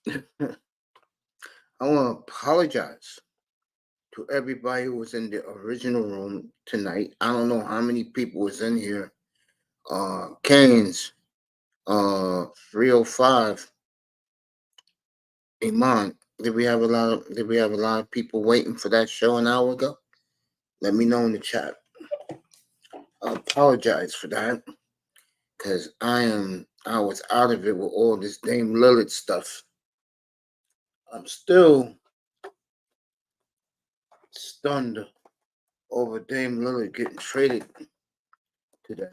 I want to apologize to everybody who was in the original room tonight. I don't know how many people was in here. Canes, 305, Iman. Did we have a lot of people waiting for that show an hour ago? Let me know in the chat. I apologize for that because I was out of it with all this Dame Lillard stuff. I'm still stunned over Dame Lillard getting traded today,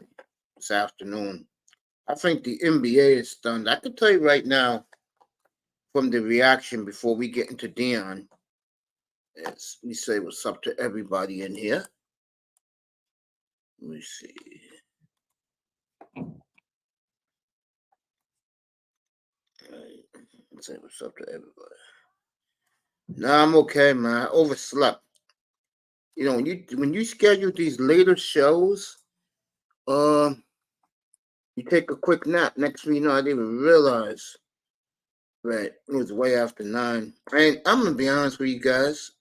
this afternoon. I think the NBA is stunned. I can tell you right now from the reaction before we get into Deion, as we say what's up to everybody in here. Let me see. Let's say what's up to everybody. Nah, I'm okay, man. I overslept. You know, when you schedule these later shows, um, you take a quick nap. Next thing you know, I didn't even realize that it was way after 9. And I'm gonna be honest with you guys.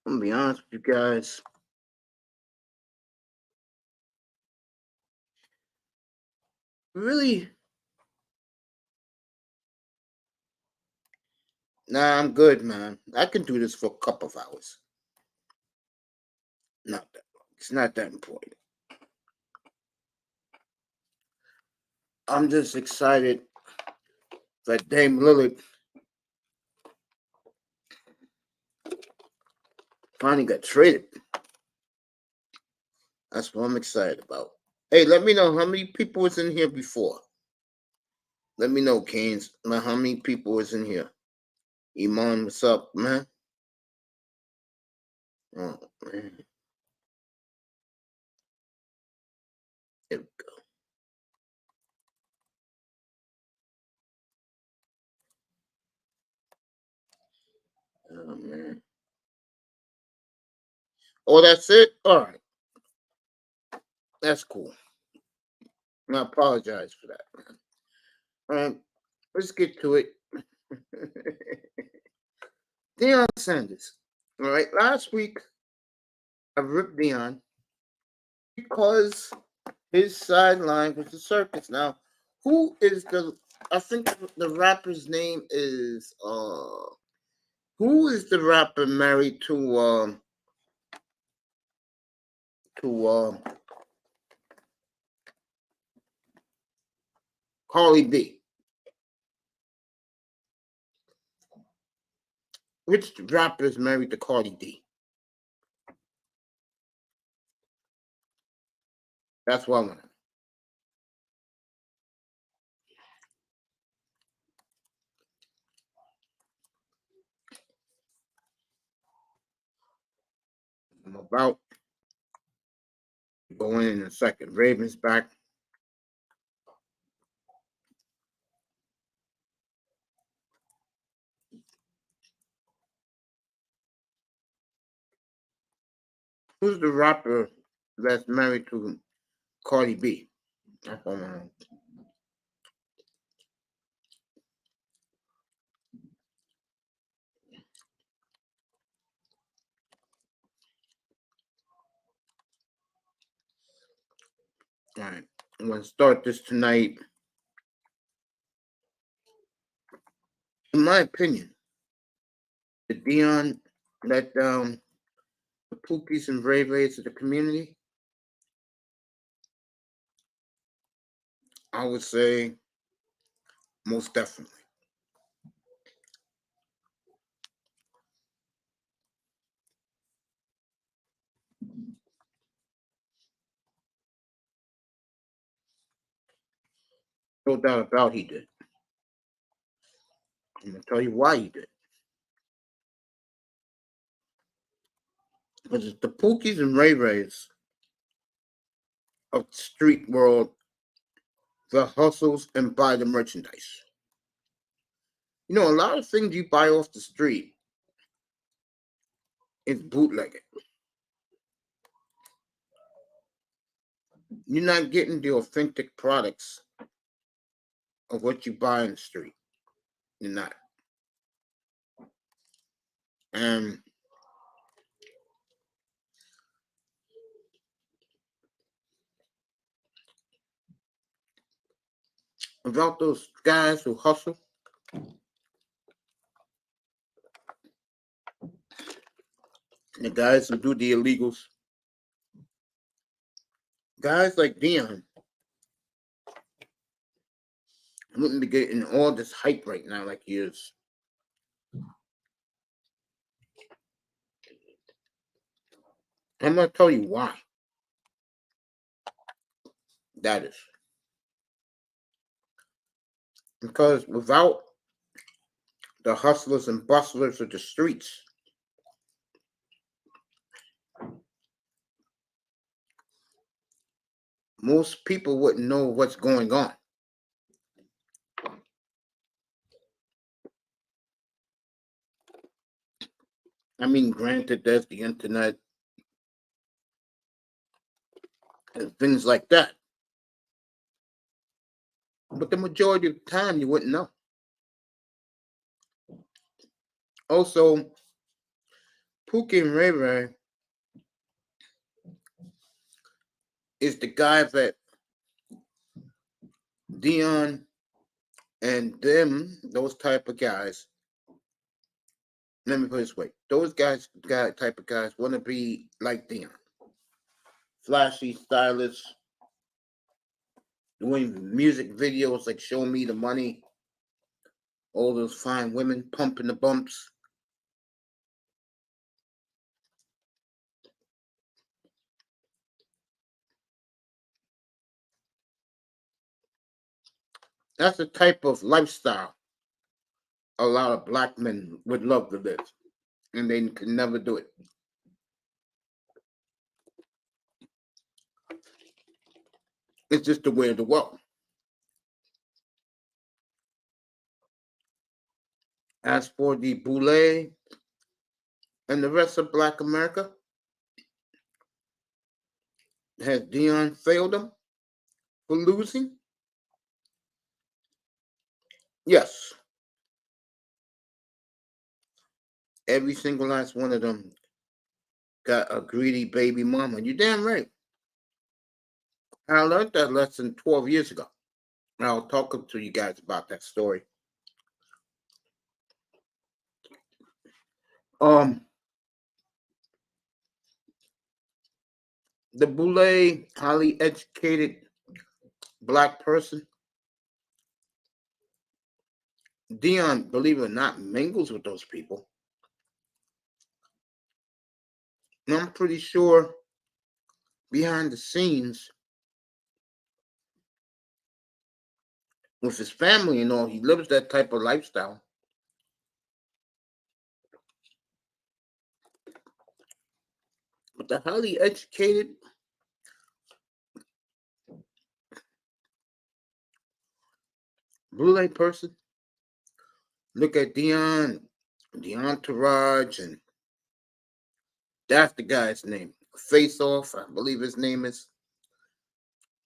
I'm gonna be honest with you guys. Really? Nah, I'm good, man. I can do this for a couple of hours. Not that long. It's not that important. I'm just excited that Dame Lillard finally got traded. That's what I'm excited about. Hey, let me know how many people was in here before. Let me know, Canes, how many people was in here. Iman, what's up, man? Oh, man. Here we go. Oh, man. Oh, that's it? All right. That's cool. I apologize for that, man. All right. Let's get to it. Deion Sanders. All right. Last week, I ripped Deion because his sideline was the circus. Now, who is the? I think the rapper's name is. Who is the rapper married to Carly B? Which rapper is married to Cardi D? That's what I want. I'm about to go in a second. Ravens back. Who's the rapper that's married to Cardi B? That's what I want. All right. I'm going to start this tonight. In my opinion, did Deion let down the Pookies and Ray-Rays of the community? I would say most definitely. No doubt about he did. I'm going to tell you why he did. Because it's the Pookies and Ray-Rays of the street world that hustles and buy the merchandise. You know, a lot of things you buy off the street is bootlegging. You're not getting the authentic products of what you buy in the street. You're not. And about those guys who hustle, the guys who do the illegals, guys like Deion wouldn't be getting all this hype right now like he is. I'm going to tell you why that is. Because without the hustlers and bustlers of the streets, most people wouldn't know what's going on. I mean, granted, there's the internet and things like that. But the majority of the time, you wouldn't know. Also, Pookie and Ray Ray is the guy that Deion and them, those type of guys, let me put it this way, those type of guys want to be like Deion. Flashy, stylish, doing music videos like Show Me the Money, all those fine women pumping the bumps. That's the type of lifestyle a lot of black men would love to live, and they can never do it. It's just the way of the world. As for the Boule and the rest of Black America, has Deion failed them for losing? Yes. Every single last one of them got a greedy baby mama. You damn right. I learned that lesson 12 years ago. I'll talk to you guys about that story. The Boule, highly educated black person, Deion, believe it or not, mingles with those people. And I'm pretty sure behind the scenes with his family and all, he lives that type of lifestyle. But the highly educated, Boule person, look at Deion, the entourage, and that's the guy's name. Face Off, I believe his name is.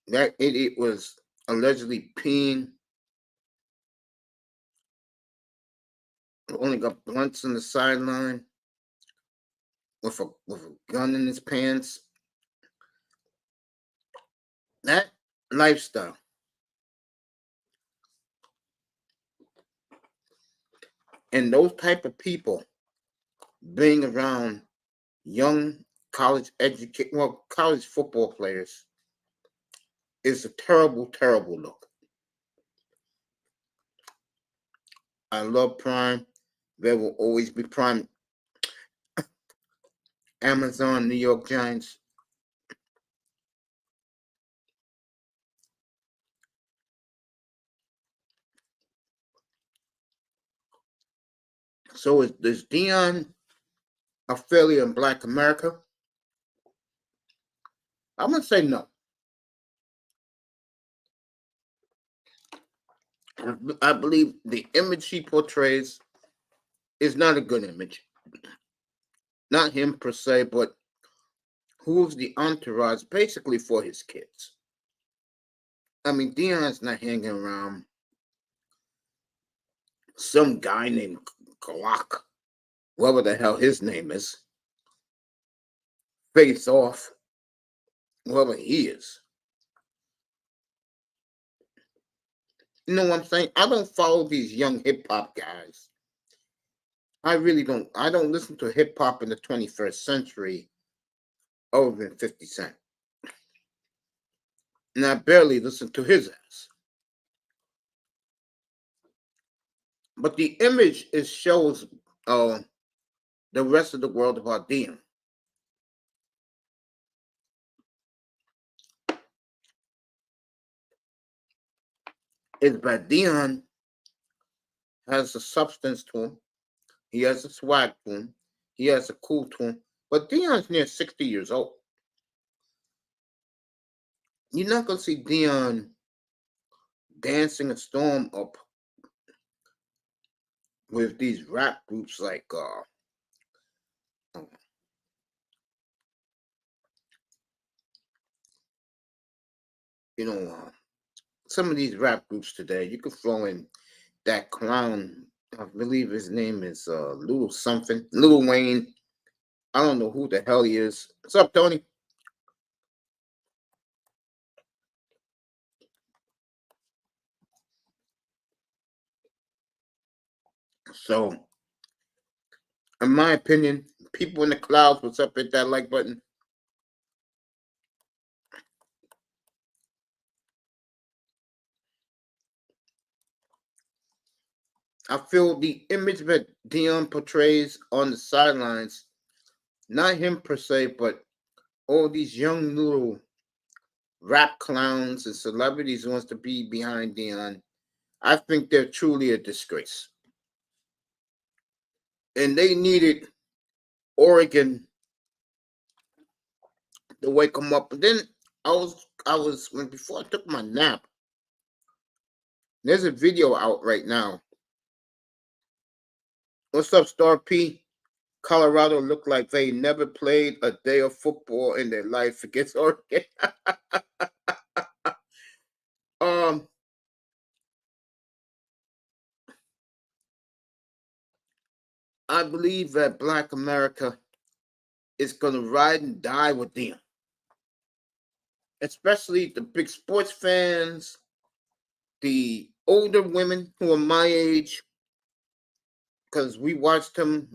That idiot was allegedly peeing. Only got blunts on the sideline with a gun in his pants. That lifestyle and those type of people being around young college football players is a terrible, terrible look. I love Prime. There will always be Prime. Amazon, New York Giants. So is Deion a failure in Black America? I'm gonna say no. I believe the image he portrays is not a good image. Not him per se, but who's the entourage basically for his kids. I mean, Deion's not hanging around some guy named Glock, whatever the hell his name is, face off, whoever he is. You know what I'm saying? I don't follow these young hip hop guys. I really don't. I don't listen to hip hop in the 21st century other than 50 Cent. And I barely listen to his ass. But the image is shows the rest of the world about Deion. It's that Deion has a substance to him. He has a swag to him. He has a cool to him. But Deion's near 60 years old. You're not gonna see Deion dancing a storm up with these rap groups like you know some of these rap groups today. You could throw in that clown. I believe his name is Little something, Little Wayne. I don't know who the hell he is. What's up, Tony? So, in my opinion, people in the clouds, what's up? Hit that like button. I feel the image that Deion portrays on the sidelines, not him per se, but all these young little rap clowns and celebrities who wants to be behind Deion, I think they're truly a disgrace. And they needed Oregon to wake them up. But then I was when before I took my nap. There's a video out right now. What's up, Star P? Colorado looked like they never played a day of football in their life against Oregon. um, I believe that Black America is gonna ride and die with them, especially the big sports fans, the older women who are my age, because we watched them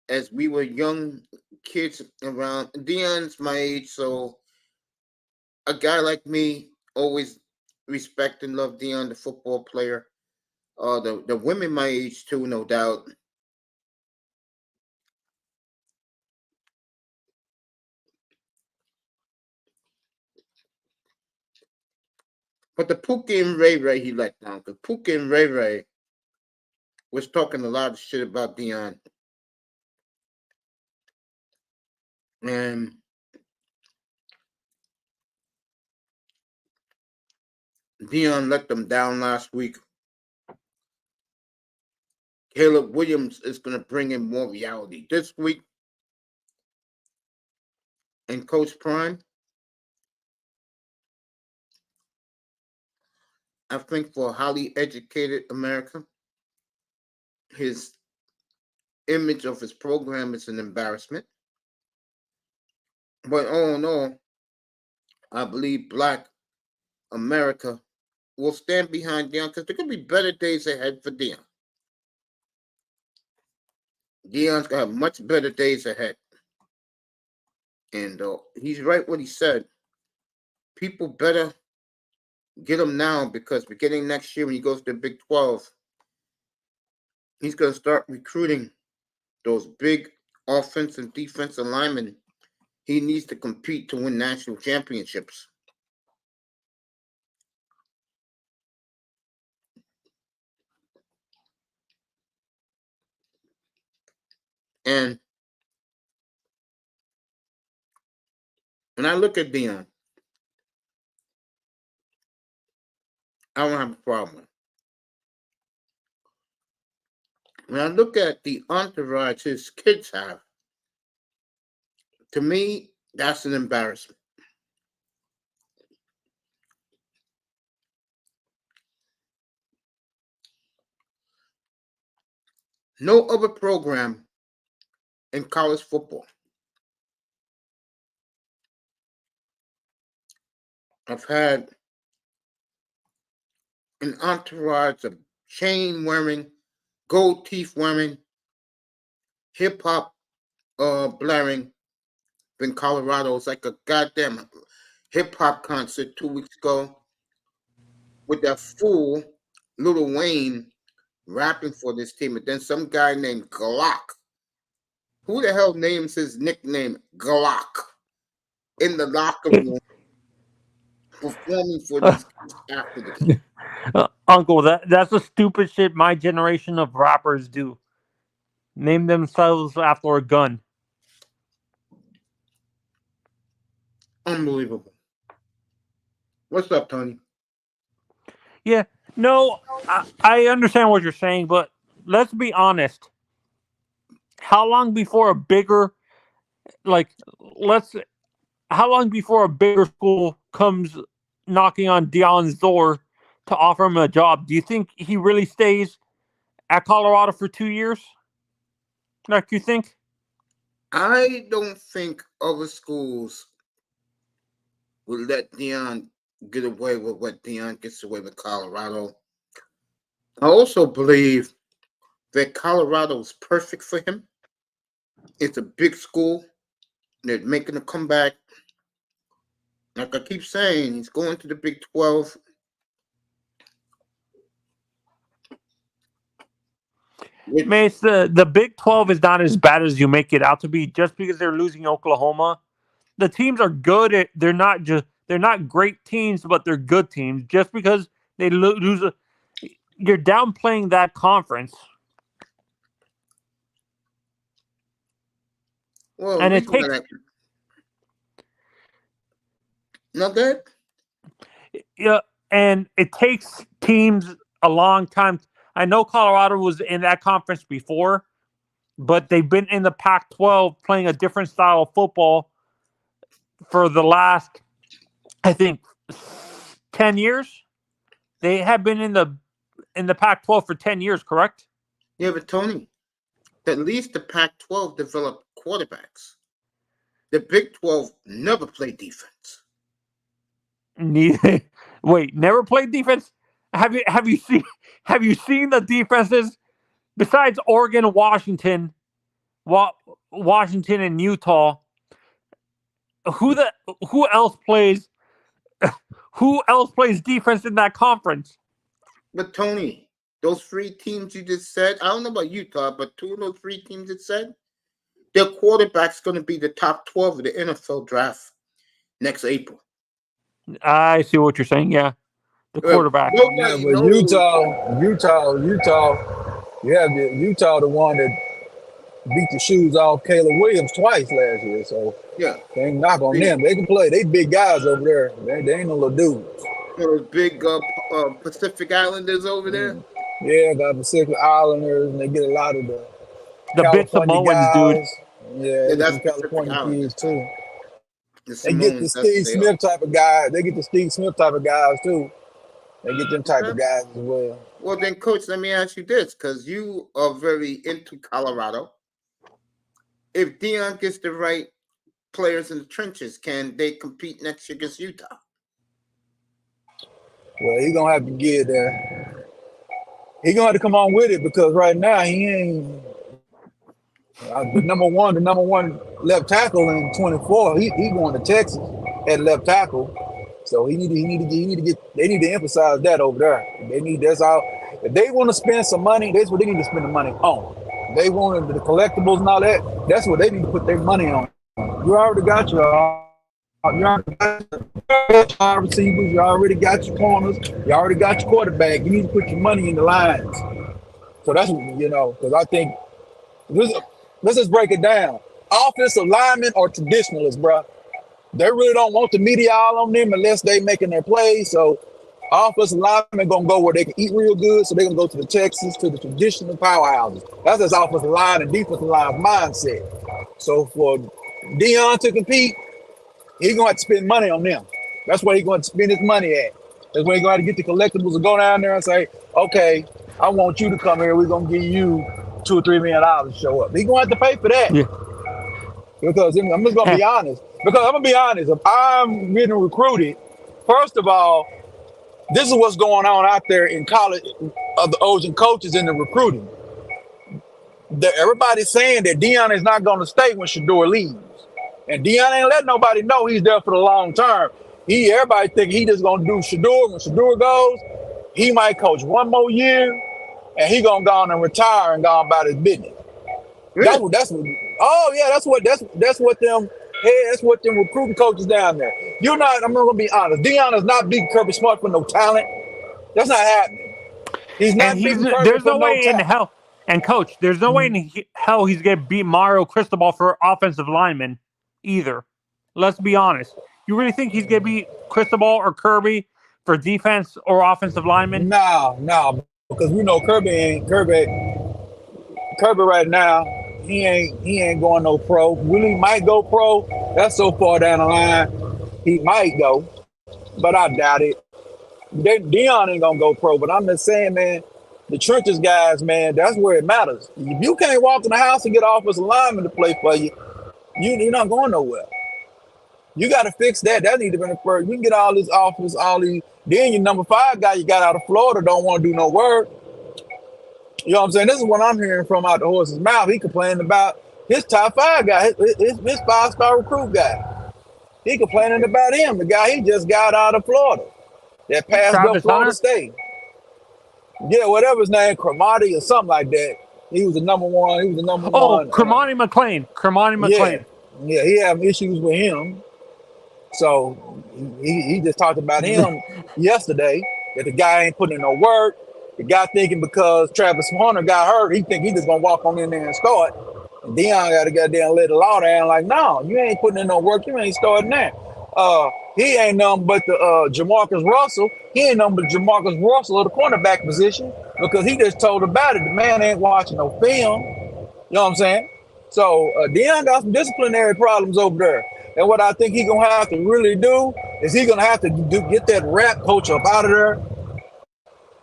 as we were young kids around. Deion's my age, so a guy like me always respect and love Deion, the football player. The women my age too, no doubt. But the Pookie and Ray Ray he let down. Because Pookie and Ray Ray was talking a lot of shit about Deion. And Deion let them down last week. Caleb Williams is going to bring in more reality this week. And Coach Prime, I think for a highly educated America, his image of his program is an embarrassment. But all in all, I believe Black America will stand behind Deion because there could be better days ahead for Deion. Deion's gonna have much better days ahead. And he's right what he said. People better get him now because beginning next year when he goes to the Big 12, he's going to start recruiting those big offense and defensive linemen. He needs to compete to win national championships. And when I look at Deion, I don't have a problem with him. when I look at the entourage his kids have, to me, that's an embarrassment. No other program in college football I've had an entourage of chain wearing, gold teeth wearing, hip hop blaring in Colorado. It's like a goddamn hip hop concert 2 weeks ago with that fool Lil Wayne rapping for this team, and then some guy named Glock. Who the hell names his nickname Glock in the locker room performing for these kids after the game? Uncle, that's the stupid shit my generation of rappers do. Name themselves after a gun. Unbelievable. What's up, Tony? Yeah, no, I understand what you're saying, but let's be honest. How long before a bigger, like, let's, how long before a bigger school comes knocking on Deion's door to offer him a job? Do you think he really stays at Colorado for 2 years? Like you think? I don't think other schools would let Deion get away with what Deion gets away with Colorado. I also believe that Colorado is perfect for him. It's a big school. They're making a comeback. Like I keep saying, he's going to the Big 12. Man, it's the Big 12 is not as bad as you make it out to be. Just because they're losing Oklahoma, the teams are good. They're not great teams, but they're good teams. Just because they lose, you're downplaying that conference. Well, and it takes not good. Yeah, and it takes teams a long time. I know Colorado was in that conference before, but they've been in the Pac-12 playing a different style of football for the last, I think, 10 years. They have been in the Pac-12 for 10 years, correct? Yeah, but Tony, at least the Pac-12 developed quarterbacks. The Big 12 never played defense. Wait, never played defense? Have you seen the defenses besides Oregon, Washington, and Utah? Who else plays defense in that conference? But Tony, those three teams you just said, I don't know about Utah, but two of those three teams you said, their quarterback's going to be the top 12 of the NFL draft next April. I see what you're saying. Yeah, the quarterback. Yeah, but Utah. Yeah, Utah, the one that beat the shoes off Caleb Williams twice last year. So yeah, they ain't knock on them. They can play. They big guys over there. They ain't no little dudes. Those big Pacific Islanders over there. Yeah, got Pacific Islanders, and they get a lot of the bits of Mullins, dude. Yeah, that's California kids too. They get the Steve Smith type of guys. They get the Steve Smith type of guys too. They get them type of guys as well. Well, then, Coach, let me ask you this, because you are very into Colorado. If Deion gets the right players in the trenches, can they compete next year against Utah? Well, he's going to have to get there. He's going to have to come on with it because right now he ain't the number one left tackle in 24. He going to Texas at left tackle. So they need to emphasize that over there. That's all. If they want to spend some money, that's what they need to spend the money on. They want the collectibles and all that. That's what they need to put their money on. You already got your receivers. You already got your corners. You already got your quarterback. You need to put your money in the lines. So that's because I think let's just break it down. Offensive linemen are traditionalists, bro. They really don't want the media all on them unless they making their plays. So Offensive linemen gonna go where they can eat real good, so they're gonna go to the Texas, to the traditional powerhouses. That's his offensive line and defensive line mindset. So for Deion to compete, he's gonna have to spend money on them. That's where he's going to spend his money at. That's where he's going to get the collectibles and go down there and say, okay, I want you to come here. We're going to give you $2 or $3 million to show up. He's going to have to pay for that. Yeah. Because I'm just going to be honest. Because I'm going to be honest. If I'm getting recruited, first of all, this is what's going on out there in college of the Ocean coaches in the recruiting. Everybody's saying that Deion is not going to stay when Shador leaves. And Deion ain't let nobody know he's there for the long term. Everybody think he just gonna do Shador. When Shador goes, he might coach one more year, and he gonna go on and retire and go on about his business. Really? That's what them recruiting coaches down there. I'm gonna be honest. Deion is not beating Kirby Smart for no talent. That's not happening. He's not beating Kirby there's for no way in talent. hell. And coach, there's no way in hell he's gonna beat Mario Cristobal for offensive lineman either. Let's be honest. You really think he's gonna beat Cristobal or Kirby for defense or offensive lineman? No, because we know Kirby right now. He ain't going no pro. Willie might go pro. That's so far down the line. He might go, but I doubt it. Deion ain't gonna go pro. But I'm just saying, man, the trenches guys, man, that's where it matters. If you can't walk in the house and get offensive lineman to play for you, you're not going nowhere. You got to fix that. That need to be the first. You can get all this offense, then your number 5 guy you got out of Florida don't want to do no work. You know what I'm saying? This is what I'm hearing from out the horse's mouth. He complaining about his top 5 guy, his 5-star recruit guy. He complaining about him, the guy he just got out of Florida that passed up Florida State. Yeah, whatever his name, Cromartie or something like that. He was the number one. Oh, Cromartie McClain. Yeah, he having issues with him. So he just talked about him yesterday, that the guy ain't putting in no work. The guy thinking because Travis Hunter got hurt, he think he just gonna walk on in there and start. And Deion got to goddamn let the law down. Like, no, you ain't putting in no work. You ain't starting that. He ain't nothing but the Jamarcus Russell. He ain't nothing but Jamarcus Russell of the cornerback position, because he just told about it. The man ain't watching no film. You know what I'm saying? So Deion got some disciplinary problems over there. And what I think he's going to have to really do is he's going to have to get that rap coach up out of there.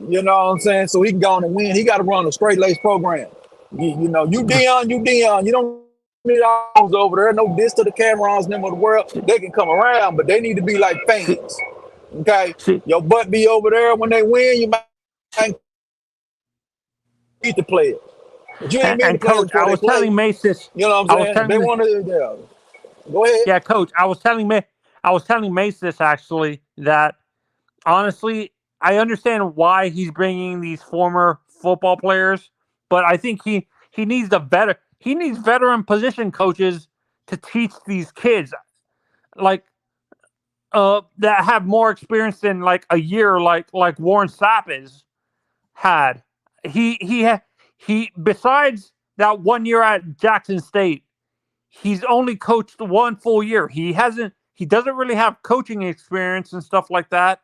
You know what I'm saying? So he can go on and win. He got to run a straight-lace program. You Deion. You don't need all over there. No diss to the Camerons and them of the world. They can come around, but they need to be like fans. Okay? Your butt be over there. When they win, you might beat the players. But you ain't meet the players Coach, I was telling Mace this. You know what I'm saying? They want to... Go ahead. Yeah, Coach. I was telling Mace this actually, that honestly, I understand why he's bringing these former football players, but I think he needs veteran position coaches to teach these kids, like that have more experience than like a year, like Warren Sapp had. He besides that 1 year at Jackson State, he's only coached 1 full year. He doesn't really have coaching experience and stuff like that.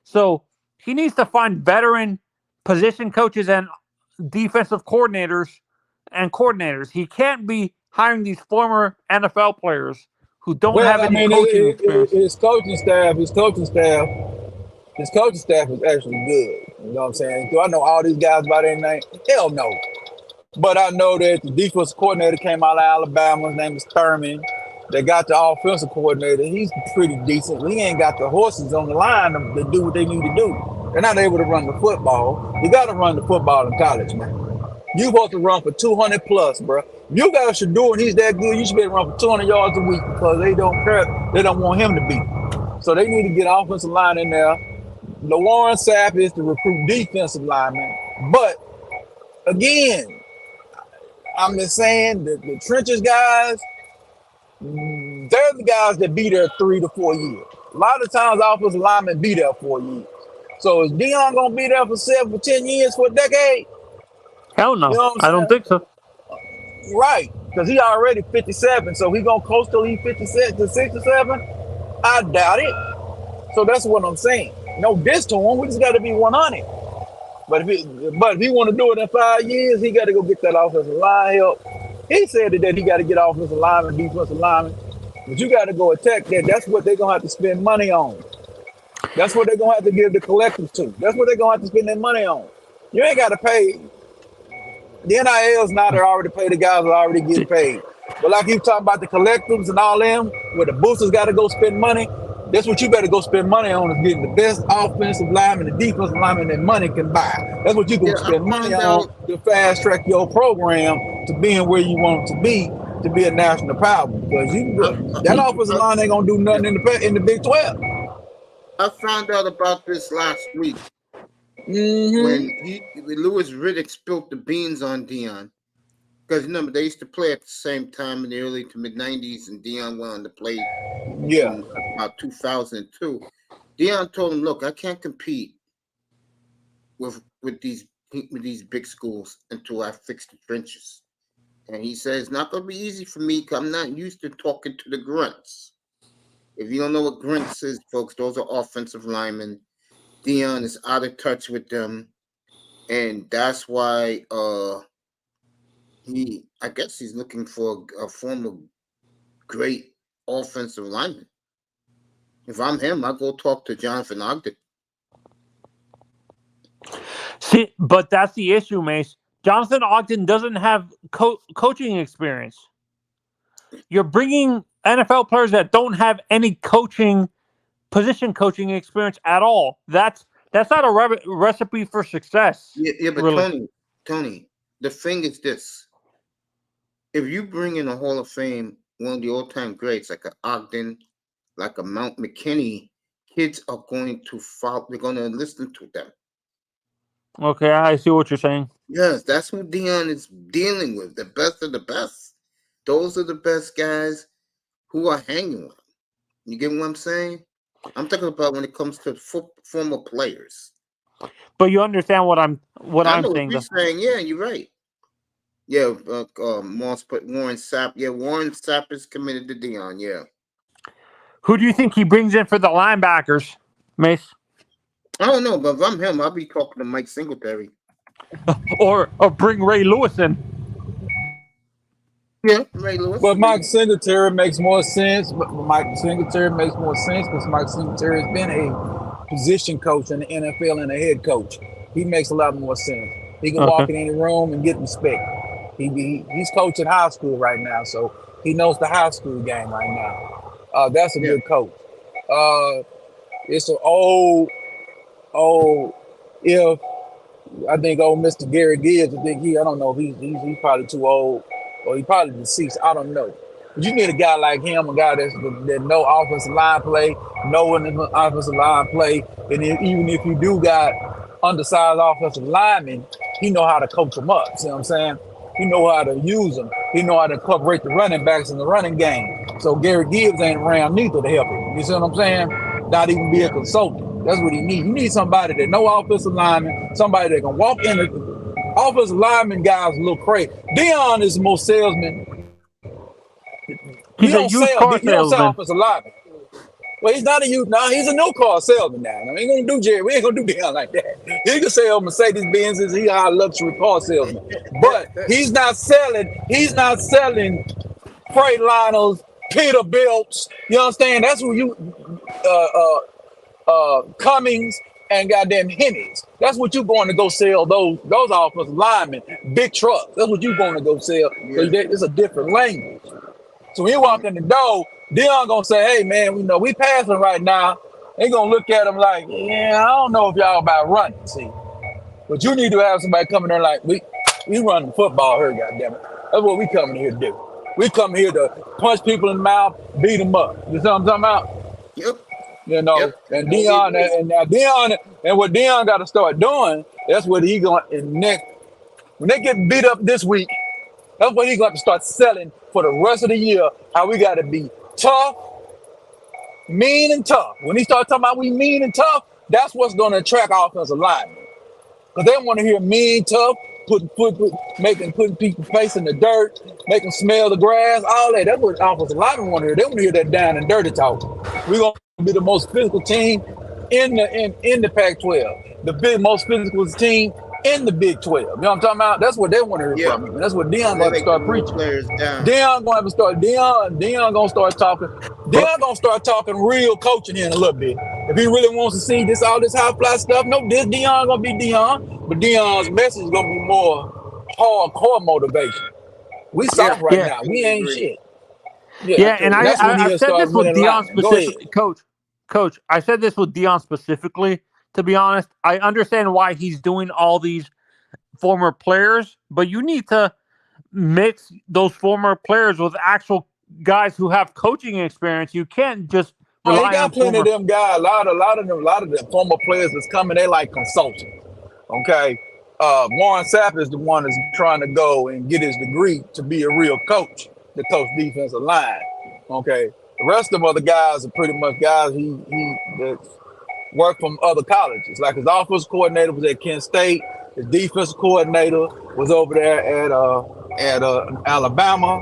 So he needs to find veteran position coaches and defensive coordinators. He can't be hiring these former NFL players who don't have any coaching experience. His coaching staff is actually good. You know what I'm saying? Do I know all these guys by their name? Hell no. But I know that the defensive coordinator came out of Alabama. His name is Thurman. They got the offensive coordinator. He's pretty decent. He ain't got the horses on the line to do what they need to do. They're not able to run the football. You got to run the football in college, man. You're supposed to run for 200 plus, bro. If you got a Shador and he's that good, you should be able to run for 200 yards a week, because they don't care. They don't want him to beat. So they need to get offensive line in there. Warren Sapp is to recruit defensive linemen. But, again, I'm just saying that the trenches guys, they're the guys that be there 3 to 4 years. A lot of times offensive linemen be there 4 years. So is Deion gonna be there for 7 or 10 years, for a decade? Hell no. You know I don't think so. Right, because he already 57, so he gonna coast till he's 57 to 67? I doubt it. So that's what I'm saying. no diss to him. We just got to be 100. But if he want to do it in 5 years, he got to go get that offensive line help. He said that he got to get offensive lineman, defensive lineman. But you got to go attack that. That's what they're gonna have to spend money on. That's what they're gonna have to give the collectives to. That's what they're gonna have to spend their money on. You ain't got to pay. The NILs now they're already paid the guys are already getting paid. But like you talking about the collectives and all them, where the boosters got to go spend money. That's what you better go spend money on is getting the best offensive lineman and defensive lineman that money can buy. That's what you can spend money on to fast track your program to being where you want it to be a national power. Because that offensive line ain't gonna do nothing in the Big 12. I found out about this last week when Louis Riddick spilled the beans on Deion. Because remember, they used to play at the same time in the early to mid 90s, and Deion went on to play in about 2002. Deion told him, "Look, I can't compete with these big schools until I fix the trenches." And he says, "It's not going to be easy for me because I'm not used to talking to the grunts." If you don't know what grunts is, folks, those are offensive linemen. Deion is out of touch with them, and that's why I guess he's looking for a former great offensive lineman. If I'm him, I'll go talk to Jonathan Ogden. See, but that's the issue, Mace. Jonathan Ogden doesn't have coaching experience. You're bringing NFL players that don't have any position coaching experience at all. That's not a recipe for success. Yeah, but really. Tony, the thing is this. If you bring in a Hall of Fame, one of the all-time greats, like a Ogden, like a Mount McKinney, kids are going to follow. They're going to listen to them. Okay, I see what you're saying. Yes, that's who Deion is dealing with. The best of the best. Those are the best guys who are hanging with him. You get what I'm saying? I'm talking about when it comes to former players. But you understand what I'm saying. You're saying, yeah, you're right. Yeah, Warren Sapp. Yeah, Warren Sapp is committed to Deion. Yeah. Who do you think he brings in for the linebackers, Mace? I don't know, but if I'm him, I'll be talking to Mike Singletary. or bring Ray Lewis in. Yeah, Ray Lewis. But Mike Singletary makes more sense. Mike Singletary makes more sense because Mike Singletary has been a position coach in the NFL and a head coach. He makes a lot more sense. He can walk in any room and get respect. He's coaching high school right now, so he knows the high school game right now. That's a good coach. It's an old, if I think old Mr. Gary Gibbs, I don't know if he's probably too old or he probably deceased. I don't know. But you need a guy like him, a guy that know offensive line play, knowing the offensive line play, and even if you do got undersized offensive linemen, he know how to coach them up. See what I'm saying? He know how to use them. He know how to incorporate the running backs in the running game. So Gary Gibbs ain't around neither to help him. You see what I'm saying? Not even be a consultant. That's what he needs. You need somebody that know offensive linemen, somebody that can walk in. Offensive lineman guys look crazy. Deion is the most salesman. He's a used car salesman. You don't sell offensive lineman. Well, he's not a youth now. He's a new car salesman now. We ain't gonna do Jerry. We ain't gonna do Deion like that. He can sell Mercedes Benzes. He's a luxury car salesman. But he's not selling Freightliners, Peterbilts. You understand? That's who you Cummings and goddamn Henneys. That's what you going to go sell those offensive linemen, big trucks. That's what you going to go sell. So it's a different language. So when you walk in the door, Deion gonna say, "Hey man, we passing right now." They gonna look at him like, "Yeah, I don't know if y'all about running, see." But you need to have somebody coming there like, we run the football here, goddammit. That's what we coming here to do. We come here to punch people in the mouth, beat them up. You know what I'm talking about? Yep. And Deion, and what Deion got to start doing, that's what he going next. When they get beat up this week, that's what he's going to start selling for the rest of the year. How we got to be tough, mean and tough. When he starts talking about we mean and tough, that's what's going to attract offensive linemen. Because they want to hear mean, tough, putting people's face in the dirt, make them smell the grass, all that. That's what offensive linemen want to hear. They want to hear that down and dirty talk. We're going to be the most physical team in the Pac-12, the big most physical team in the Big 12. You know what I'm talking about? That's what they want to hear Yeah. from him. And that's what Deion They going to like start to move preaching. players down. Deion going to start. Deion going to start talking. Deion going to start talking real coaching here in a little bit. If he really wants to see this, all this high fly stuff, no, this Deion going to be Deion, but Deion's message is going to be more hardcore motivation. We soft right Yeah. now. We ain't Agree. shit. Yeah, and that's when I've he'll said start this with winning Deion line. Go ahead. specifically, Coach. I said this with Deion specifically. To be honest, I understand why he's doing all these former players, but you need to mix those former players with actual guys who have coaching experience. You can't just Oh, he rely on got plenty of former. them guys. A lot of the former players that's coming. They like consultants. Okay. Warren Sapp is the one that's trying to go and get his degree to be a real coach, to coach defensive line. Okay. The rest of them other guys are pretty much guys he that work from other colleges. Like his offensive coordinator was at Kent State. His defensive coordinator was over there at Alabama.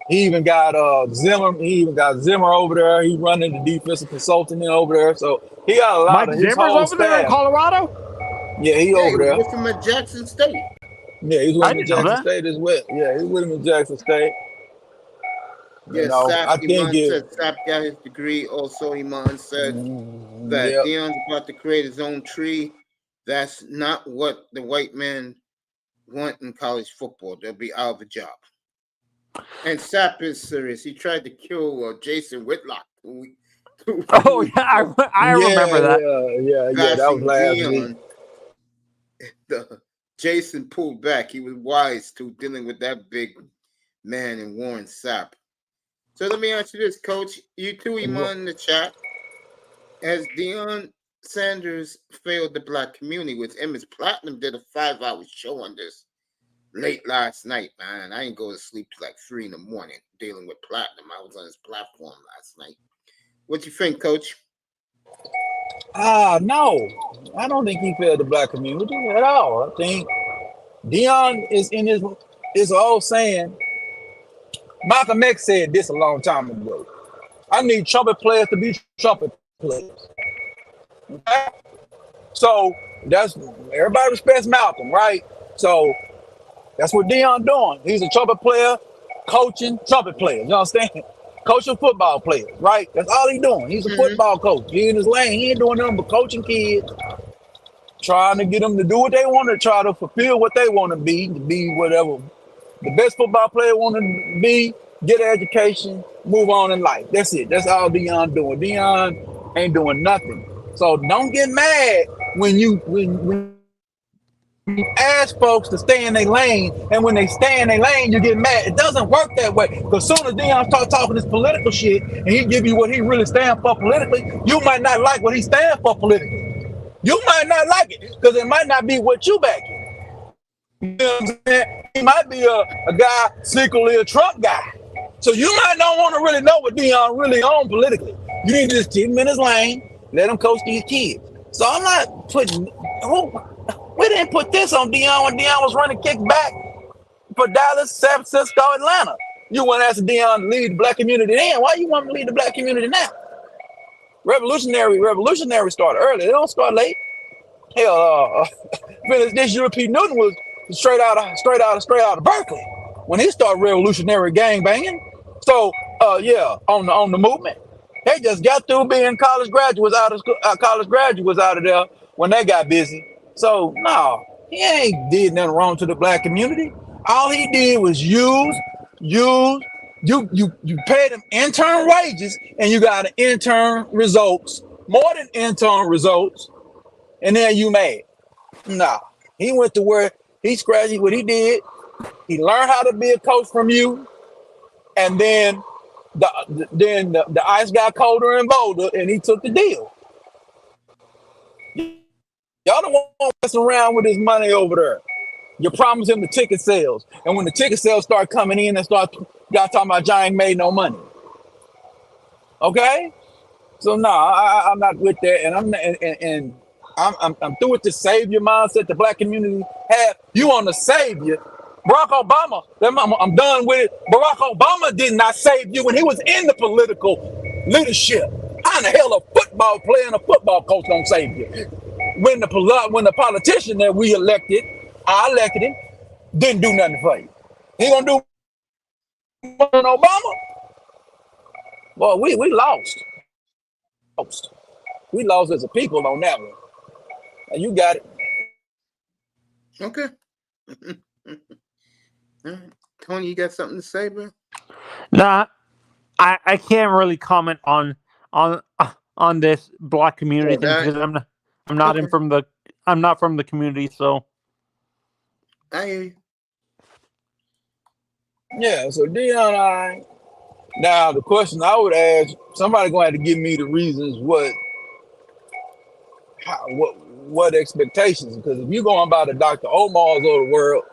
He even got Zimmer. He even got Zimmer over there. He's running the defensive consultant over there. So he got a lot Mike of his Zimmer's whole over there in staff. Colorado. Yeah, he Yeah, over there. with him at Jackson State. Yeah, he's with I him in didn't know Jackson that. State as well. Yeah, he's with him in Jackson State. Yeah, You know, I Sapp, think Iman it. said Sapp got his degree. Also, Iman said that Yep. Deion's about to create his own tree. That's not what the white men want in college football. They'll be out of a job. And Sapp is serious. He tried to kill Jason Whitlock. Oh yeah, I remember that. Yeah. That was last week. Jason pulled back. He was wise to dealing with that big man in Warren Sapp. So let me ask you this, Coach. You too, Iman, in the chat. Has Deion Sanders failed the black community? With Emmett Platinum did a 5-hour show on this late last night, man. I didn't go to sleep till like 3 in the morning dealing with Platinum. I was on his platform last night. What you think, Coach? No. I don't think he failed the black community at all. I think Deion is in his old saying. Malcolm X said this a long time ago. I need trumpet players to be trumpet players. Okay? So that's everybody respects Malcolm, right? So that's what Deion doing. He's a trumpet player, coaching trumpet players. You understand? Coaching football players, right? That's all he's doing. He's a football coach. He in his lane. He ain't doing nothing but coaching kids, trying to get them to do what they want to, try to fulfill what they want to be whatever the best football player want to be, get an education, move on in life. That's it. That's all Deion doing. Deion ain't doing nothing. So don't get mad when you ask folks to stay in their lane, and when they stay in their lane, you get mad. It doesn't work that way. Because soon as Deion start talking this political shit, and he give you what he really stand for politically, you might not like what he stand for politically. You might not like it because it might not be what you back in. You know what I'm saying? He might be a guy secretly a Trump guy. So you might not want to really know what Deion really on politically. You need to just keep him in his lane, let him coach these kids. So I'm not putting. We didn't put this on Deion when Deion was running kickback for Dallas, San Francisco, Atlanta. You want to ask Deion to lead the black community then? Why you want to lead the black community now? Revolutionary started early. They don't start late. Hell, this European Newton was straight out of Berkeley when he started revolutionary gang banging. So on the movement, they just got through being college graduates out of there when they got busy. So no, he ain't did nothing wrong to the black community. All he did was use. You paid them intern wages and you got an intern results, more than intern results, and then you mad. Nah, he went to where he scratched what he did. He learned how to be a coach from you, and then the ice got colder and bolder, and he took the deal. Y'all don't want to mess around with his money over there. You promise him the ticket sales, and when the ticket sales start coming in and y'all talking about y'all ain't made no money. Okay, so no, I'm not with that, and I'm through with the savior mindset the black community have. You on the savior. Barack Obama, I'm done with it. Barack Obama did not save you when he was in the political leadership. How the hell a football player and a football coach gonna save you? When the politician that I elected him, didn't do nothing for you. He gonna do more than Obama? Well, we lost. We lost as a people on that one. And you got it. Okay. All right. Tony, you got something to say, bro? Nah, I can't really comment on this black community thing because I'm not Okay. I'm not from the community, so I hear you. Yeah, so Deion, now the question I would ask, somebody gonna have to give me the reasons what expectations, because if you're going by the Dr. Omar's of the world,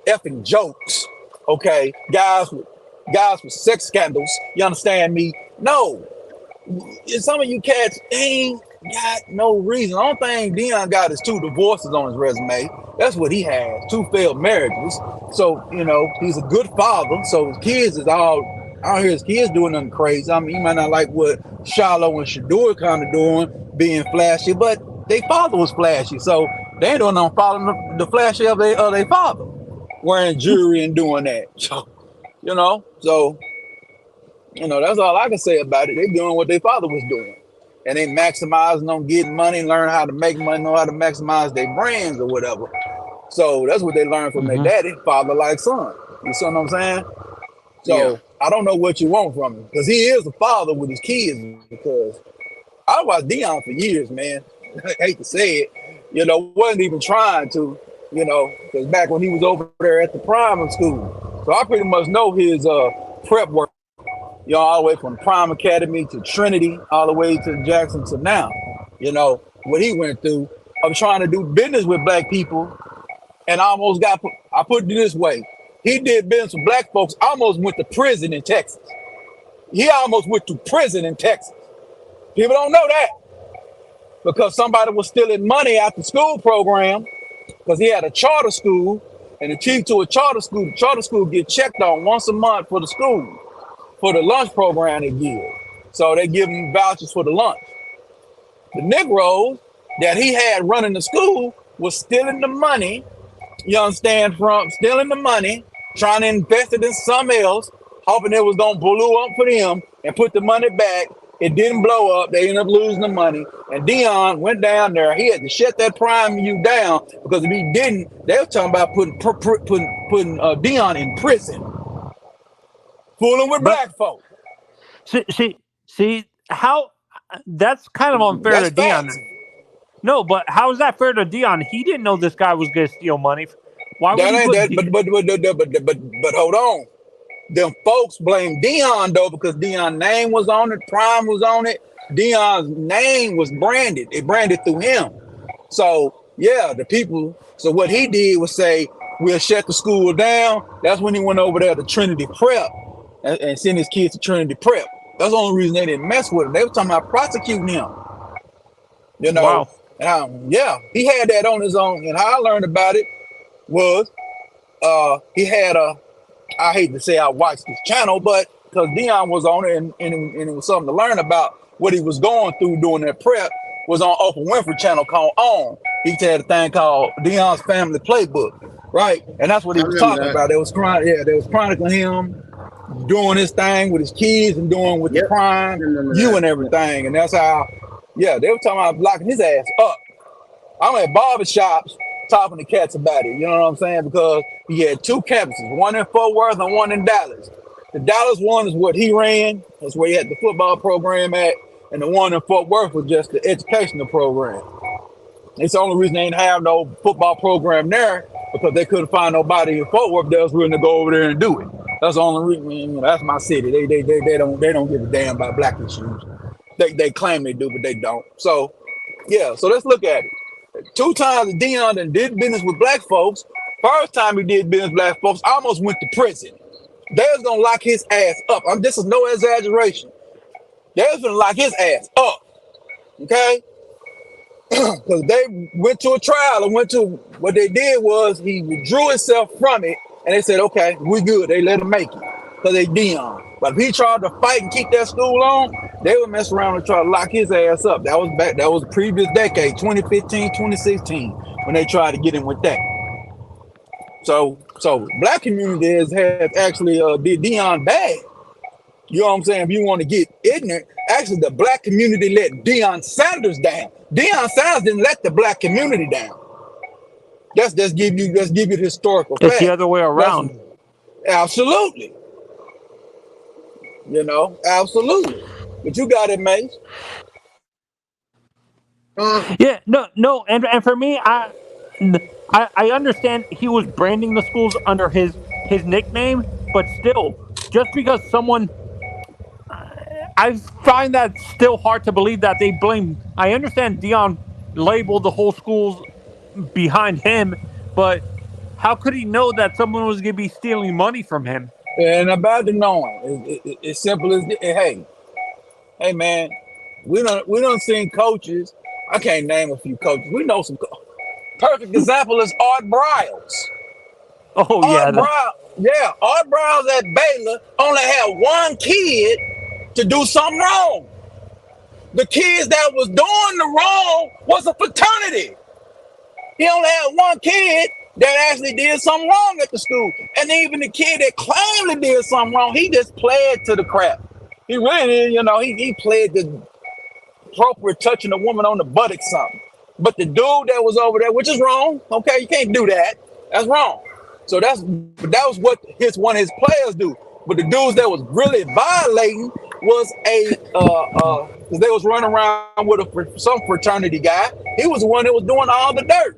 effing jokes, okay, guys with sex scandals, you understand me? No, some of you cats ain't got no reason. The only thing Deion got is 2 divorces on his resume. That's what he has, 2 failed marriages. So, he's a good father. So his kids is all, I don't hear his kids doing nothing crazy. I mean, you might not like what Shiloh and Shador kind of doing, being flashy, but their father was flashy. So they ain't doing nothing following the flashy of their father, wearing jewelry and doing that. So, that's all I can say about it. They doing what their father was doing. And they maximizing on getting money, learn how to make money, know how to maximize their brands or whatever. So that's what they learned from their daddy, father like son. You see what I'm saying? So I don't know what you want from him, because he is a father with his kids. Because I watched Deion for years, man. I hate to say it, wasn't even trying to, because back when he was over there at the prime school. So I pretty much know his prep work, all the way from Prime Academy to Trinity, all the way to Jackson to now. What he went through of trying to do business with black people, and I put it this way. He did business with black folks, almost went to prison in Texas. He almost went to prison in Texas. People don't know that, because somebody was stealing money out the school program, because he had a charter school, and the chief to the charter school get checked on once a month for the school, for the lunch program they give. So they give him vouchers for the lunch. The Negroes that he had running the school was stealing the money, you understand, from stealing the money, trying to invest it in something else, hoping it was going to blow up for them and put the money back. It didn't blow up. They ended up losing the money. And Deion went down there. He had to shut that Prime U down, because if he didn't, they were talking about putting Deion in prison. Fooling with black folk. See how that's kind of unfair to Deion. No, but how is that fair to Deion? He didn't know this guy was going to steal money. Why would he put but hold on. Them folks blame Deion though, because Deion's name was on it, Prime was on it. Deion's name was branded. It branded through him. So yeah, the people. So what he did was say, we'll shut the school down. That's when he went over there to Trinity Prep and sent his kids to Trinity Prep. That's the only reason they didn't mess with him. They were talking about prosecuting him. Wow. He had that on his own. And how I learned about it was he had I hate to say I watched his channel, but because Deion was on it and it was something to learn about what he was going through doing that prep, was on Oprah Winfrey channel called On. He had a thing called Deion's Family Playbook, right? And that's what he was talking about. They was chronicling him doing his thing with his kids and doing with the Prime U and everything. And that's how, they were talking about blocking his ass up. I'm at barbershops talking to cats about it, you know what I'm saying? Because he had 2 campuses, one in Fort Worth and one in Dallas. The Dallas one is what he ran. That's where he had the football program at. And the one in Fort Worth was just the educational program. It's the only reason they didn't have no football program there, because they couldn't find nobody in Fort Worth that was willing to go over there and do it. That's the only reason. That's my city. They don't give a damn about black issues. They claim they do, but they don't. So so let's look at it. 2 times Deion done did business with black folks. First time he did business with black folks, almost went to prison. They was gonna lock his ass up. This is no exaggeration. They was gonna lock his ass up. Okay? Because they went to a trial and what they did was he withdrew himself from it, and they said, okay, we good. They let him make it. because they Deion. But if he tried to fight and keep that school on, they would mess around and try to lock his ass up. That was back. That was the previous decade, 2015, 2016, when they tried to get him with that. So black community has actually did Deion bad. You know what I'm saying? If you want to get ignorant, actually the black community let Deion Sanders down. Deion Sanders didn't let the black community down. Let's give you the historical fact. It's the other way around. Absolutely. You know, absolutely. But you got it, Mace. Yeah, no, and for me, I understand he was branding the schools under his nickname, but still, just because someone, I find that still hard to believe that they blame. I understand Deion labeled the whole schools behind him, but how could he know that someone was going to be stealing money from him? And about the knowing, it's simple as hey man, we don't seen coaches. I can't name a few coaches. We know some. Perfect example is Art Briles. Oh Art Briles at Baylor only had one kid to do something wrong. The kids that was doing the wrong was a fraternity. He only had one kid that actually did something wrong at the school. And even the kid that claimed he did something wrong, he just played to the crap. He really, you know, he played the appropriate touching a woman on the buttock something. But the dude that was over there, which is wrong, okay, you can't do that. That's wrong. So that was what one of his players do. But the dudes that was really violating was because they was running around with some fraternity guy. He was the one that was doing all the dirt.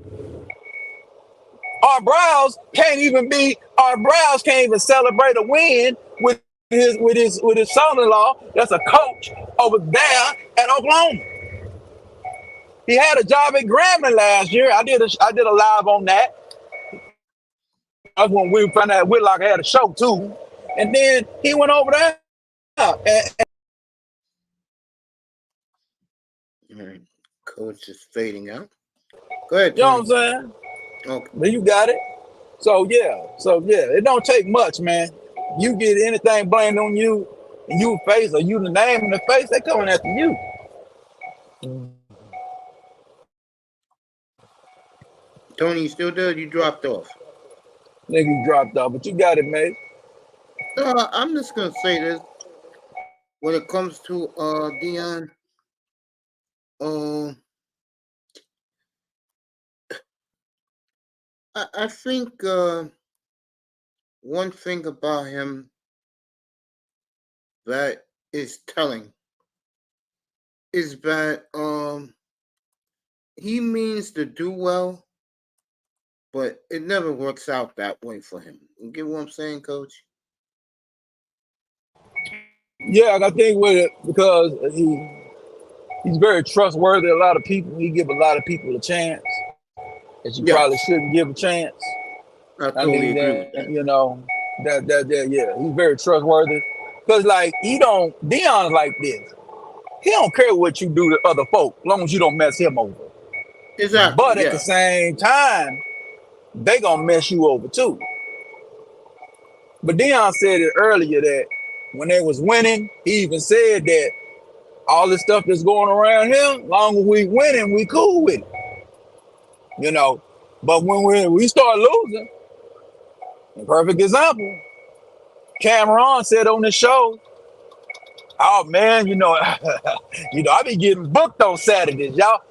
Art Briles can't even celebrate a win with his son-in-law. That's a coach over there at Oklahoma. He had a job at Grambling last year. I did a live on that. That's when we found out Whitlock had a show too. And then he went over there. Coach is fading out. Go ahead. You know what I'm saying? Okay. But you got it. So yeah, it don't take much, man. You get anything blamed on you, and you face or you the name in the face, they coming after you. Tony, you still there? You dropped off. Nigga dropped off, but you got it, mate. I'm just gonna say this. When it comes to Deion, I think one thing about him that is telling is that he means to do well, but it never works out that way for him. You get what I'm saying, Coach? Yeah, I think with it because he's very trustworthy. A lot of people, he give a lot of people a chance that you probably shouldn't give a chance. I totally agree with that. You know, yeah, he's very trustworthy. Cause like Deion's like this. He don't care what you do to other folk, as long as you don't mess him over. Exactly. But at the same time, they gonna mess you over too. But Deion said it earlier that when they was winning, he even said that all this stuff that's going around here, long as we winning, we cool with it. You know, but when we start losing, a perfect example, Cameron said on the show, oh man, you know, I be getting booked on Saturdays, y'all.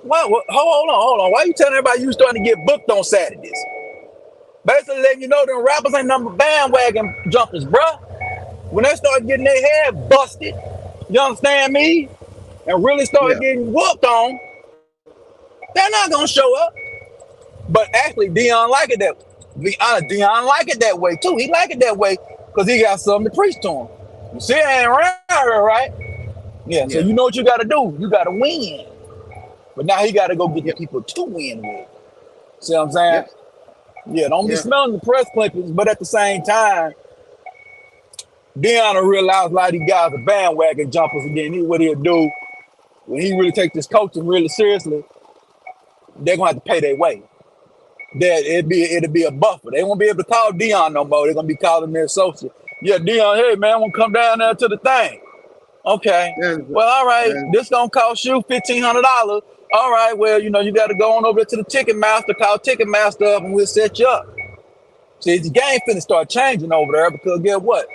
What? Hold on. Why you telling everybody you starting to get booked on Saturdays? Basically letting you know them rappers ain't number bandwagon jumpers, bruh. When they start getting their head busted, you understand me? And really start getting whooped on, they're not gonna show up. But actually, Deion like it that way. Be honest, Deion like it that way too. He like it that way because he got something to preach to him. You see, I ain't around here, right? Yeah, so you know what you gotta do. You gotta win. But now he gotta go get the people to win with. See what I'm saying? Yeah, don't be smelling the press clippings, but at the same time, Deion will realize a lot of these guys are bandwagon jumpers again. What he'll do when he really take this coaching really seriously, they're gonna have to pay their way. that it'd be a buffer. They won't be able to call Deion no more. They're gonna be calling their associate. Yeah, Deion, hey man, I want to come down there to the thing. Okay. And, Well, all right. and This gonna cost you $1,500. All right. Well, you got to go on over to the Ticketmaster, call Ticketmaster up, and we'll set you up. See, the game finna start changing over there because guess what?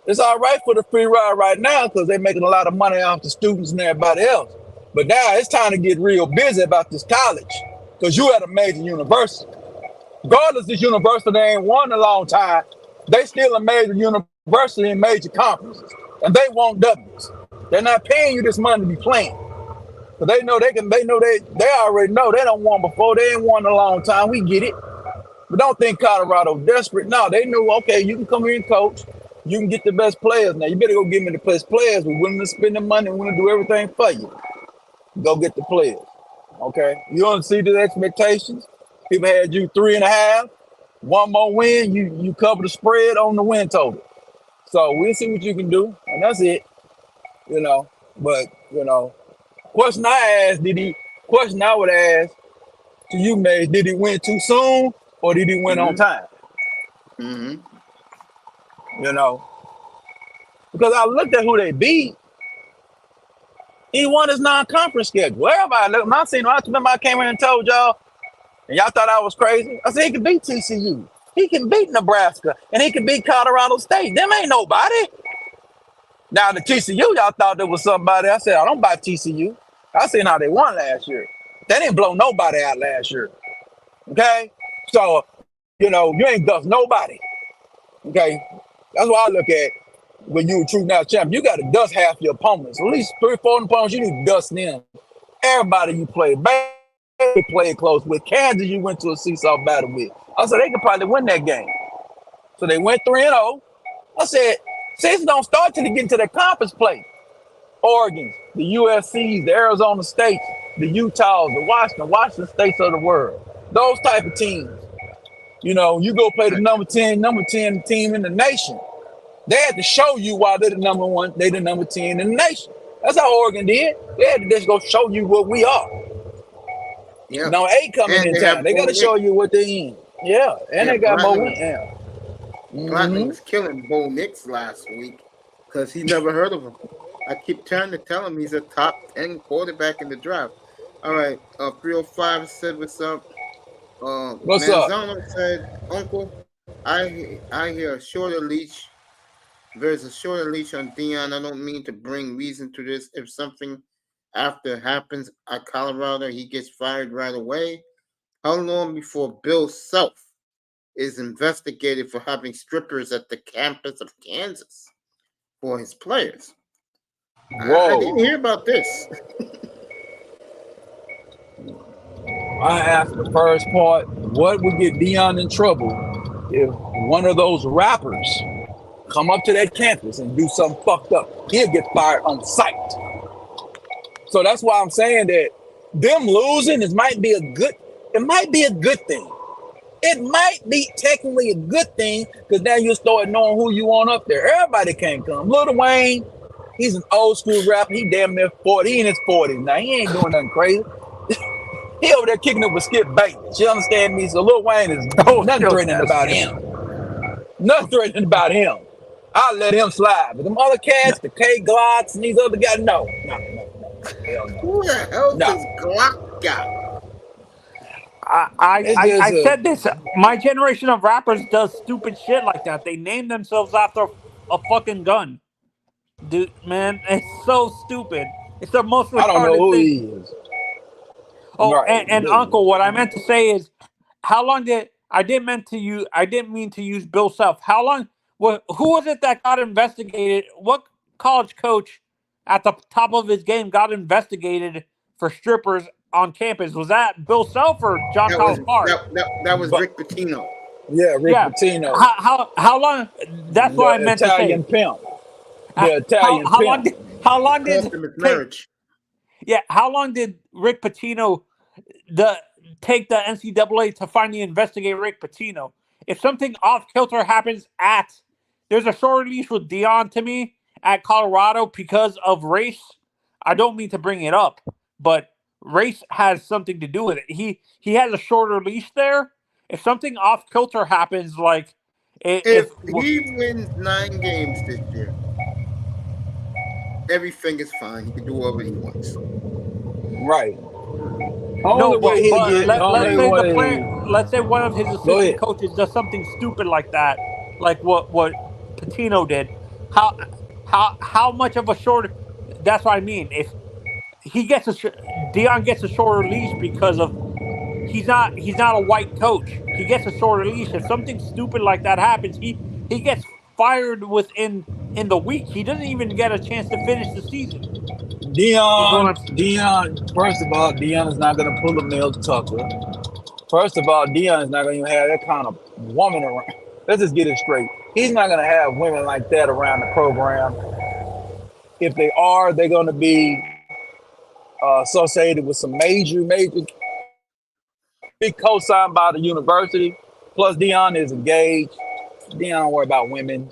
It's all right for the free ride right now because they're making a lot of money off the students and everybody else. But now it's time to get real busy about this college because you at a major university. Regardless, this university they ain't won in a long time. They still a major university in major conferences, and they want W's. They're not paying you this money to be playing. But they know they already know they don't won before. They ain't won in a long time. We get it. But don't think Colorado desperate. No, they knew, okay, you can come here and coach. You can get the best players. Now, you better go get me the best players. We're willing to spend the money. We're going to do everything for you. Go get the players. Okay? You don't see the expectations. People had you 3.5. One more win, you cover the spread on the win total. So we'll see what you can do. And that's it. But, question I would ask to you, Mace, did he win too soon or did he win on time? mm-hmm. Because I looked at who they beat. He won his non-conference schedule. Everybody, look, I remember I came in and told y'all, and y'all thought I was crazy. I said he can beat TCU. He can beat Nebraska, and he can beat Colorado State. Them ain't nobody. Now the TCU, y'all thought there was somebody. I said, I don't buy TCU. I seen how they won last year. They didn't blow nobody out last year. Okay? So, you ain't dust nobody. Okay? That's what I look at when you a true now champ. You got to dust half your opponents. At least 3-4 opponents, you need to dust them. Everybody you play, you played close with. Kansas, you went to a seesaw battle with. I said, they could probably win that game. So they went 3-0. I said, season don't start till they get into their conference play. Oregon, the USCs, the Arizona States, the Utahs, the Washington States of the world. Those type of teams. You go play the number 10 team in the nation. They had to show you why they're the number 1, they the number 10 in the nation. That's how Oregon did. They had to just go show you what we are. Yeah. Now 8 coming in town. They got to show you what they in. Yeah, and they got more wins. Yeah. Platinum was killing Bo Nix last week because he never heard of him. I keep trying to tell him he's a top 10 quarterback in the draft. All right, 305 said what's up. What's Manzano said, Uncle, I hear a shorter leash. There's a shorter leash on Deion. I don't mean to bring reason to this. If something after happens at Colorado, he gets fired right away. How long before Bill Self is investigated for having strippers at the campus of Kansas for his players? I didn't hear about this. I asked the first part, what would get Deion in trouble if one of those rappers come up to that campus and do something fucked up? He'll get fired on sight. So that's why I'm saying that them losing might be a good thing. It might be technically a good thing because now you start knowing who you want up there. Everybody can't come. Lil Wayne, he's an old school rapper. He damn near 40. He in his 40s now. He ain't doing nothing crazy. He over there kicking up with Skip Bayless. You understand me? So Lil Wayne is nothing threatening about him. Nothing threatening about him. I'll let him slide. But them other cats, the K Glocks and these other guys, no. Who the hell does Glock got? I said this. My generation of rappers does stupid shit like that. They name themselves after a fucking gun. Dude, man, it's so stupid. It's the most retarded I don't know who thing. he is. Oh, Right. and Uncle, what I meant to say is, how long did I didn't mean to use Bill Self. How long? Who was it that got investigated? What college coach at the top of his game got investigated for strippers on campus? Was that Bill Self or John Calipari? That was Rick Pitino. Yeah, Rick Pitino. How long? That's what I meant Italian to say. Pimp. The Italian pimp. How long did marriage? Yeah, how long did Rick Pitino take the NCAA to finally investigate Rick Pitino? If something off kilter happens there's a short leash with Deion to me at Colorado because of race. I don't mean to bring it up, but race has something to do with it. He has a shorter leash there, if something off kilter happens, like If he wins 9 games this year, everything is fine. He can do whatever he wants. Right. no, Only way he'll get. let's Only say the way. player, let's say one of his Go assistant ahead. coaches does something stupid like that, like what Patino did. How much of a short? That's what I mean. If he gets Deion gets a shorter leash because of he's not a white coach. He gets a shorter leash. If something stupid like that happens, he gets fired within in the week. He doesn't even get a chance to finish the season. Deion. First of all, Deion is not going to pull a Mel Tucker. First of all, Deion is not going to have that kind of woman around. Let's just get it straight. He's not going to have women like that around the program. If they are, they're going to be associated with some major, big co-signed by the university. Plus, Deion is engaged. Deion don't worry about women.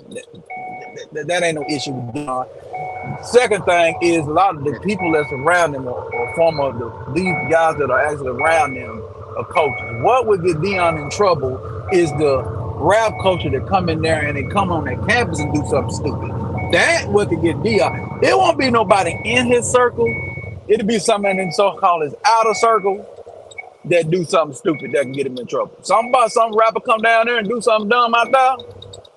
That ain't no issue with Deion. Second thing is a lot of the people that's around him are these guys that are actually around them are coaches. What would get Deion in trouble is the rap culture that come in there and they come on their campus and do something stupid. That what could get Deion. There won't be nobody in his circle. It'll be somebody in so-called his outer circle that do something stupid that can get him in trouble. Some rapper come down there and do something dumb out there,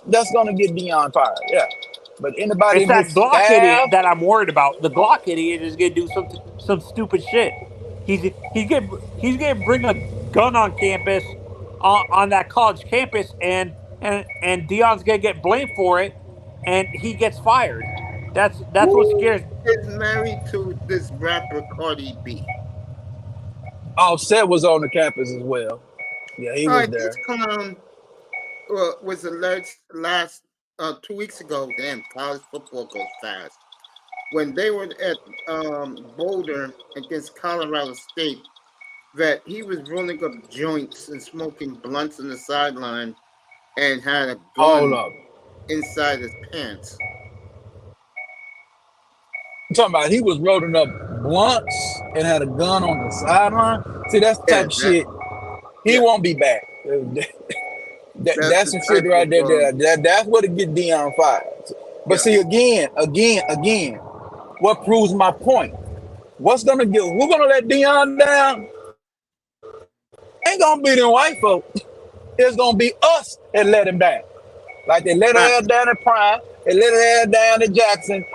that's gonna get Deion fired. Yeah. But anybody It's that Glock idiot that I'm worried about. The Glock idiot is gonna do some stupid shit. He's gonna bring a gun on campus, on that college campus, and Deion's gonna get blamed for it, and he gets fired. That's what scares me. Is married to this rapper Cardi B. Offset was on the campus as well. Yeah, he was there. This clown was the last 2 weeks ago. Damn, college football goes fast. When they were at Boulder against Colorado State, that he was rolling up joints and smoking blunts on the sideline and had a gun inside his pants. I'm talking about he was rolling up blunts and had a gun on the sideline. See, that's the type of shit. He won't be back. That's some shit right there. That's what it get Deion fired. But see, again, what proves my point? Who's gonna let Deion down? Ain't gonna be them white folks. It's gonna be us that let him down. Like they let her down at Prime, they let her down at Jackson.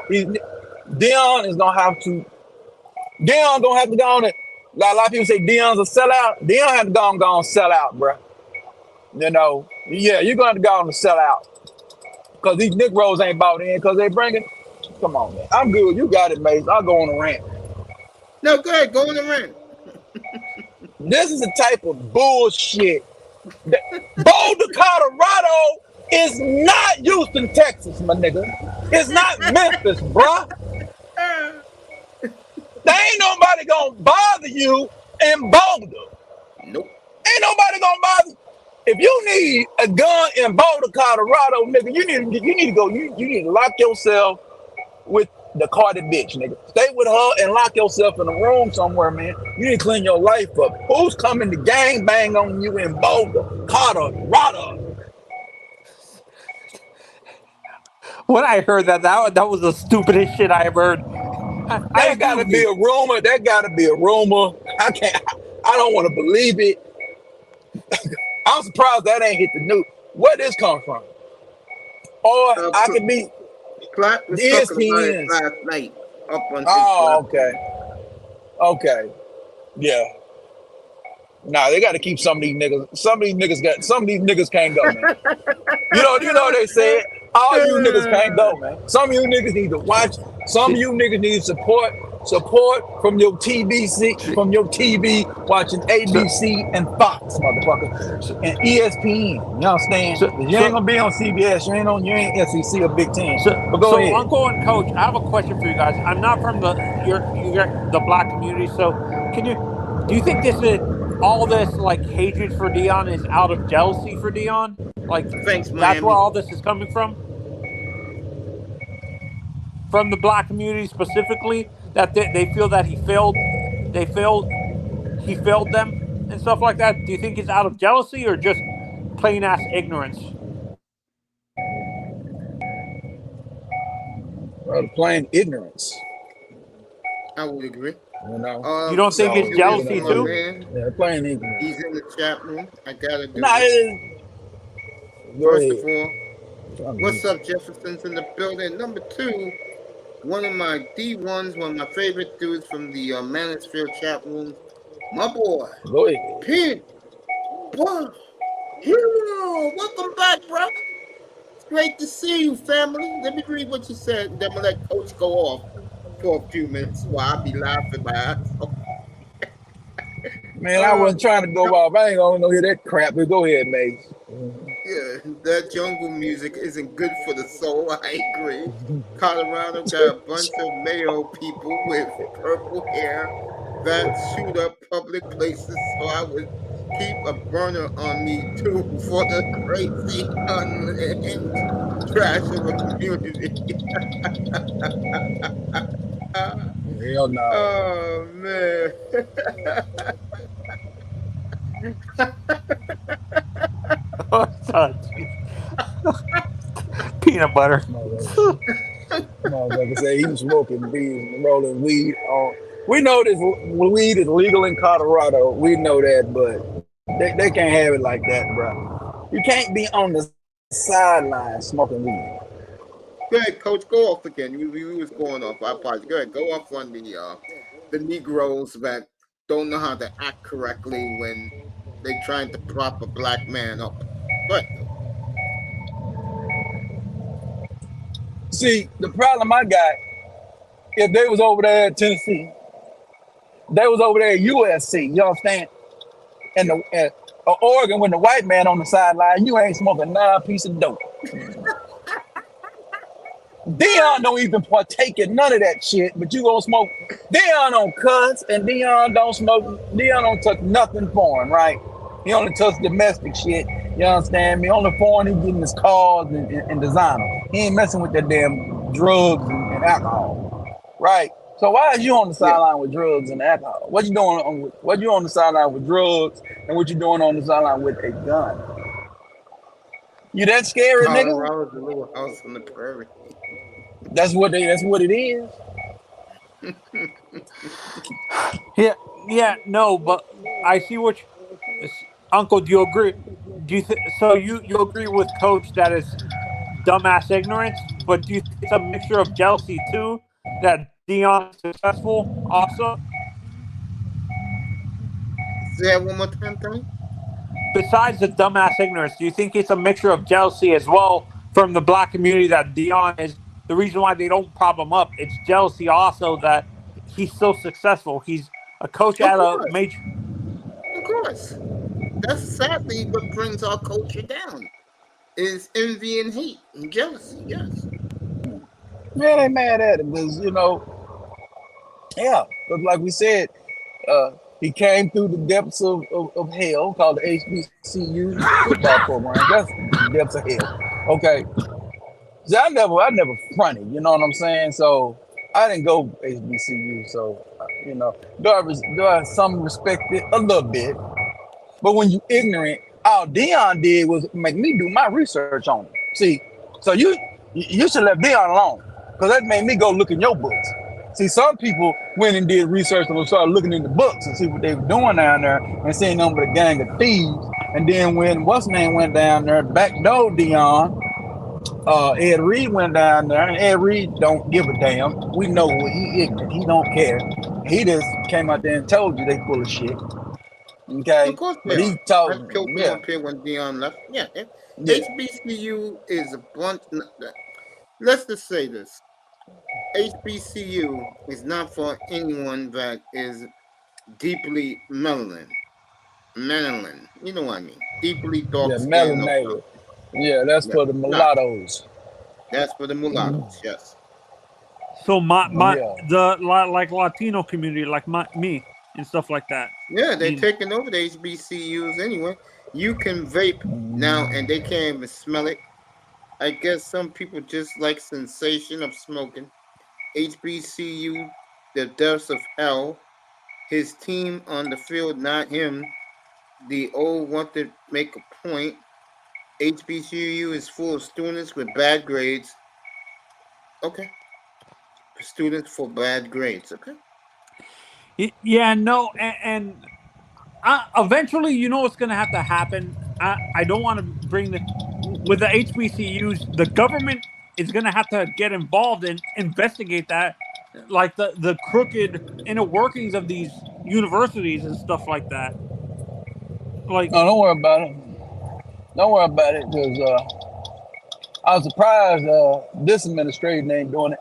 Deion gonna have to go on it. Like a lot of people say Deion's a sellout. Deion have to go on sell out, bro. You know, yeah, you're gonna have to go on and sell out. Because these Negroes ain't bought in because they bringing. Come on, man. I'm good. You got it, Mace. I'll go on a rant. No, go ahead. Go on a rant. This is the type of bullshit. Boulder, Colorado is not Houston, Texas, my nigga. It's not Memphis, bruh. There ain't nobody gonna bother you in Boulder. Nope. Ain't nobody gonna bother you. If you need a gun in Boulder, Colorado, nigga, you need to go. You need to lock yourself with the Cardi bitch, nigga. Stay with her and lock yourself in a room somewhere, man. You need to clean your life up. Who's coming to gang bang on you in Boulder, Colorado? When I heard that was the stupidest shit I ever heard. That gotta be a rumor. I don't want to believe it. I'm surprised that ain't hit the news. Where this come from? Or I could be ESPN last night up on. Oh, okay. Yeah. Nah, they got to keep some of these niggas. Some of these niggas can't go, man. You know they said all you niggas can't go, man. Some of you niggas need to watch. Some of you niggas need support from your TV watching ABC and Fox, motherfucker, and ESPN. You understand? You ain't gonna be on CBS. You ain't SEC or Big Ten. But go ahead. Uncle and Coach, I have a question for you guys. I'm not from the black community, so do you think this is all this like hatred for Deion is out of jealousy for Deion? Like, thanks, that's where all this is coming from? From the black community specifically, that they feel that he failed them? and stuff like that, do you think it's out of jealousy or just plain ass ignorance? Plain ignorance. I would agree. You know. You don't think it's So, jealousy my too? man, Yeah, plain ignorance. he's in the chat room. I gotta do Nah, this. go First ahead. of all, what's up, Jefferson's in the building. Number two, one of my D1s, one of my favorite dudes from the Mansfield chat room, my boy, Go ahead. Pin. Boy, hero, welcome back, bro. It's great to see you, family. Let me read what you said, and then I'm gonna let Coach go off for a few minutes while I be laughing my ass off. Man, I wasn't trying to go off. I ain't gonna hear that crap, but go ahead, Mace. Yeah, that jungle music isn't good for the soul. I agree. Colorado got a bunch of Mayo people with purple hair that shoot up public places, so I would keep a burner on me too for the crazy unhinged trash of a community. Hell no. Oh man. Peanut butter. Motherfucker say he was smoking weed, rolling weed. We know this weed is legal in Colorado. We know that, but they can't have it like that, bro. You can't be on the sideline smoking weed. Go ahead, Coach. Go off again. We was going off. I apologize. Go ahead. Go off on the Negroes that don't know how to act correctly when they trying to prop a black man up. Go ahead. See, the problem I got, if they was over there at Tennessee, they was over there at USC, you understand? And Oregon, when the white man on the sideline, you ain't smoking 9 piece of dope. Deion don't even partake in none of that shit, but you gonna smoke. Deion don't cuss, and Deion don't smoke. Deion don't touch nothing foreign, right? He only touch domestic shit. You understand me? Only foreign he getting his cars and designer. He ain't messing with that damn drugs and alcohol, right? So why is you on the sideline with drugs and alcohol? What you doing? What you on the sideline with drugs, and what you doing on the sideline with a gun? You that scary, nigga? Colorado's a little house on the prairie. That's what it is. Yeah, no, but I see what Uncle, do you agree? Do you so you agree with Coach that it's dumbass ignorance, but do you think it's a mixture of jealousy too that Deion is successful also? Say that one more time, Tony. Besides the dumbass ignorance, do you think it's a mixture of jealousy as well from the black community that Deion is the reason why they don't prop him up? It's jealousy also that he's so successful. He's a coach Of at a course. major. Of course. That's sadly what brings our culture down. Is envy and hate and jealousy. Yes. Man, they mad at him because, but like we said, he came through the depths of hell called the HBCU football program. That's the depths of hell. Okay. See, I never fronted, you know what I'm saying? So I didn't go HBCU. So, do I some respect it? A little bit. But when you ignorant, all Deion did was make me do my research on it. See, so you should let Deion alone, because that made me go look in your books. See, some people went and did research and started looking in the books and see what they were doing down there and seeing them with a gang of thieves. And then when what's name went down there, backdoor Deion, Ed Reed went down there, and Ed Reed don't give a damn. We know what he ignorant. He don't care. He just came out there and told you they full of shit. Okay, Of course but they he are. I told killed them up here when Deion left. Yeah. HBCU is a bunch. Let's just say this. HBCU is not for anyone that is deeply melanin. Melanin. You know what I mean? Deeply dark skin. melanated. Yeah, that's for the mulattoes. That's for the mulattoes. Yes. So the like Latino community, like me and stuff like that. Yeah, they're taking over the HBCUs anyway. You can vape now, and they can't even smell it. I guess some people just like sensation of smoking. HBCU, the depths of hell. His team on the field, not him. The old want to make a point. HBCU is full of students with bad grades. Okay. Students for bad grades. Okay. Yeah, no, and eventually, you know what's going to have to happen. I don't want to bring with the HBCUs. The government is going to have to get involved and investigate that, like the crooked inner workings of these universities and stuff like that. Like, No, don't worry about it. Don't worry about it, because I was surprised this administration ain't doing it.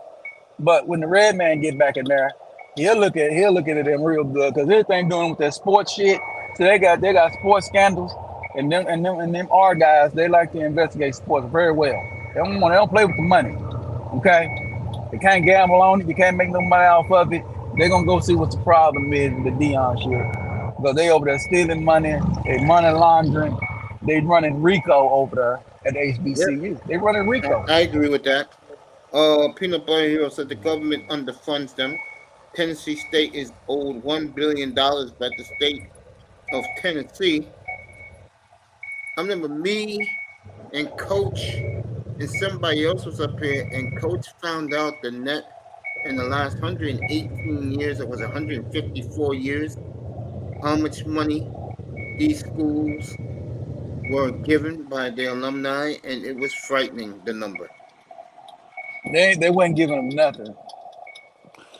But when the red man get back in there, he'll look at them real good, because everything doing with that sports shit. So they got sports scandals, and them R guys, they like to investigate sports very well. They don't play with the money. Okay, they can't gamble on it. You can't make no money off of it. They're gonna go see what the problem is with the Deion shit, because they over there stealing money, they money laundering, they running RICO over there at HBCU. Yep. They running RICO. I agree with that. Peanut Butter Hero said the government underfunds them. Tennessee State is owed $1 billion by the state of Tennessee. I remember me and Coach and somebody else was up here, and Coach found out the net in the last 118 years, it was 154 years, how much money these schools were given by their alumni, and it was frightening, the number. They wasn't giving them nothing.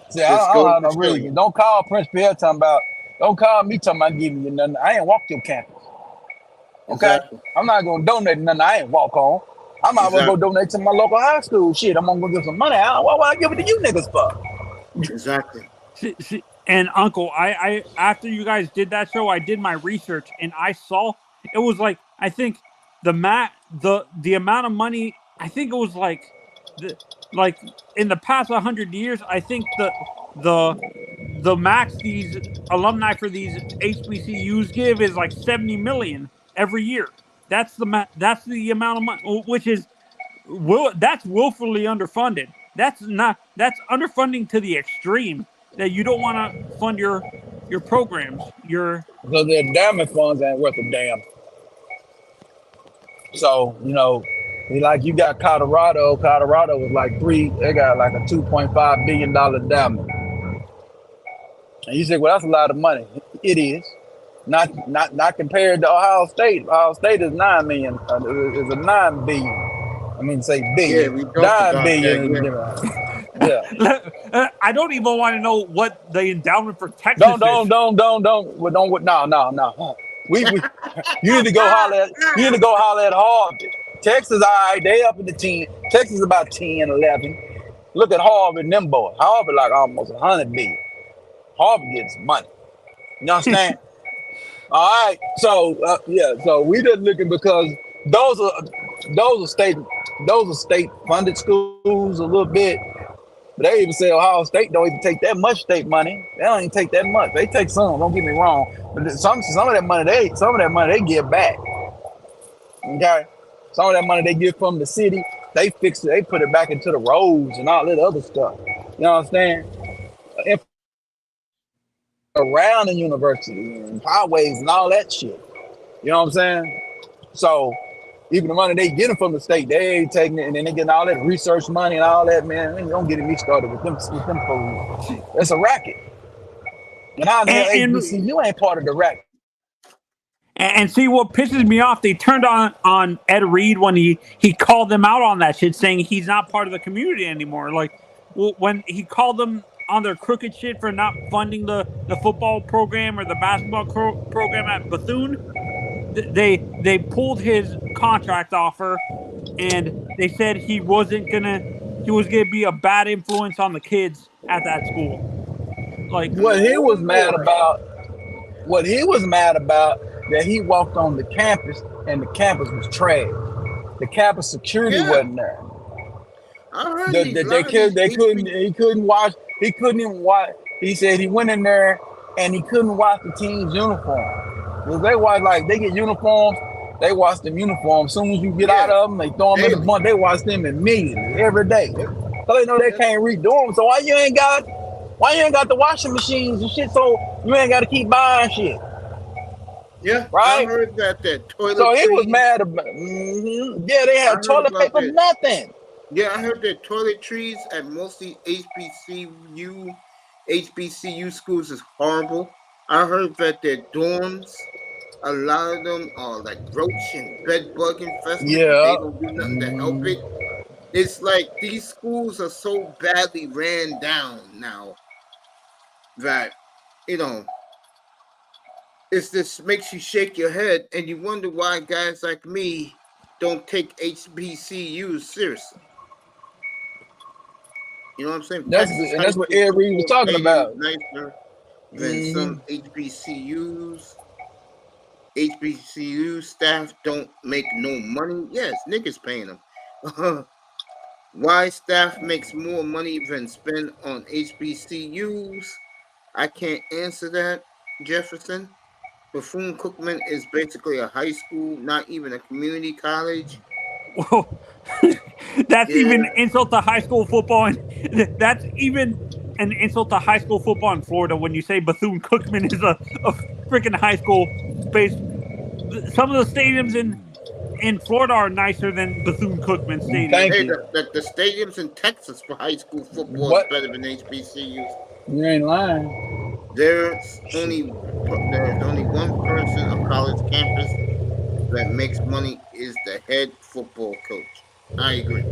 See, I Just don't go have no to show reason. you. Don't call Prince Pierre talking about. Don't call me talking about giving you nothing. I ain't walked your campus. Okay, Exactly. I'm not gonna donate nothing I ain't walk on. I might as well go donate to my local high school. Shit, I'm gonna go get some money out. Why would I give it to you niggas for? Exactly. see, and Uncle, I after you guys did that show, I did my research and I saw it was like, I think the amount of money, I think it was like in the past 100 years, I think the max these alumni for these HBCUs give is like 70 million every year. That's the amount of money, which is that's willfully underfunded. That's underfunding to the extreme, that you don't want to fund your programs. So their endowment funds ain't worth a damn. So, like you got Colorado. Colorado was like they got like a $2.5 billion endowment. And you say, well, that's a lot of money. It is. Not compared to Ohio State. Ohio State is 9 million. Is a 9 billion. I mean, say billion. Yeah, we talked 9 about billion. that, Yeah. I don't even want to know what the endowment for Texas Don't. is. No. We you need to go holler at Harvard. Texas, all right, they up in the 10. Texas about 10, 11. Look at Harvard and them boys. Harvard like almost 100 billion. Harvard gets money. You understand? All right. So so we just looking, because those are state funded schools a little bit. But they even say Ohio State don't even take that much state money. They don't even take that much. They take some. Don't get me wrong. But some of that money they give back. Okay, some of that money they get from the city. They fix it. They put it back into the roads and all that other stuff. You know what I'm saying? Around the university and highways and all that shit. You know what I'm saying? So even the money they getting from the state, they ain't taking it, and then they getting all that research money and all that, man. They don't get me started with them fools. That's a racket. And I know HBCU ain't part of the racket. And see what pisses me off, they turned on Ed Reed when he called them out on that shit, saying he's not part of the community anymore. Like, when he called them on their crooked shit for not funding the football program or the basketball program at Bethune, they pulled his contract offer, and they said he was gonna be a bad influence on the kids at that school. Like, what he was mad about, that he walked on the campus and the campus was trash. The campus security wasn't there. I heard he couldn't watch. He couldn't even watch. He said he went in there and he couldn't watch the team's uniform. Because they get uniforms, they watch them uniforms. As soon as you get out of them, they throw them in the bunch. They watch them immediately, every day. So they know they can't redo them. So why you ain't got the washing machines and shit? So you ain't got to keep buying shit. Yeah, I right? heard that toiletries. So he was mad about. Yeah, they I had heard toilet about paper, that. nothing. Yeah, I heard that toiletries at mostly HBCU schools is horrible. I heard that their dorms, a lot of them are like roach and bed bug infested, and Yeah. they don't do nothing to help it. It's like these schools are so badly ran down now that you know it's this makes you shake your head and you wonder why guys like me don't take HBCUs seriously. You know what I'm saying? Texas high That's what school Ed Reed was football talking stadium is about. nicer than hmm some HBCUs. HBCU staff don't make no money. Yes, niggas paying them. Why staff makes more money than spend on HBCUs? I can't answer that, Jefferson. Bethune-Cookman is basically a high school, not even a community college. Whoa. That's Yeah, even insult to high school football, and that's even an insult to high school football in Florida when you say Bethune-Cookman is a freaking high school based. Some of the stadiums in Florida are nicer than Bethune-Cookman Stadium. Thank hey, you. the stadiums in Texas for high school football is What? better than HBCUs. You ain't lying. There's only one person on college campus that makes money is the head football coach. I agree.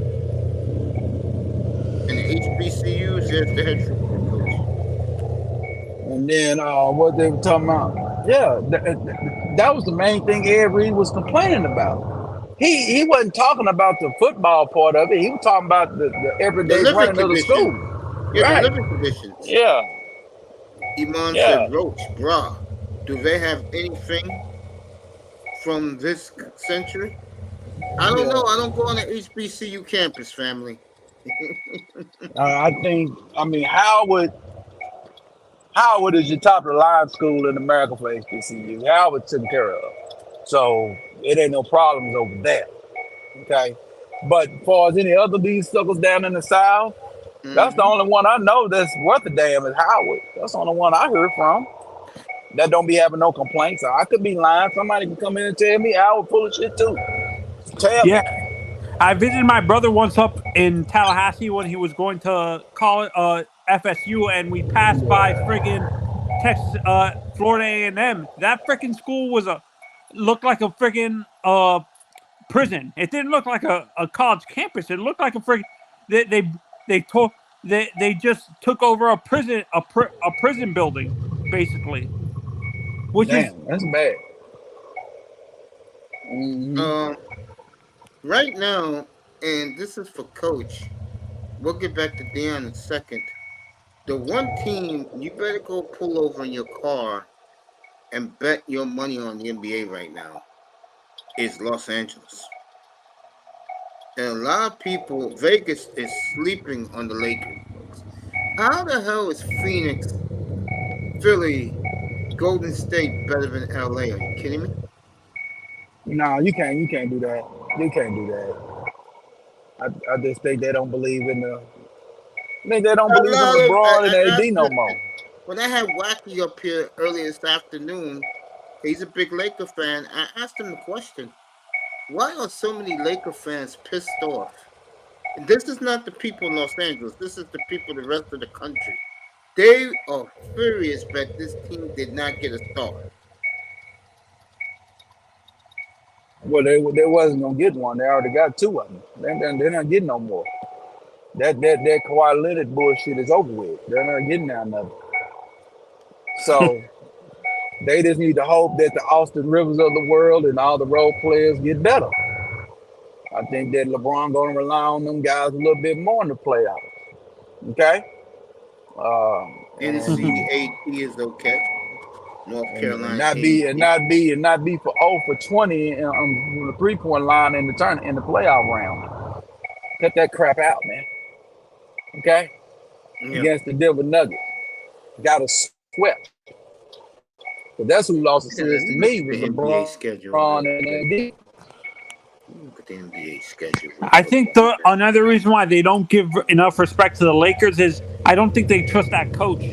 And the HBCUs, there's the head football coach. And then what they were talking about? Yeah, that was the main thing Ed Reed was complaining about. He wasn't talking about the football part of it. He was talking about the The everyday living running of the conditions. school. Yeah, Right. the living conditions. Yeah. Iman Yeah. said, Roach, brah, do they have anything from this century? I don't know. I don't go on the HBCU campus, family. I think. I mean, Howard is your top of the line school in America for HBCU. Howard taken care of, so it ain't no problems over there. Okay, but as far as any other these suckers down in the South, that's the only one I know that's worth a damn is Howard. That's the only one I heard from that don't be having no complaints. I could be lying. Somebody can come in and tell me Howard full of shit too. Tell me. Yeah, I visited my brother once up in Tallahassee when he was going to college, FSU, and we passed by friggin' Texas, Florida A&M. That freaking school looked like a friggin' prison. It didn't look like a college campus. It looked like a friggin' they just took over a prison building basically, which Damn, is that's bad. Right now, and this is for Coach. We'll get back to Deion in a second. The one team you better go pull over in your car and bet your money on the NBA right now is Los Angeles. And a lot of people, Vegas is sleeping on the Lakers. How the hell is Phoenix, Philly, Golden State better than LA? Are you kidding me? No, you can't do that. You can't do that. I just think they don't believe in the. I think they don't believe in LeBron and AD no more. When I had Wacky up here earlier this afternoon, he's a big Laker fan. I asked him the question, why are so many Laker fans pissed off? And this is not the people in Los Angeles. This is the people in the rest of the country. They are furious that this team did not get a star. Well, they wasn't gonna get one. They already got two of them. They're not getting no more. That Kawhi Leonard bullshit is over with. They're not getting that nothing. So they just need to hope that the Austin Rivers of the world and all the role players get better. I think that LeBron gonna rely on them guys a little bit more in the playoffs. Okay. NCAT is okay. North Carolina and not be for 0 for 20 from the 3-point line in the playoff round. Cut that crap out, man. Okay. Yeah. Against the Denver Nuggets, got us swept. But that's who lost the series to me was NBA schedule. LeBron and AD. Look at the NBA schedule. I think another reason why they don't give enough respect to the Lakers is I don't think they trust that coach.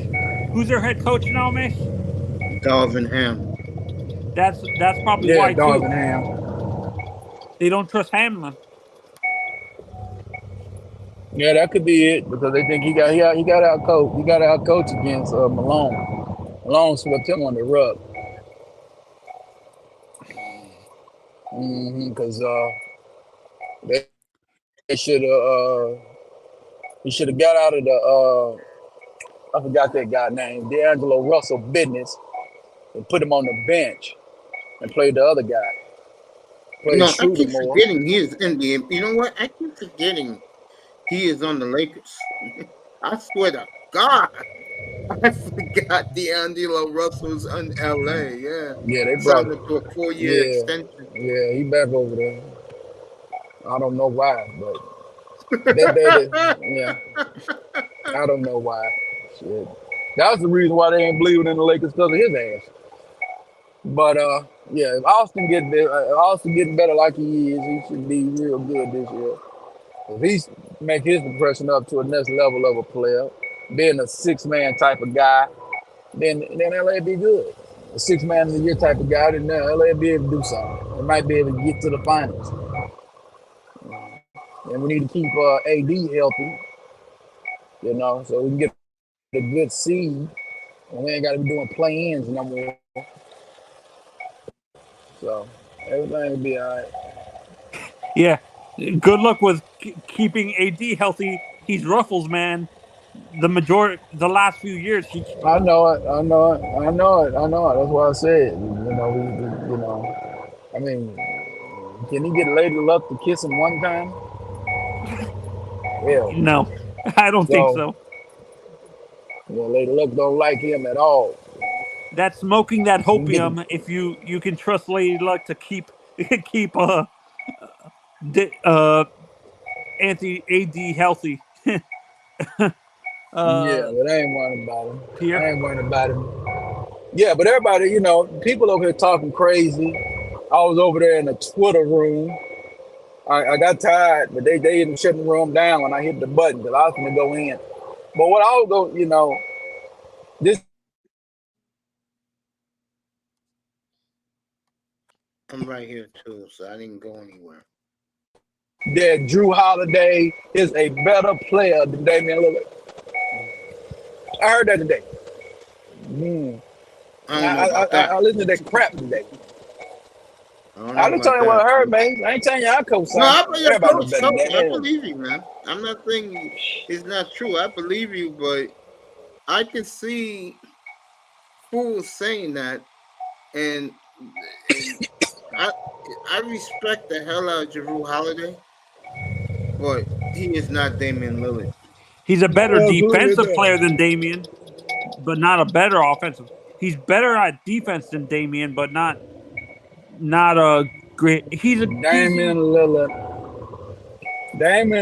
Who's their head coach now, Miss? Darvin Ham. That's probably Yeah, why too. Darvin Ham. They don't trust Hamlin. Yeah, that could be it because they think he got out coach. He got out coach against Malone. Malone swept him on the rug. Because they should have he should have got out of the I forgot that guy name, D'Angelo Russell business, and put him on the bench and played the other guy. Played No, I Shooter keep more. forgetting he is in the. You know what? I keep forgetting he is on the Lakers. I swear to God, I forgot D'Angelo Russell's in LA. Yeah, Yeah, they brought. signed him to a 4-year Yeah, extension. yeah, he back over there. I don't know why, but yeah, I don't know why. Shit, that was the reason why they ain't believing in the Lakers because of his ass. But yeah, if Austin getting better like he is, he should be real good this year. If he's make his impression up to a next level of a player, being a 6-man type of guy, then LA be good. A 6-man of the year type of guy, then LA be able to do something. They might be able to get to the finals. And we need to keep AD healthy, so we can get a good seed, and we ain't got to be doing play-ins no more. So everything will be all right. Yeah. Good luck with keeping AD healthy. He's Ruffles, man. The last few years, I know it. That's why I said, I mean, can he get Lady Luck to kiss him one time? Yeah. no, I don't think so. Lady Luck don't like him at all. That's smoking that hopium. If you can trust Lady Luck to keep anti AD healthy. Yeah, but I ain't worrying about him. Pierre? I ain't worrying about him. Yeah, but everybody, people over here talking crazy. I was over there in the Twitter room. I got tired, but they ended up shutting the room down when I hit the button because I was going to go in. But what I was going, this. I'm right here too, so I didn't go anywhere. That Drew Holiday is a better player than Damian Lillard. I heard that today. I don't know about that. I listened to that crap today. I don't I know just tell about you what I that. heard, man. I ain't telling you I coach No, I something. Everybody knows better than that. I believe you, man. I'm not saying it's not true. I believe you, but I can see fools saying that, and I respect the hell out of Drew Holiday, but he is not Damian Lillard. He's a better Well, look at defensive player that. than Damian, but not a better offensive. He's better at defense than Damian, but not a great. Damian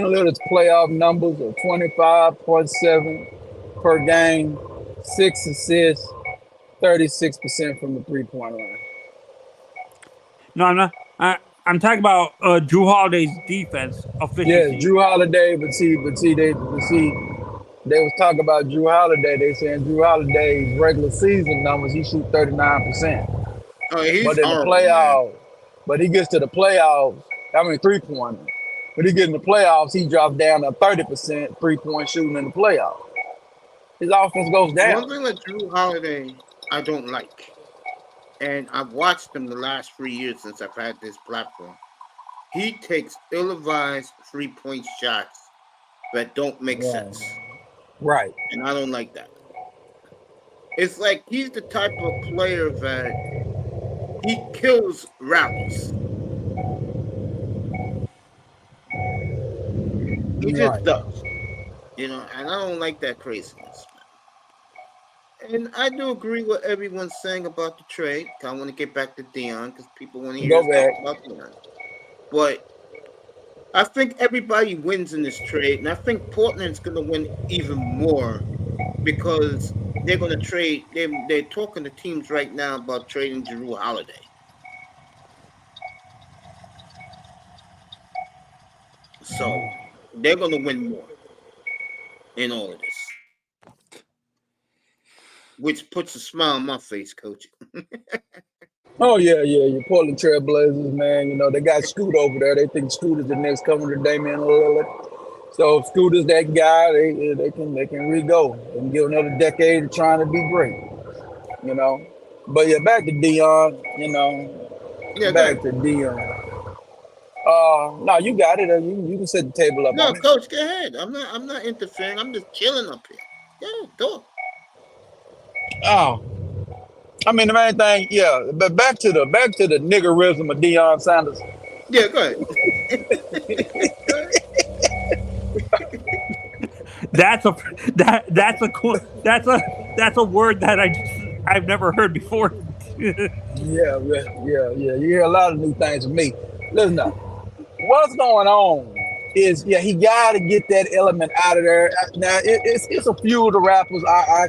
Lillard's playoff numbers are 25.7 per game, 6 assists, 36% from the 3-point line. No, I'm not. I'm talking about Drew Holiday's defense efficiency. Yeah, Drew Holiday, but see, they was talking about Drew Holiday. They saying Drew Holiday's regular season numbers, he shoot 39%. Oh, he's But in the horrible, playoffs, man. but he gets to the playoffs, 3-pointers. But he gets in the playoffs, he drops down to 30% 3-point shooting in the playoffs. His offense goes down. One thing that Drew Holiday I don't like, and I've watched him the last 3 years since I've had this platform. He takes ill-advised 3-point shots that don't make sense. Right. And I don't like that. It's like he's the type of player that he kills rallies. He just does. And I don't like that craziness. And I do agree with everyone's saying about the trade. I want to get back to Deion because people want to hear us talk about Deion. But I think everybody wins in this trade, and I think Portland's going to win even more because they're going to trade. They're talking to teams right now about trading Drew Holiday. So they're going to win more in all of this, which puts a smile on my face, Coach. Oh yeah, your Portland Trailblazers, man. You know they got Scoot over there. They think Scoot is the next coming to Damian Lillard. So if Scoot is that guy, they can re-go and give another decade of trying to be great. You know. But yeah, back to Deion. You know, Yeah, go back ahead. to Deion. No, you got it. You can set the table up No, on me. coach, go ahead. I'm not interfering. I'm just chilling up here. Yeah, talk. Oh, I mean the main thing, yeah. But back to the niggerism of Deion Sanders. Yeah, go ahead. Go ahead. That's a that's a word that I've never heard before. Yeah. You hear a lot of new things from me. Listen up. What's going on is he got to get that element out of there. Now it's a few of the rappers I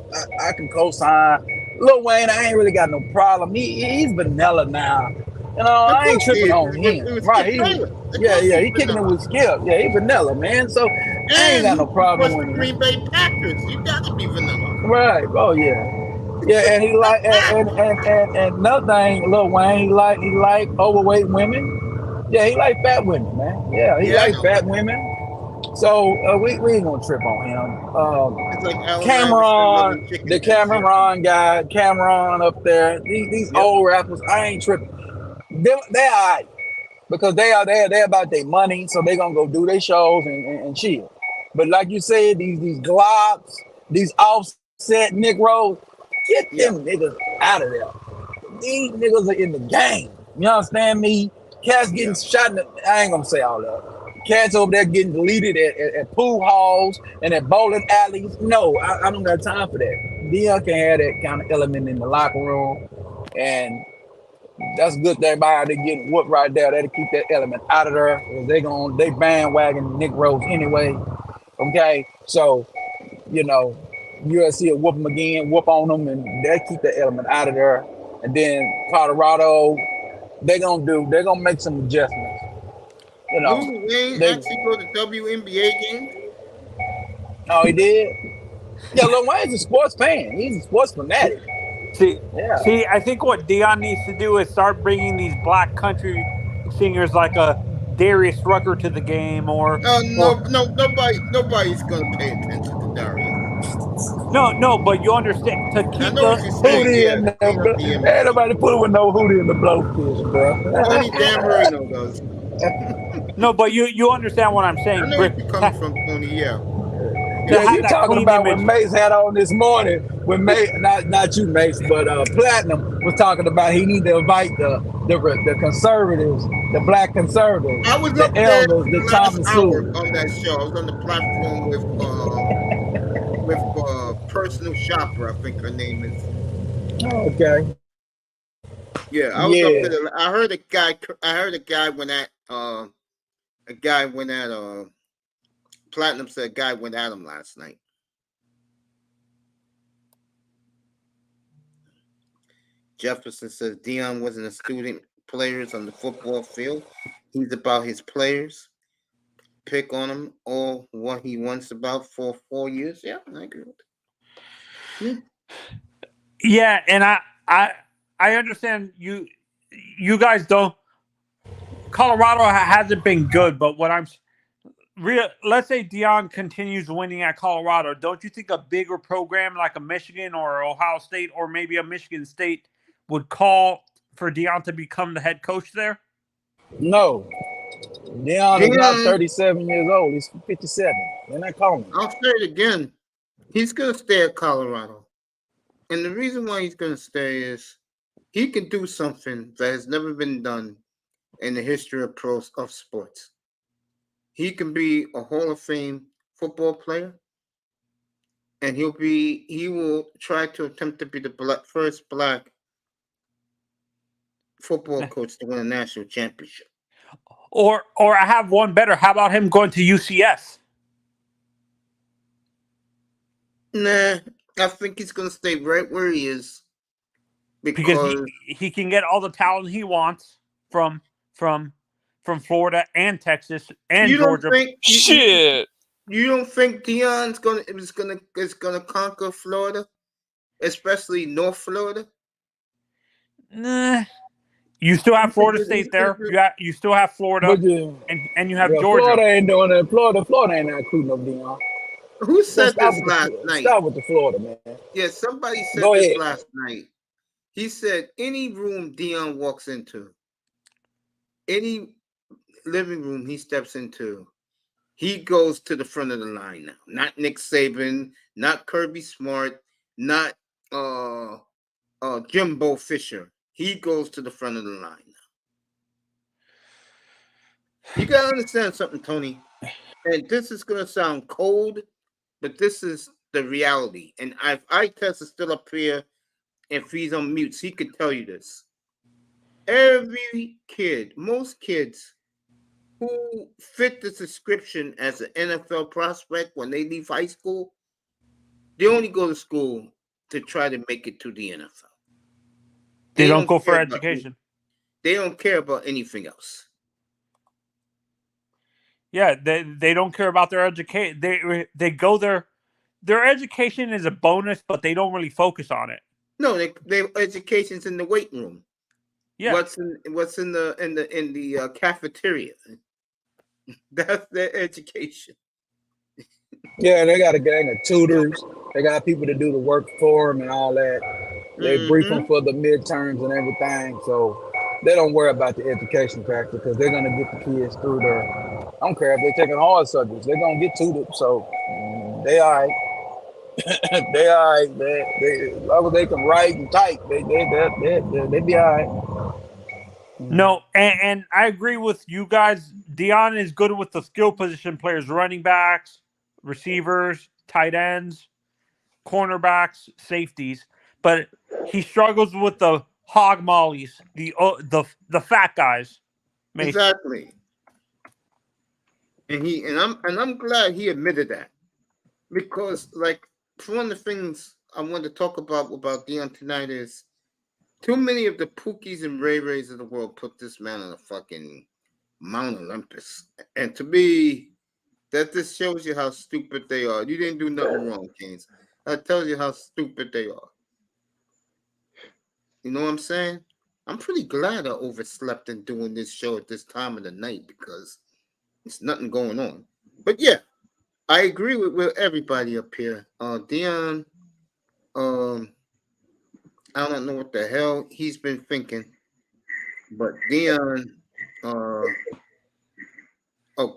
can co-sign. Lil Wayne, I ain't really got no problem. He's vanilla now. You know, Of I ain't course he tripping is. on It him. was Right? Skip Bayless. Of Yeah, course he's he kicking it vanilla. with Skip. Yeah, he vanilla, man. So I ain't And got he no problem was the with him. Green Bay Packers. You gotta be vanilla. Right? Oh yeah. And he like and another thing, Lil Wayne, he like overweight women. Yeah, he like fat women, man. Yeah, he Yeah, I like know. fat women. So we ain't gonna trip on him. It's like Allen Iverson Cameron, loving the chicken heads. Yeah. Cameron guy, Cameron up there. These Yep. old rappers, I ain't tripping. They alright because they about their money, so they gonna go do their shows and chill. But like you said, these globs, these offset Negroes, get them Yeah. niggas out of there. These niggas are in the game. You understand me? Cats getting Yeah. shot in the, I ain't gonna say all that. Cats over there getting deleted at pool halls and at bowling alleys. No, I don't got time for that. Dion can have that kind of element in the locker room. And that's good that everybody they getting whooped right there. That'll keep that element out of there. They bandwagon Nick Rose anyway. Okay. So, you know, USC will whoop them again, whoop on them, and they keep that element out of there. And then Colorado, they're gonna make some adjustments. You know, Lil Wayne they actually go to WNBA games. oh he did. Yeah, Lil Wayne's a sports fan. He's a sports see, fanatic. see, Yeah. I think what Dion needs to do is start bringing these black country singers like a Darius Rucker to the game, Oh or no, no, nobody's gonna pay attention to Darius. no, but you understand to I keep know what the you're saying. Hootie Yeah, and to clean up the ain't image. nobody put with no Hootie and the Blowfish, Tony Dan bro. Marino does. no, but you understand what I'm I saying. know what you're coming from, Tony. Yeah, To Yeah, have you that talking clean about what image, Mace had on this morning? When Mace, not you, Mace, but Platinum was talking about he need to invite the conservatives, the black conservatives, I was the up there elders, for the the last Thomas hour Sewell. on that show. I was on the platform with personal shopper. I think her name is. Okay, Yeah, I was up yeah. there. I heard a guy. I heard a guy when at a guy went at Platinum said a guy went at him last night. Jefferson says Dion wasn't a student players on the football field. He's about his players. Pick on him all what he wants about for 4 years. Yeah, I agree with that. yeah, and I I understand you guys don't. Colorado hasn't been good, but what I'm real. Let's say Dion continues winning at Colorado. Don't you think a bigger program like a Michigan or Ohio State or maybe a Michigan State would call for Dion to become the head coach there? No, Dion is not Dion, 37 years old. He's 57. They're not calling him. I'll say it again. He's going to stay at Colorado. And the reason why he's going to stay is he can do something that has never been done in the history of sports. He can be a Hall of Fame football player, and he will try to attempt to be the first black football coach to win a national championship. Or I have one better. How about him going to UCS? Nah, I think he's going to stay right where he is Because because he can get all the talent he wants from from Florida and Texas and you don't Georgia. think Shit. you don't think Dion's gonna conquer Florida, especially North Florida. Nah, You still have Florida State there. You still have Florida, But you, and you have Georgia. Florida ain't doing it. Florida ain't not recruiting no Deion. Who said this last night? Start with the Florida, man. Yeah, somebody said Go this ahead. last night. He said any room Deion walks into, any living room he steps into, he goes to the front of the line now. Not Nick Saban, not Kirby Smart, not Jimbo Fisher. He goes to the front of the line now. You gotta understand something, Tony. And this is gonna sound cold, but this is the reality. And if Test is still up here, if he's on mute, he could tell you this. Every kid, most kids who fit the description as an NFL prospect when they leave high school, they only go to school to try to make it to the NFL. They don't go for education. They don't care about anything else. Yeah, they don't care about their education. They go there. Their education is a bonus, but they don't really focus on it. No, their education's in the weight room. Yeah. What's in the cafeteria? That's their education. Yeah, they got a gang of tutors. They got people to do the work for them and all that. They brief them for the midterms and everything. So they don't worry about the education factor because they're going to get the kids through their. I don't care if they're taking hard subjects. They're going to get tutored. So they all right. They all right. As long as they can write and type, they be all right. No, and I agree with you guys. Deion is good with the skill position players, running backs, receivers, tight ends, cornerbacks, safeties, but he struggles with the hog mollies, the fat guys. Mason. Exactly. And I'm glad he admitted that, because like one of the things I want to talk about Deion tonight is too many of the Pookies and Ray Rays of the world put this man on a fucking Mount Olympus. And to me, that just shows you how stupid they are. You didn't do nothing wrong, Keynes. That tells you how stupid they are. You know what I'm saying? I'm pretty glad I overslept in doing this show at this time of the night because there's nothing going on. But yeah, I agree with everybody up here. Deion, I don't know what the hell he's been thinking, but Deion,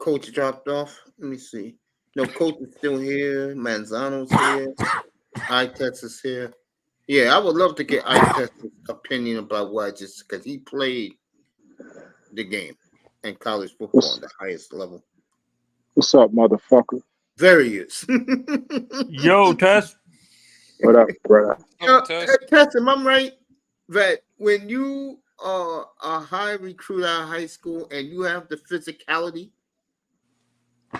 Coach dropped off. Let me see. No, Coach is still here. Manzano's here. Test is here. Yeah, I would love to get Test's opinion about why, just because he played the game in college football at the highest level. What's up, motherfucker? There he is. Yo, Tess. What up, brother? Tess, am I right that when you are a high recruit out of high school and you have the physicality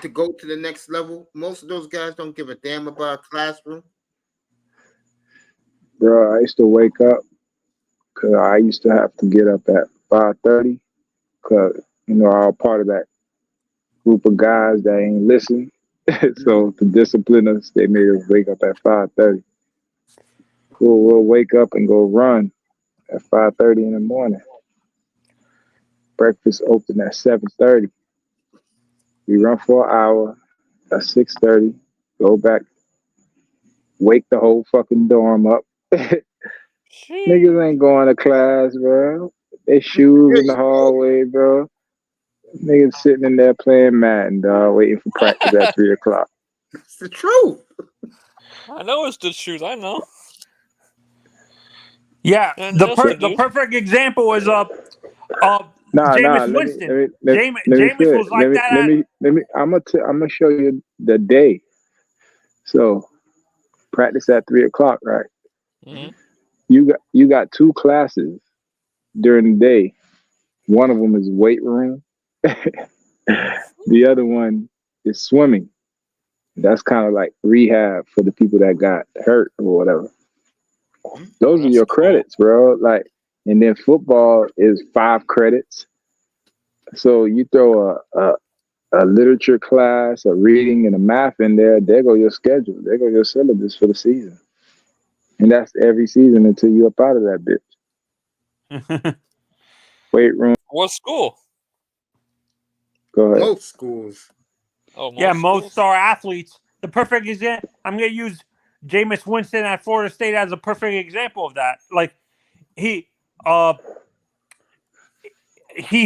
to go to the next level, most of those guys don't give a damn about a classroom? Bro, I used to wake up because I used to have to get up at 5:30 because, I was part of that group of guys that ain't listen. So to discipline us, they made us wake up at 5:30. We'll wake up and go run at 5:30 in the morning. Breakfast open at 7:30. We run for an hour at 6:30. Go back, wake the whole fucking dorm up. Niggas ain't going to class, bro. They shoes in the hallway, bro. Niggas sitting in there playing Madden, dog, waiting for practice at 3 o'clock. It's the truth. I know it's the truth. I know. Yeah, the perfect example is Jameis Winston. Jameis was like that. I'm gonna show you the day. So practice at 3 o'clock, right? Mm-hmm. You got two classes during the day. One of them is weight room. The other one is swimming. That's kind of like rehab for the people that got hurt or whatever. Those are your credits, bro. Like, and then football is 5 credits. So you throw a literature class, a reading, and a math in there. There go your schedule. There go your syllabus for the season. And that's every season until you're up out of that bitch. weight room. What school? Go ahead. Most schools. Oh, Yeah, most schools? star athletes. The perfect example. I'm going to use Jameis Winston at Florida State as a perfect example of that. Like he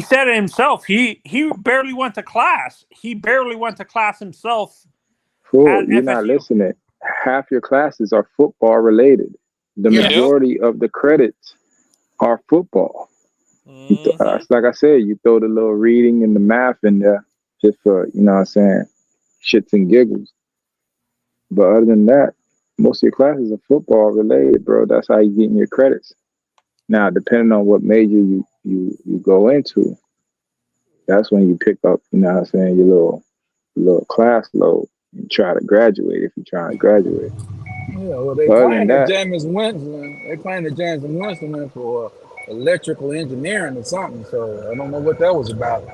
said it himself. He barely went to class. He barely went to class himself Fool, at you're not FSU. listening. Half your classes are football related. The Yeah. majority of the credits are football. Mhm. Like I said, you throw the little reading and the math in there just for, you know what I'm saying, shits and giggles. But other than that, most of your classes are football related, bro. That's how you getting your credits. Now, depending on what major you go into, that's when you pick up, you know what I'm saying, your little class load and try to graduate if you're trying to graduate. Yeah, well, they But other than claim that that, Jameis Winston. They claim that Jameis Winston went for electrical engineering or something. So I don't know what that was about.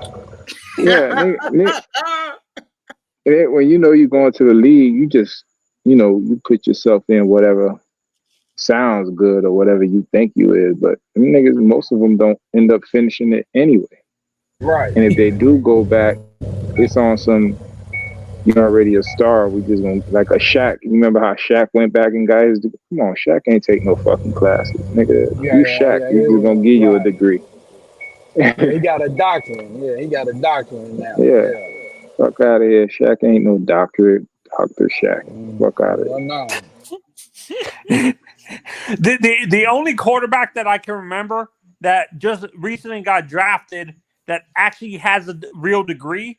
yeah, when you know you're going to the league, you just, you put yourself in whatever sounds good or whatever you think you is. But them niggas, most of them don't end up finishing it anyway. Right. And if they do go back, it's on some, you're already a star. We just gonna, like a Shaq. You remember how Shaq went back and got his, come on, Shaq ain't take no fucking classes. Nigga, you Shaq, we just gonna give you a right. degree. He got a doctorate. Yeah, he got a doctorate now. Yeah. Fuck out of here. Shaq ain't no doctorate. Dr. Shaq. Fuck out of here. No. The only quarterback that I can remember that just recently got drafted that actually has a real degree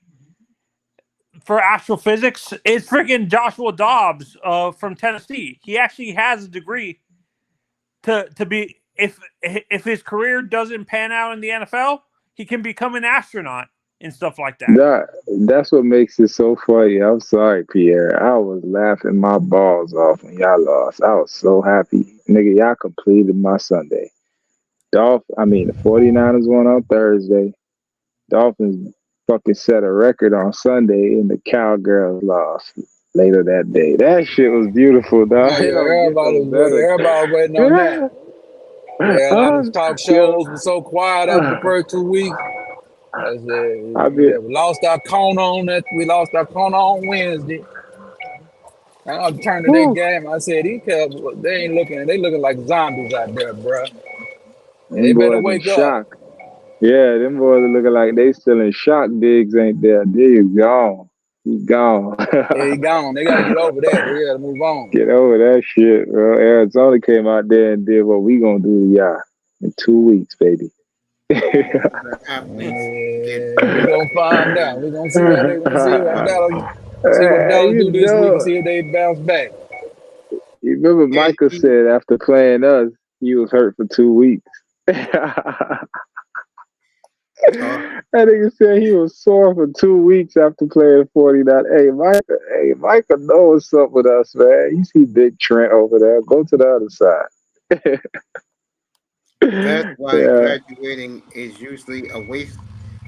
for astrophysics is freaking Joshua Dobbs from Tennessee. He actually has a degree to be, if his career doesn't pan out in the NFL, he can become an astronaut and stuff like that. That's what makes it so funny. I'm sorry, Pierre. I was laughing my balls off when y'all lost. I was so happy. Nigga, y'all completed my Sunday. The 49ers won on Thursday. Dolphins fucking set a record on Sunday, and the Cowgirls lost later that day. That shit was beautiful, dog. Yeah, everybody was waiting on that. Yeah, the talk shows were so quiet after the first 2 weeks. I said, we lost our corner on that. We lost our corner on Wednesday. And I turned to that game. I said, these Cubs, they ain't looking. They looking like zombies out there, bro. They better wake up. Shock. Yeah, them boys are looking like they still in shock. Diggs ain't there. Diggs gone. He gone. Yeah, he gone. They gotta get over that. They gotta move on. Get over that shit, bro. Arizona came out there and did what we gonna do to y'all in 2 weeks, baby. We're gonna find out. We're gonna see what they're gonna see what Dallas do this week and see if they bounce back. You remember Micah said after playing us, he was hurt for 2 weeks. That nigga said he was sore for 2 weeks after playing 49. Hey, Micah knows what's up with us, man. You see Big Trent over there. Go to the other side. That's why graduating is usually a waste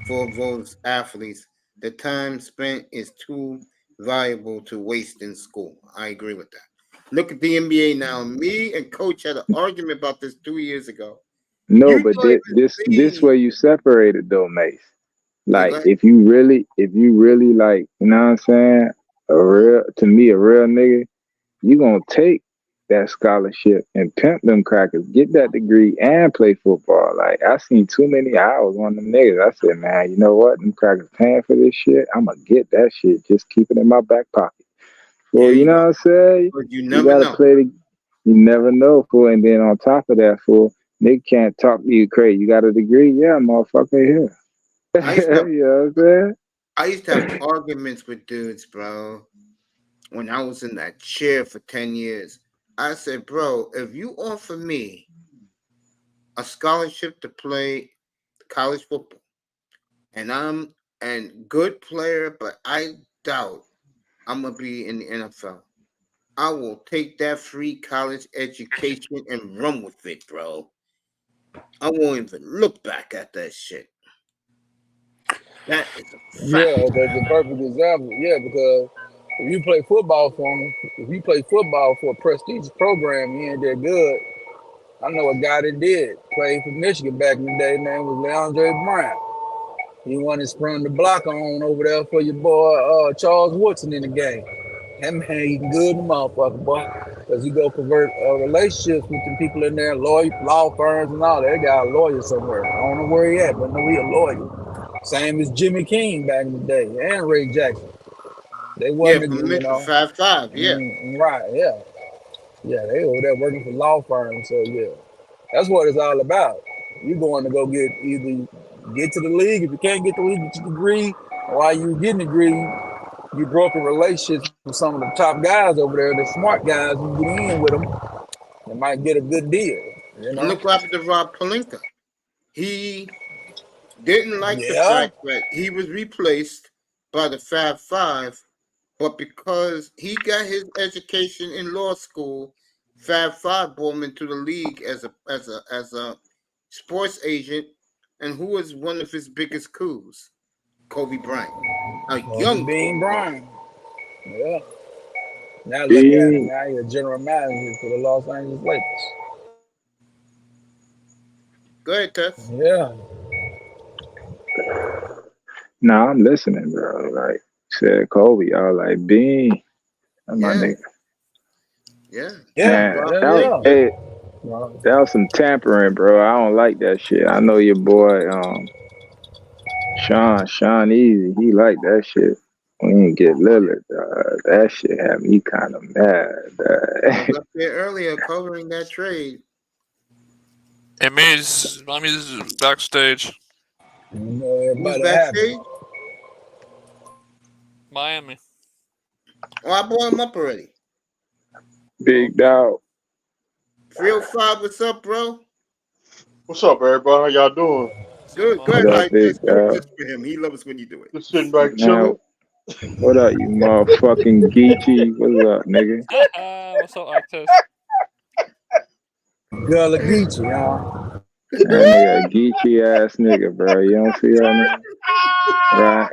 for those athletes. The time spent is too valuable to waste in school. I agree with that. Look at the NBA now. Me and Coach had an argument about this 2 years ago. No, but this way you separated though, Mace. Like if you really like, you know what I'm saying, a real nigga, you gonna take that scholarship and pimp them crackers, get that degree and play football. Like I seen too many hours on them niggas. I said, man, you know what? Them crackers paying for this shit. I'm gonna get that shit. Just keep it in my back pocket. Well, you know what I'm saying? You gotta play you never know, fool. And then on top of that, fool, nigga can't talk to you crazy. You got a degree? Yeah, motherfucker, here. You know what I'm saying? I used to have arguments with dudes, bro. When I was in that chair for 10 years, I said, bro, if you offer me a scholarship to play college football, and I'm a good player, but I doubt I'm going to be in the NFL, I will take that free college education and run with it, bro. I won't even look back at that shit. That is a fact. Yeah, that's a perfect example. Yeah, because if you play football for a prestigious program, you ain't that good. I know a guy that did play for Michigan back in the day. His name was Leandre Brown. He wanted to sprung the block on over there for your boy Charles Woodson in the game. That man, he good in the motherfucker, boy. Because he go convert relationships with the people in there, law firms and all that. They got a lawyer somewhere. I don't know where he at, but I know he a lawyer. Same as Jimmy King back in the day and Ray Jackson. They Yeah, wasn't, from you Mitchell know. 5'5", yeah. Right, yeah. Yeah, they over there working for law firms. So, yeah. That's what it's all about. You going to go get to the league. If you can't get the league, get your degree. While you getting a degree, you broke a relationship with some of the top guys over there, the smart guys. You get in with them, you might get a good deal. You And know? look what happened to Rob Pelinka. He didn't like the Yeah. fact that he was replaced by the Fab Five, but because he got his education in law school, Fab Five brought him into the league as a sports agent, and who was one of his biggest coups? Kobe Bryant, a young Bean Kobe Bryant. Bryant. Yeah. Now look at Big. him. Now he's a general manager for the Los Angeles Lakers. Go ahead, Tess. Yeah. Nah, I'm listening, bro. Like said Kobe, I was like, Bean. That's my Yeah. nigga. Yeah. Yeah. Man, Rob Yeah. Pelinka. hey, Well, that was some tampering, bro. I don't like that shit. I know your boy, Sean Easy, he like that shit. We didn't get Lillard. That shit had me kind of mad. I was up there earlier covering that trade. Miami's backstage. you know, Who's everybody backstage? happy. Miami. Oh, I brought him up already. Big dog. 305, what's up, bro? What's up, everybody? How y'all doing? Good, What good. up, Like big this. Do dog? this for him. He loves when you do it. Just sitting back Man, chilling. what up, you motherfucking Geechee? What's up, nigga? What's up, Artist? Girl of Geechee, y'all. That nigga a Geechee ass nigga, bro. You don't see that nigga?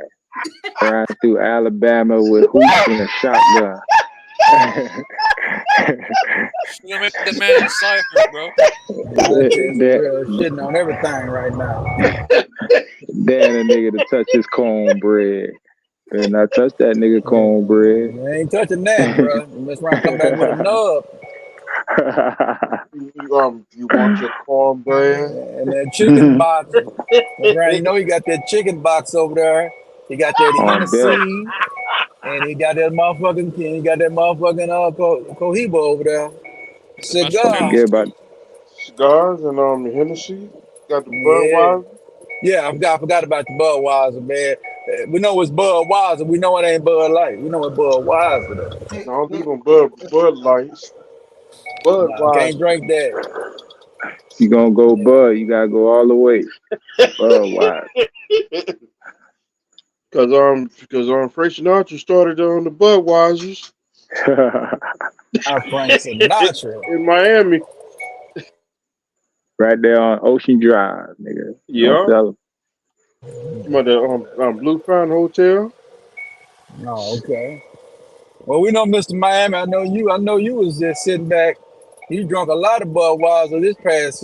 Right through Alabama with hoops and a shotgun. You gonna make that man cipher, bro. Shitting on everything right now. Damn a nigga to touch his cornbread. Better not touch that nigga cornbread. You ain't touching that, bro. You mess around, come back with a nub. You want your cornbread? And that chicken box. Right, you know he got that chicken box over there. He got that On Hennessy. And he got that motherfucking Cohiba over there. Cigar. Forget about Cigars and Hennessy. Got the Yeah. Budweiser. Yeah, I forgot about the Budweiser, man. We know it's Budweiser. We know it ain't Bud Light. We know it's Budweiser, though. I don't think on Bud Lights. Nah, Budweiser. can't drink that. you gonna go Bud, you gotta go all the way. Budweiser. Because Frank Sinatra started on the Budweisers Frank Sinatra. in Miami. Right there on Ocean Drive, nigga. Yeah. Don't tell 'em. The Blue Fountain Hotel. Oh, okay. Well, we know Mr. Miami. I know you was just sitting back. You drunk a lot of Budweiser this past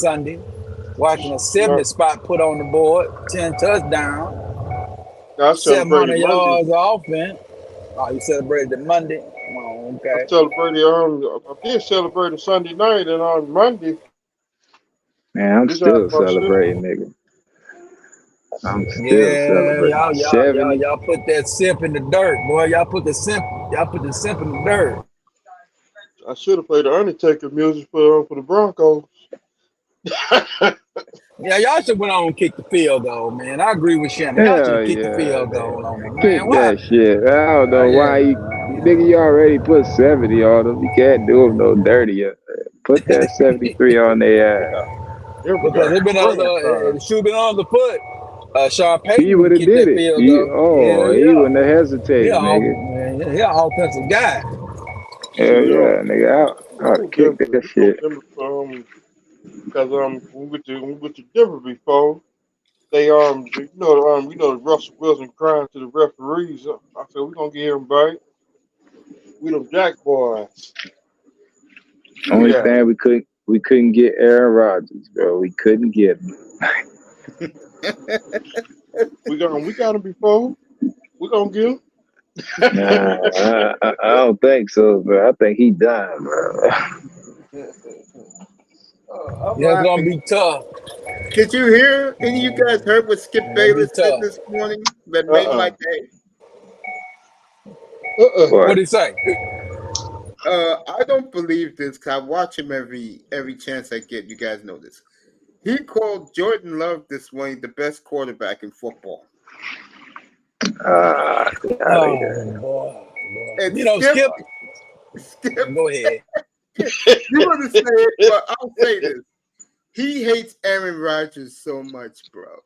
Sunday. Watching a 70 spot put on the board, 10 touchdowns, I 700 celebrated yards Monday. offense. Oh, you celebrated it Monday? Oh, okay. I did celebrate it Sunday night, and on Monday. Man, I'm This still is our celebrating, nigga. I'm still celebrating. 70. Y'all put that simp in the dirt, boy. Y'all put the simp in the dirt. I should have played the Undertaker music for the Broncos. Yeah, y'all should went on and kick the field goal, man. I agree with Shannon. Y'all should Hell have kicked yeah, the field goal on them, Kick man. Why? that shit. I don't know why you, nigga, you already put 70 on them. You can't do them no dirtier. Put that 73 on their ass. Because it been it should been on the foot. Sean Payton He would have kicked did that it. field He goal. wouldn't have hesitated, nigga. He an offensive guy. Hell yeah, nigga. I would have kicked that shit. Because we went to Denver before, they Russell Wilson crying to the referees. I said we're gonna get him back. We them Jack boys. Only thing we couldn't We couldn't get Aaron Rodgers, bro. We couldn't get him. We got him before. We gonna get him. Nah, I don't think so, bro. I think he done, bro. I'm Yeah, it's gonna laughing. be tough. Did you hear? Any of you guys heard what Skip It's gonna be Bayless said tough. this morning that made my day? What What? did he say? I don't believe this because I watch him every chance I get. You guys know this. He called Jordan Love this morning the best quarterback in football. Get out of here. Boy. And You know, Skip, go ahead. you want to say it, but I'll say this. He hates Aaron Rodgers so much, bro,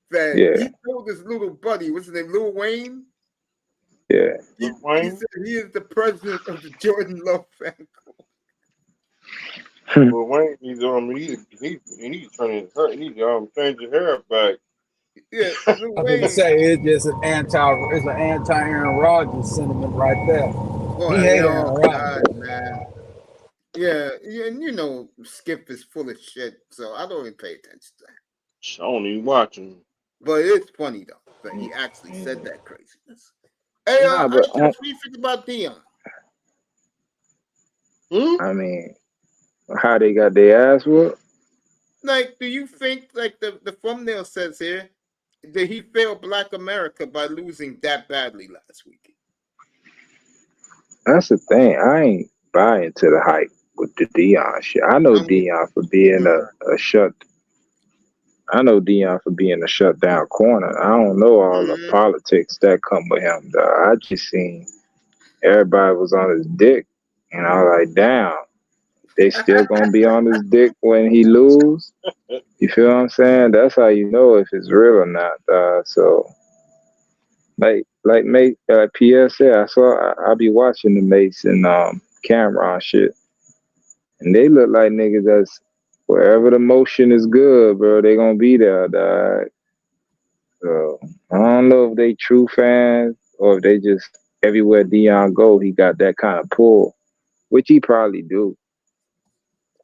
that Yeah. he told his little buddy, what's his name, Lil Wayne? Yeah. He Wayne? said he is the president of the Jordan Love fan club. Well, Wayne needs he needs to turn his hair. He needs to change his hair back. Yeah, Lil I was gonna Wayne. say it's just an anti Aaron Rodgers sentiment right there. Boy, He hated oh Aaron God, Rodgers. man. Yeah, and you know Skip is full of shit, so I don't even pay attention to that. I don't even watch him. But it's funny though that he actually said that craziness. Hey, Nah, but what do you think about Deion? I mean, how they got their ass whooped? Like, do you think, like the thumbnail says here, that he failed Black America by losing that badly last week? That's the thing. I ain't buying to the hype with the Deion shit. I know Deion for being a shut. I know Deion for being a shutdown corner. I don't know all the politics that come with him. Though. I just seen everybody was on his dick, and I was like, damn, they still gonna be on his dick when he lose. You feel what I'm saying? That's how you know if it's real or not. So, like Pierre said, I be watching the Mace and Cameron shit, and they look like niggas that's wherever the motion is good, bro. They gonna be there, dog. So I don't know if they true fans or if they just everywhere Deion go, he got that kind of pull, which he probably do.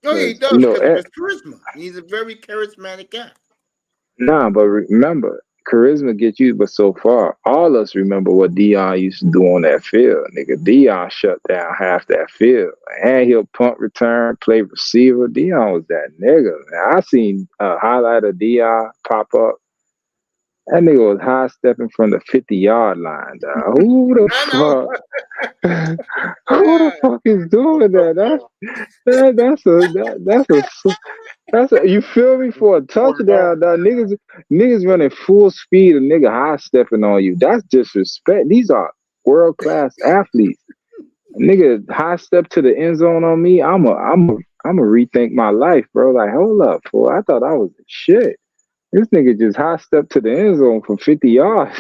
Oh, yeah, he does You know, because of his charisma. He's a very charismatic guy. Nah, but remember, charisma gets you but so far. All us remember what Deion used to do on that field. Nigga, Deion shut down half that field. And he'll punt return, play receiver. Deion was that nigga. Man. I seen a highlight of Deion pop up. That nigga was high stepping from the 50-yard line, dog. Who the fuck is doing that? That's a, you feel me, for a touchdown, dog. Niggas running full speed, a nigga high stepping on you. That's disrespect. These are world class athletes. A nigga high step to the end zone on me. I'm a rethink my life, bro. Like, hold up, fool. I thought I was the shit. This nigga just high step to the end zone from 50 yards,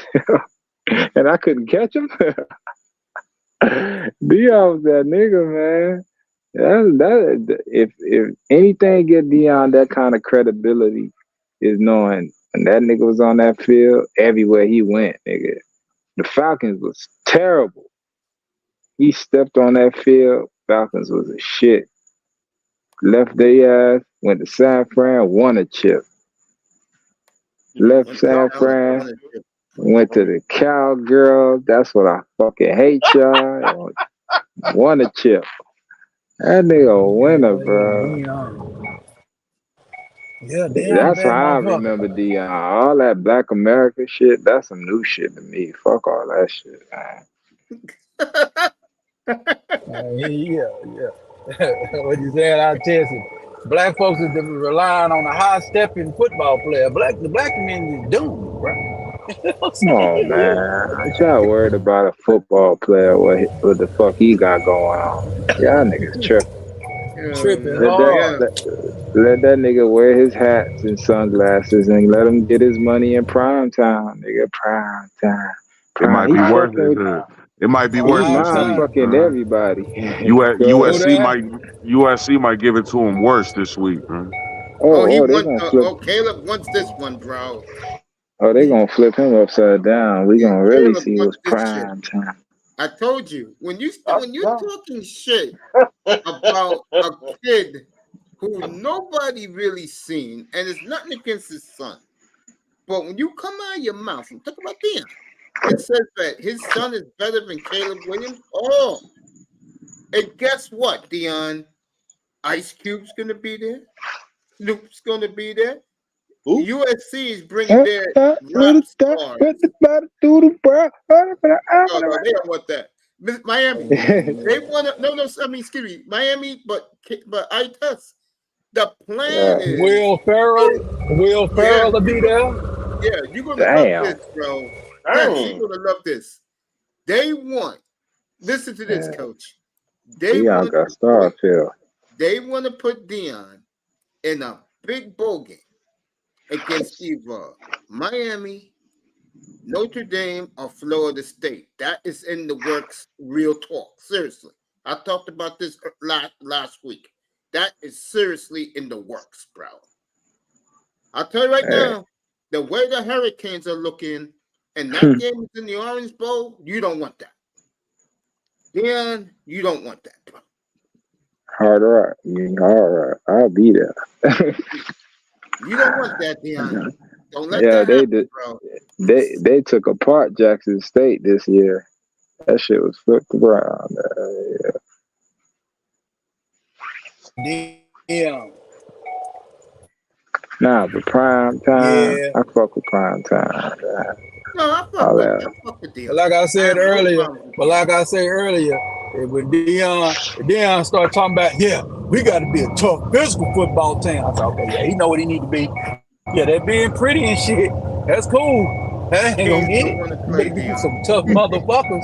and I couldn't catch him. Deion was that nigga, man. If anything get Deion that kind of credibility is knowing when that nigga was on that field, everywhere he went, nigga. The Falcons was terrible. He stepped on that field, Falcons was a shit. Left their ass, went to San Fran, won a chip. Left San Fran, went to the Cowgirls. That's what I fucking hate, y'all. Won a chip. That nigga a winner, bro. Yeah, that's how I remember Deion. All that Black America shit, that's some new shit to me. Fuck all that shit, man. Yeah. What you saying? I tell you, black folks is relying on a high-stepping football player. The black men is doomed, bro. Come on, man. Y'all worried about a football player, what the fuck he got going on? Y'all niggas tripping. Let that nigga wear his hats and sunglasses and let him get his money in prime time, nigga. Prime time. It might be worth it. It might be worth it. Fucking everybody. USC might give it to him worse this week, man. Caleb wants this one, bro. Oh, they gonna flip him upside down. We gonna really see what's prime time. I told you when you talking shit about a kid who nobody really seen, and it's nothing against his son. But when you come out of your mouth and talk about Deion, it says that his son is better than Caleb Williams. Oh, and guess what, Deion? Ice Cube's gonna be there. Snoop's gonna be there. Who? USC is bringing their rap stars. Oh, no, they don't want that. Miami, they want to. No, I mean, excuse me, Miami, but I test. The plan is Will Ferrell to be there. Yeah, you're gonna love this, bro. You're gonna love this. They want. Listen to this, Coach. They want to put Deion in a big bowl game against either Miami, Notre Dame, or Florida State. That is in the works. Real talk, seriously. I talked about this last week. That is seriously in the works, bro. I'll tell you right now, the way the Hurricanes are looking, and that game is in the Orange Bowl, you don't want that. Deion, you don't want that, bro. Hard rock. I'll be there. You don't want that, Deion. Don't let Yeah, that they happen, did. bro. They took apart Jackson State this year. That shit was flipped around. Deion. Nah, but prime time, Yeah. I fuck with prime time. No, I All that. fuck with Deion. But like I said I have no earlier, problem with when Deion started talking about, we got to be a tough physical football team. I thought, okay, he know what he need to be. Yeah, they're being pretty and shit. That's cool. That ain't gonna get it. You better get you some tough motherfuckers.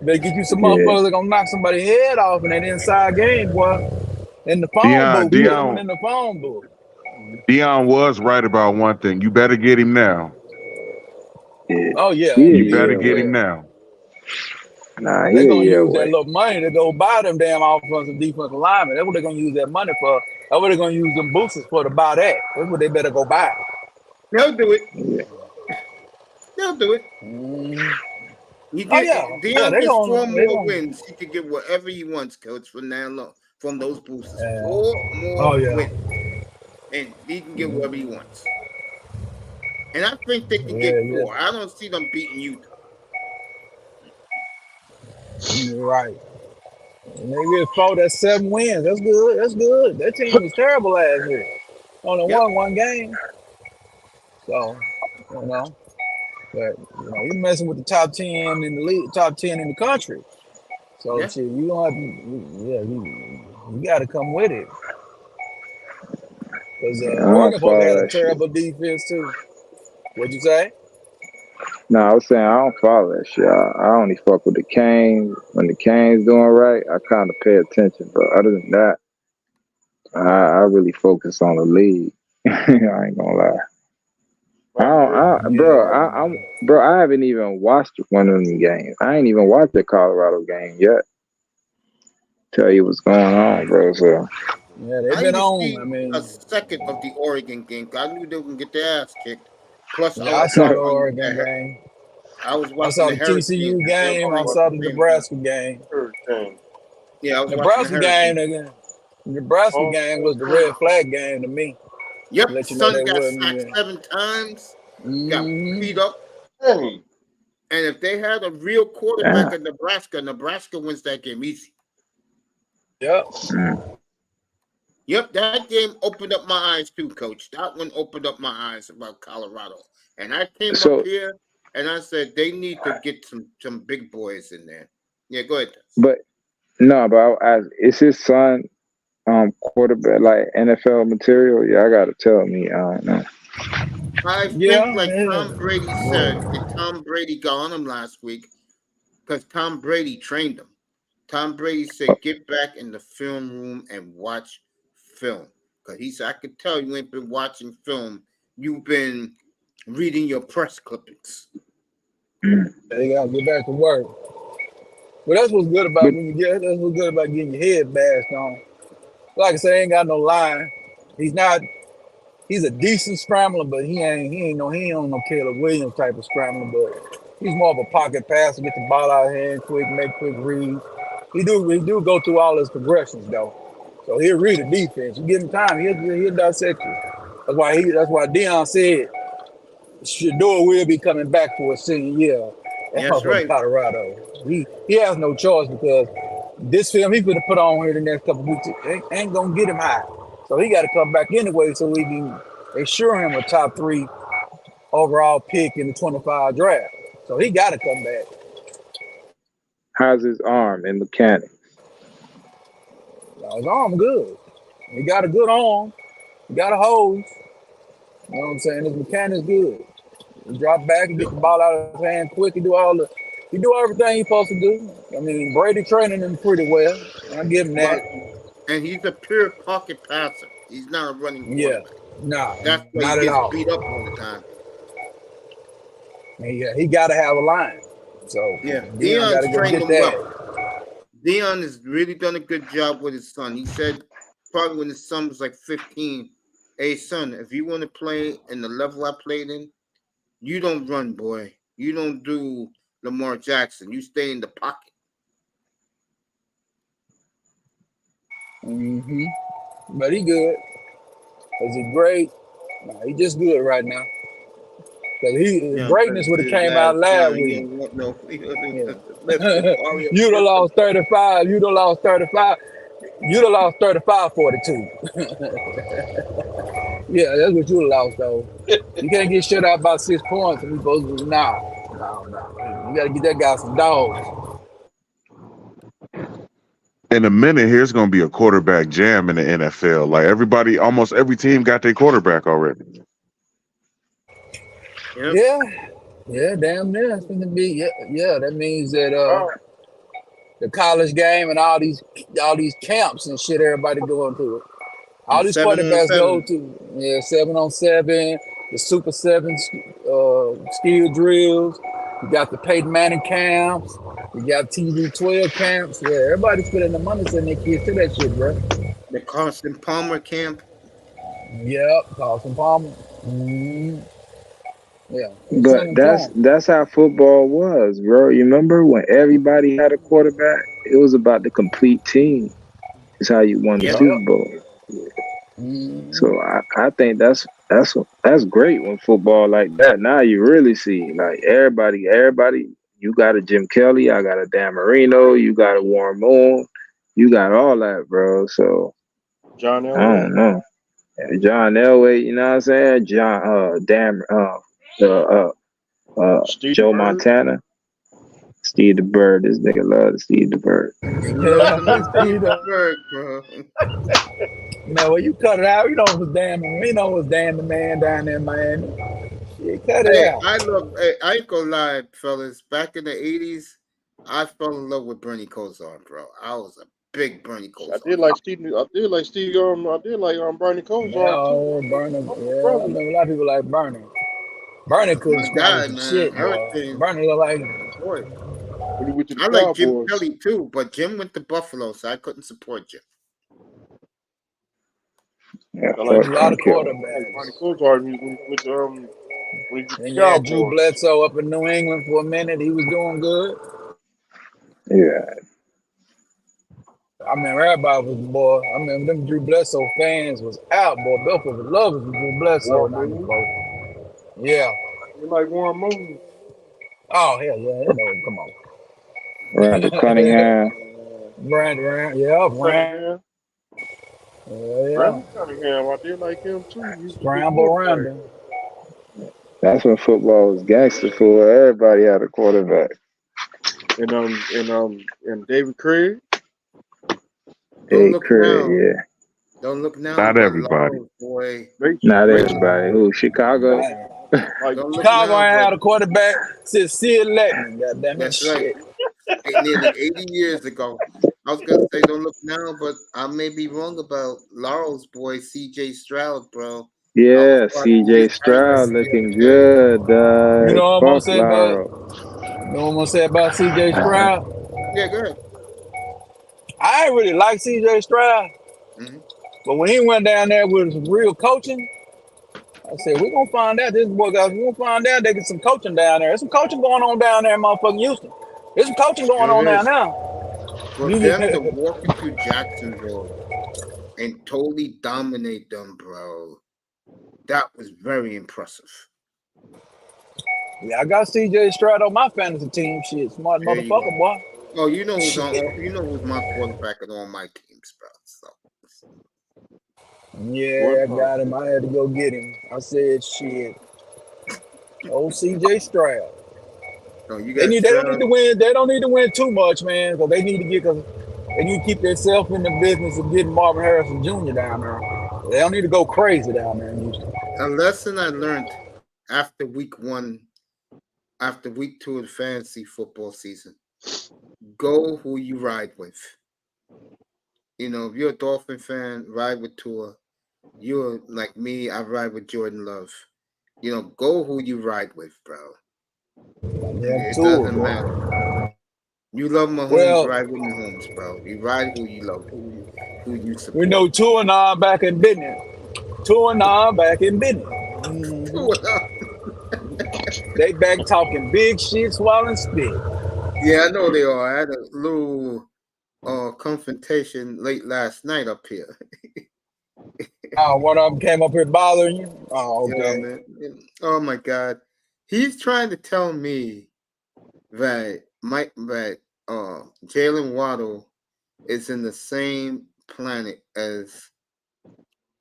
You better get you some motherfuckers that gonna knock somebody's head off in that inside game, boy. In the phone booth. In the phone booth. Deion was right about one thing. You better get him now. Oh yeah. You better get him now. Nah, they're gonna use that little money to go buy them damn offensive defensive linemen. That's what they're gonna use that money for. That's what they're gonna use them boosters for to buy that. That's what they better go buy. They'll do it. They'll do it. You get Deion gets 4 more wins. He can get whatever he wants, Coach, from now on. From those boosters. 4 more wins. And he can get whatever he wants. And I think they can get 4. I don't see them beating you. You're right. And they get 4, that's 7 wins. That's good. That's good. That team was terrible last year. Only won 1 game. So, but you're messing with the top 10 in the league, top 10 in the country. So shit, you don't have to, you got to come with it. Because Oregon folks had a terrible defense too. What'd you say? No, I was saying I don't follow that shit. I only fuck with the Canes. When the Canes doing right, I kind of pay attention. But other than that, I really focus on the league. I ain't gonna lie. Bro, I haven't even watched one of them games. I ain't even watched the Colorado game yet. Tell you what's going on, bro. So yeah, they've been on. I mean, a second of the Oregon game. I knew they were gonna get their ass kicked. Plus, I saw the Oregon game. I saw the TCU game. I saw the Nebraska game. Yeah, I was Nebraska game. The Nebraska game was the red flag game to me. Yep, let you know son got sacked 7 times. Got beat up. And if they had a real quarterback in Nebraska wins that game easy. Yep. Yep, that game opened up my eyes too, Coach. That one opened up my eyes about Colorado. And I came up here and I said they need to get some big boys in there. Yeah, go ahead. But is his son quarterback like NFL material? Yeah, I gotta tell me. I don't know. I think like Tom Brady said, that Tom Brady got on him last week because Tom Brady trained him. Tom Brady said, get back in the film room and watch film. Because he said, I could tell you ain't been watching film. You've been reading your press clippings. They gotta get back to work. Well, that's what's good about getting your head bashed on. Like I say, ain't got no line. He's a decent scrambler, but he ain't no Caleb Williams type of scrambler, but he's more of a pocket passer, get the ball out of hand quick, make quick reads. He do go through all his progressions though. So he'll read the defense. You give him time, he'll dissect you. That's why Deion said Shador will be coming back for his senior year That's for right. Colorado. He has no choice because this film he could have put on here the next couple of weeks ain't gonna get him high. So he got to come back anyway so we can assure him a top 3 overall pick in the 25 draft. So he got to come back. How's his arm and mechanics? His arm good. He got a good arm. He got a hose. You know what I'm saying? His mechanics good. He drop back and get the ball out of his hand quick. He do everything he's supposed to do. I mean, Brady training him pretty well. I give him that. And he's a pure pocket passer. He's not a running quarterback. Nah, That's why not he at all. gets beat up all the time. He got to have a line. So Yeah, Deion got to Deion's go trained get him that. well. Deion has really done a good job with his son. He said probably when his son was like 15, hey son, if you want to play in the level I played in, you don't run, boy. You don't do Lamar Jackson. You stay in the pocket. Mm-hmm. But he good. Is he great? No, he just good right now. Because greatness would have came out last week. You'd have lost 35. You'd have lost 35. You'd have lost 35-42. Yeah, that's what you'd have lost, though. You can't get shut out by 6 points and we supposed to no. You got to get that guy some dogs. In a minute, here's going to be a quarterback jam in the NFL. Like almost every team got their quarterback already. Yep. Yeah, damn near. It's going to be, that means that the college game and all these camps and shit, everybody going to it. All these quarterbacks go to 7-on-7, the Super 7 skill drills. You got the Peyton Manning camps. You got TV12 camps. Yeah, everybody's spending the money sending their kids to that shit, bro. The Carson Palmer camp. Yep, Carson Palmer. Mm-hmm. Yeah, but that's how football was, bro. You remember when everybody had a quarterback? It was about the complete team. It's how you won the Super Bowl. Mm-hmm. So I think that's great when football like that. Now you really see like everybody. You got a Jim Kelly, I got a Dan Marino, you got a Warren Moon, you got all that, bro. So John Elway. I don't know. John Elway, you know what I'm saying? Joe Montana. Steve the Bird. This nigga loves Steve the Bird. Steve the Bird, bro. No, when you cut it out, you know it was Dan the man down there in Miami. Shit, cut it out. I ain't gonna lie, fellas. Back in the 80s, I fell in love with Bernie Kosar, bro. I was a big Bernie Kosar. I did like Bernie Kosar. Oh, Bernie. Yeah, I know a lot of people like Bernie. Bernie couldn't scratch shit, boy. Bernie looked like boy. I like Jim Kelly too, but Jim went to Buffalo, so I couldn't support Jim. Yeah, I like a lot of quarterbacks. Bernie Kosar and you had Drew Bledsoe up in New England for a minute. He was doing good. Yeah. I remember everybody was, boy. I remember them Drew Bledsoe fans was out, boy. Belfort was loving Drew Bledsoe. Yeah. You like Warren Moon? Oh, hell yeah. Come on. Randall Cunningham. Brandon. Brandon Cunningham, I did like him too. Scramble Randall. That's when football was gangster for everybody had a quarterback. And David Craig. Don't look now. Yeah. Don't look now. Not everybody. Boy. Not everybody. Who? Chicago? Chicago ain't had a quarterback since Sid Letton. Goddamn it. That's right. Nearly 80 years ago. I was going to say don't look now, but I may be wrong about Laurel's boy, C.J. Stroud, bro. Yeah, C.J. Stroud looking good. You know what I'm going to say about C.J. Stroud? Yeah, go ahead. I ain't really like C.J. Stroud. Mm-hmm. But when he went down there with some real coaching, I said, we're going to find out. We're going to find out they get some coaching down there. There's some coaching going on down there in motherfucking Houston. There's some coaching going on down now. For them to walk into Jacksonville and totally dominate them, bro. That was very impressive. Yeah, I got CJ Stroud on my fantasy team. Shit, smart There you go. motherfucker, boy. Oh, you know who's on? Shit. You know who's my quarterback on all my teams, bro. So Yeah, I got him. I had to go get him. I said, shit. Old CJ Stroud. no, you They got don't Stroud. need to win. They don't need to win too much, man. Because they need to get. Cause they need to keep themselves in the business of getting Marvin Harrison Jr. down there. They don't need to go crazy down there in Houston. A lesson I learned after week 1, after week 2 of the fantasy football season: go who you ride with. You know, if you're a Dolphin fan, ride with Tua. You're like me, I ride with Jordan Love. You know, go who you ride with, bro. Yeah, It Tua, doesn't bro. matter. You love Mahomes, Well, ride with Mahomes, bro. You ride who you love, who you support. we know Tua and I back in business. Tua and I back in business. They back talking big shit, swallowing spit. Yeah, I know they are. I had a little confrontation late last night up here. One of them came up here bothering you. Oh, Yeah, okay. man. Oh my God, he's trying to tell me that Jalen Waddle is in the same planet as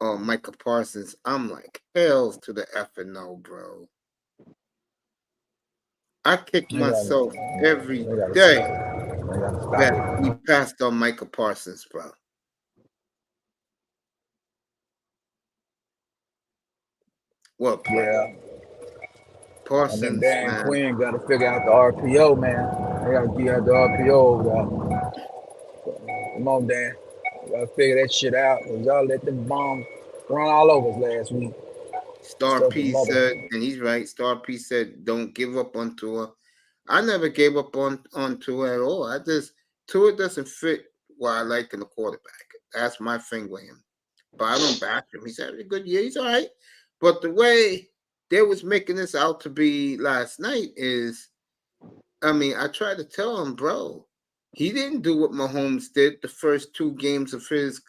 Micah Parsons. I'm like, hells to the effing no, bro. I kick myself every day that we passed on Micah Parsons, bro. Well, Yeah. Parsons, I think Dan man. Quinn got to figure out the RPO, man. They got to figure out the RPO, bro. Come on, Dan. You got to figure that shit out. Cause y'all let them bombs run all over us last week. Star P said, and he's right. Star P said, "Don't give up on Tua." I never gave up on Tua at all. Tua doesn't fit what I like in the quarterback. That's my thing with him. But I don't back him. He's having a good year. He's all right. But the way they was making this out to be last night is, I mean, I tried to tell him, bro, he didn't do what Mahomes did the first 2 games of his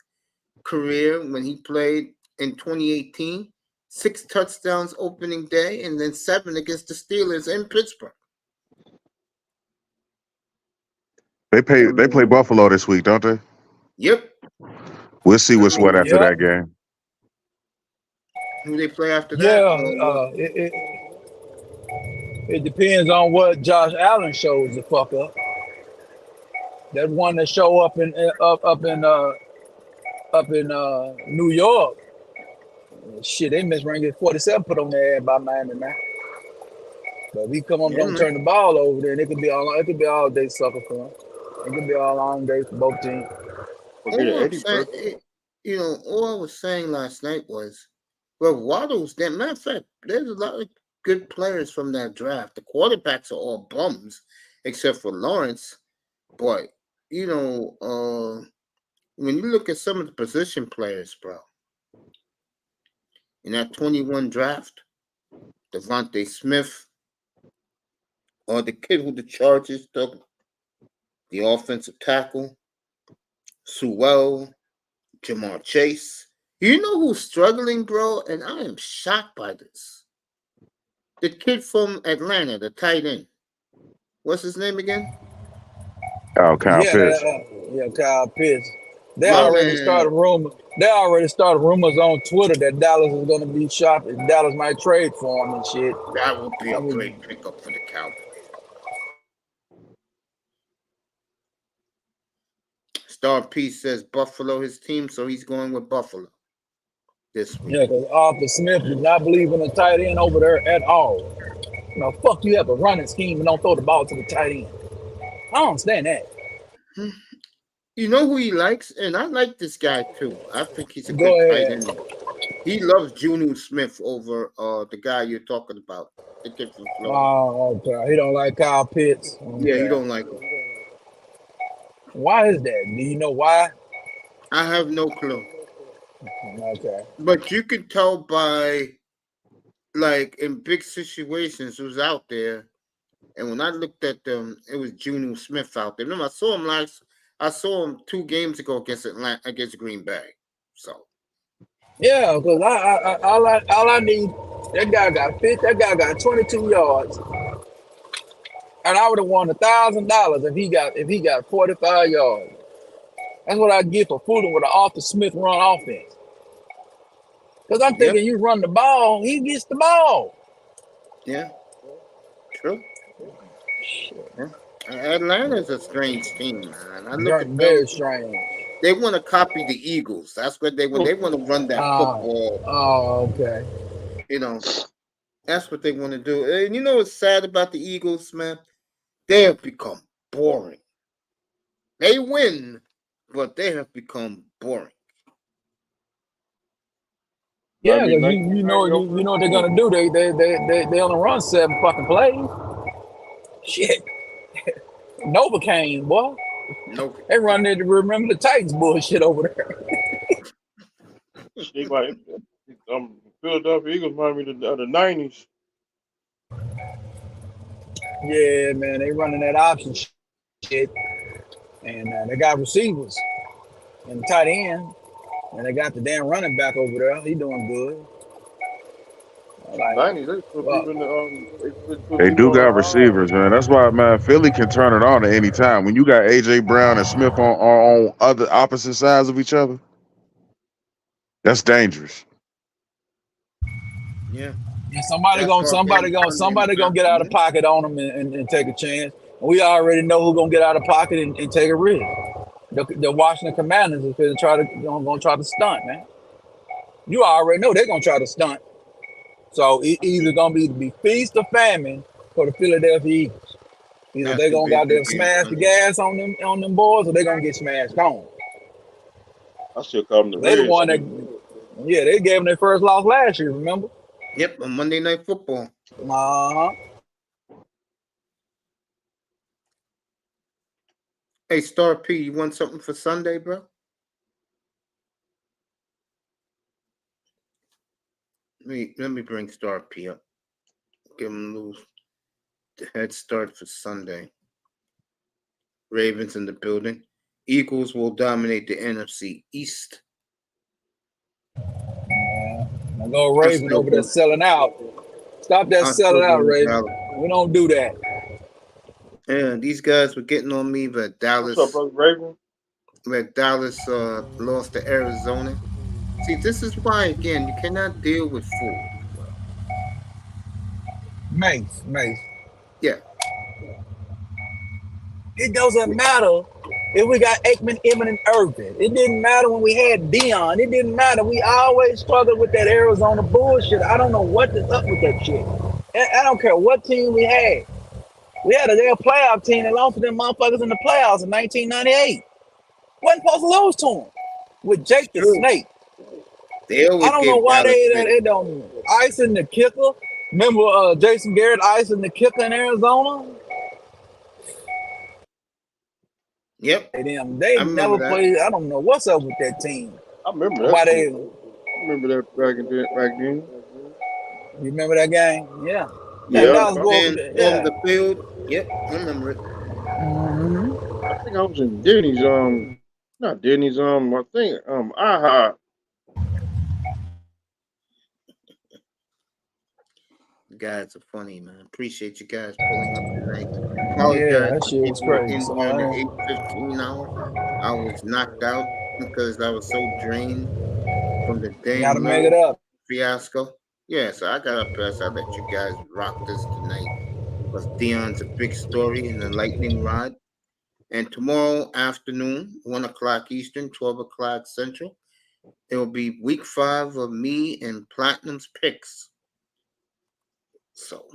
career when he played in 2018. 6 touchdowns opening day and then 7 against the Steelers in Pittsburgh. They play Buffalo this week, don't they? Yep. We'll see what's what after that game. Who they play after that? Yeah, it depends on what Josh Allen shows the fuck up. That one that show up in New York. Shit, they missed ranking 47 put on their ass by Miami now. But if he come up don't turn the ball over there, and it could be all day sucker for him. It could be all long day for both teams. All I'm saying, all I was saying last night was, well, Waddle's that. Matter of fact, there's a lot of good players from that draft. The quarterbacks are all bums, except for Lawrence. But when you look at some of the position players, bro, in that 21 draft, Devontae Smith, or the kid who the Chargers took, the offensive tackle, Sewell, Jamar Chase. You know who's struggling, bro? And I am shocked by this. The kid from Atlanta, the tight end. What's his name again? Oh, Kyle Pitts. Kyle Pitts. They already started rumors on Twitter that Dallas is going to be shopping. Dallas might trade for him and shit. That would be a great pickup for the Cowboys. Star P says Buffalo his team, so he's going with Buffalo this week. Yeah, because Arthur Smith does not believe in a tight end over there at all. Fuck you have a running scheme and don't throw the ball to the tight end. I don't understand that. You know who he likes? And I like this guy too. I think he's a good tight end. He loves Juju Smith over the guy you're talking about. The kid from Florida. Oh, okay. He don't like Kyle Pitts. Okay. Yeah, he don't like him. Why is that? Do you know why? I have no clue. Okay. But you can tell by, like, in big situations who's out there. And when I looked at them, it was Juju Smith out there. Remember, I saw him 2 games ago against Green Bay. So Yeah, because all I need, that guy got 50, that guy got 22 yards, and I would have won $1,000 if he got 45 yards. That's what I get for fooling with an Arthur Smith run offense. Because I'm yep, thinking you run the ball, he gets the ball. yeah, true. Shit, Yeah. Atlanta's a strange team, man. I look at them. very strange. They want to copy the Eagles. That's what they want. They want to run that football. Oh, okay. You know, that's what they want to do. And you know what's sad about the Eagles, man? They have become boring. They win, but they have become boring. Yeah, Miami because you know what they're gonna do. They only run 7 fucking plays. Shit. Novocaine, boy. No, They run there to remember the Titans bullshit over there. They might, Philadelphia Eagles might be the 90s. Yeah, man, they running that option shit. And they got receivers and the tight end. And they got the damn running back over there. He doing good. Like, 90s, they put well, people in the They do got on receivers, man. That's why, man, Philly can turn it on at any time. When you got AJ Brown and Smith on other opposite sides of each other, that's dangerous. yeah. and somebody That's gonna get out of pocket on them and take a chance. We already know who's gonna get out of pocket and take a risk. The Washington Commanders is gonna try to stunt, man. You already know they're gonna try to stunt. So it either gonna be feast or famine for the Philadelphia Eagles. Either That's they gonna gonna be a got them good game smash the Sunday. gas on them boys, or they gonna get smashed home. I still call them the They the Reds. one that, yeah, they gave them their first loss last year. Remember? Yep, on Monday Night Football. Hey, Star P, you want something for Sunday, bro? Let me bring Star P up. Give him a little head start for Sunday. Ravens in the building. Eagles will dominate the NFC East. Now go Raven over there selling out. Stop that selling out, Raven. We don't do that. Yeah, these guys were getting on me, but Dallas. What's up, brother Raven? Where Dallas lost to Arizona. See, this is why, again, you cannot deal with fools. Mace. Yeah. It doesn't matter if we got Aikman, Emmett, and Irvin. It didn't matter when we had Deion. It didn't matter. We always struggled with that Arizona bullshit. I don't know what is up with that shit. I don't care what team we had. We had a damn playoff team that lost to them motherfuckers in the playoffs in 1998. Wasn't supposed to lose to them with Jake the Snake. They always I don't know why they don't ice in the kicker. Remember Jason Garrett ice in the kicker in Arizona? Yep. They never played. I don't know what's up with that team. I remember that. Why I remember that back then. You remember that game? Yeah. Yeah. On the field. Yep, I remember it. Mm-hmm. I think I was in Denny's. Not Denny's. I think AHA. You guys are funny, man. Appreciate you guys pulling up tonight. Yeah, that shit was crazy. In the 8:15 hour, I was knocked out because I was so drained from the day. Gotta make it up. Fiasco. Yeah, so I got up there. So I let you guys rock this tonight. Because Deion's a big story in the lightning rod. And tomorrow afternoon, 1 o'clock Eastern, 12 o'clock Central, it will be week 5 of me and Platinum's picks. So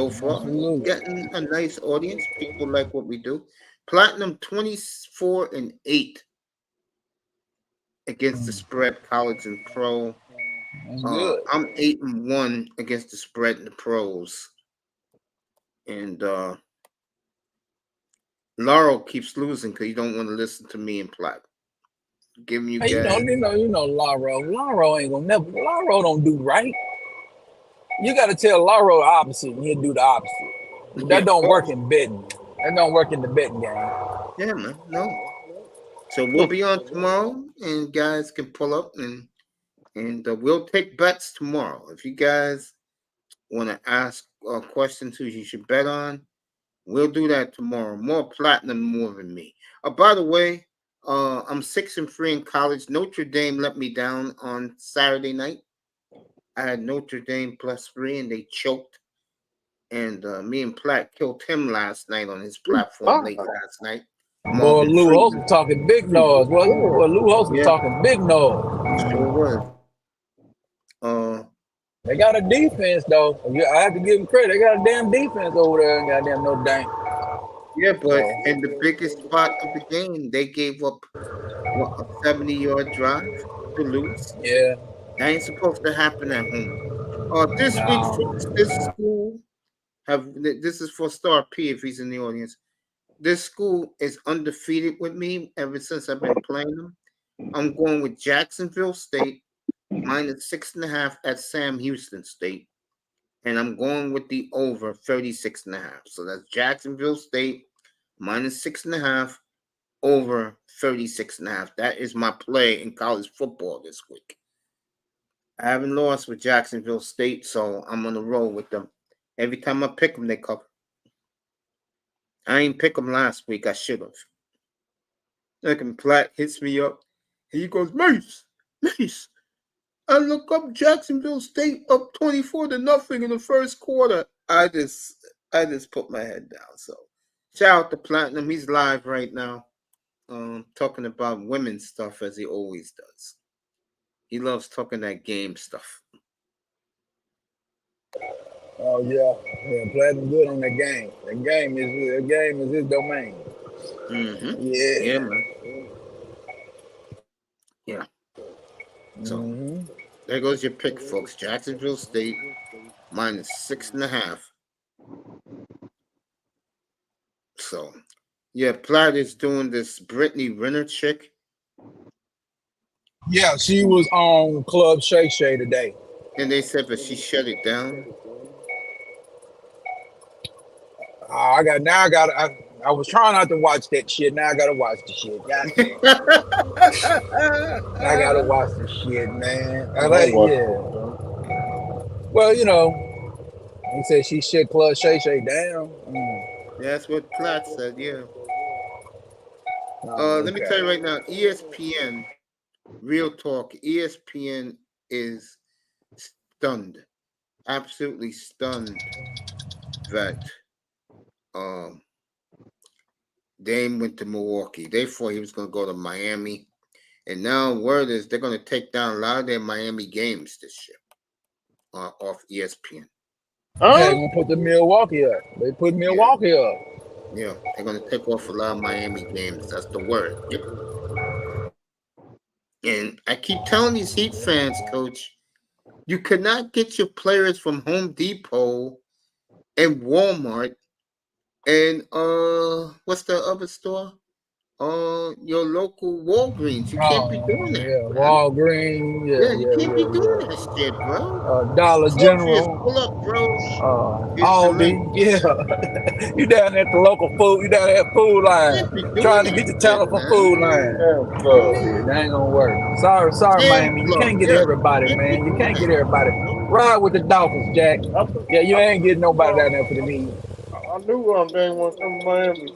far, getting a nice audience. People like what we do. Platinum 24-8 against the spread, college and pro. I'm 8-1 against the spread in the pros. And Laurel keeps losing because you don't want to listen to me and Plat. Giving you guys. You know, Laurel. Laurel ain't gonna never. Laurel don't do right. You got to tell Laurel the opposite, and he'll do the opposite. That don't work in betting. That don't work in the betting game. Yeah, man. No. So we'll be on tomorrow, and guys can pull up and we'll take bets tomorrow. If you guys want to ask questions who you should bet on, we'll do that tomorrow. More platinum, more than me. By the way, I'm 6-3 in college. Notre Dame let me down on Saturday night. I had Notre Dame +3, and they choked. And me and Platt killed him last night on his platform late last night. Boy, Lou Holtz was talking big noise. Boy, Lou Holtz was talking big noise. Sure was. They got a defense, though. I have to give them credit. They got a damn defense over there in goddamn Notre Dame. Yeah, but in the biggest spot of the game, they gave up a 70-yard drive to lose. Yeah. That ain't supposed to happen at home. This week, folks, this school this is for Star P if he's in the audience. This school is undefeated with me ever since I've been playing them. I'm going with Jacksonville State -6.5 at Sam Houston State. And I'm going with the over 36.5. So that's Jacksonville State -6.5 over 36.5. That is my play in college football this week. I haven't lost with Jacksonville State, so I'm on the roll with them. Every time I pick them, they cover. I ain't pick them last week. I should have. Look, and Platt hits me up. He goes, Mace. I look up Jacksonville State up 24-0 in the first quarter. I just put my head down. So shout out to Platinum. He's live right now, talking about women's stuff as he always does. He loves talking that game stuff. Oh yeah, Platinum good on that game. That game is his domain. Mm-hmm. Yeah, man. Yeah. So there goes your pick, folks. Jacksonville State -6.5. So yeah, Platt is doing this Brittany Renner chick. Yeah, she was on Club Shay Shay today. And they said that she shut it down. I was trying not to watch that shit. Now I gotta watch the shit. I gotta watch the shit, man. Well, you know, he said she shut Club Shay Shay down. That's what Platt said, yeah. Let me tell you right now, ESPN, real talk, ESPN is stunned, absolutely stunned that Dame went to Milwaukee. They thought he was going to go to Miami. And now word is they're going to take down a lot of their Miami games this year off ESPN. They're going to put the Milwaukee up. They put Milwaukee up. Yeah, they're going to take off a lot of Miami games. That's the word. Yep. And I keep telling these Heat fans, Coach, you cannot get your players from Home Depot and Walmart and what's the other store? Your local Walgreens. You can't be doing that. Yeah, Walgreens. You can't be doing that shit, bro. Dollar General. Pull up, bro. Aldi. Yeah. You down at the local food. You down at the food line. Trying to get the telephone food line. That ain't gonna work. Sorry, Miami. You can't get everybody, man. You can't get everybody. Ride with the Dolphins, Jack. Yeah, you ain't getting nobody down there for the need. I knew Dame was from Miami.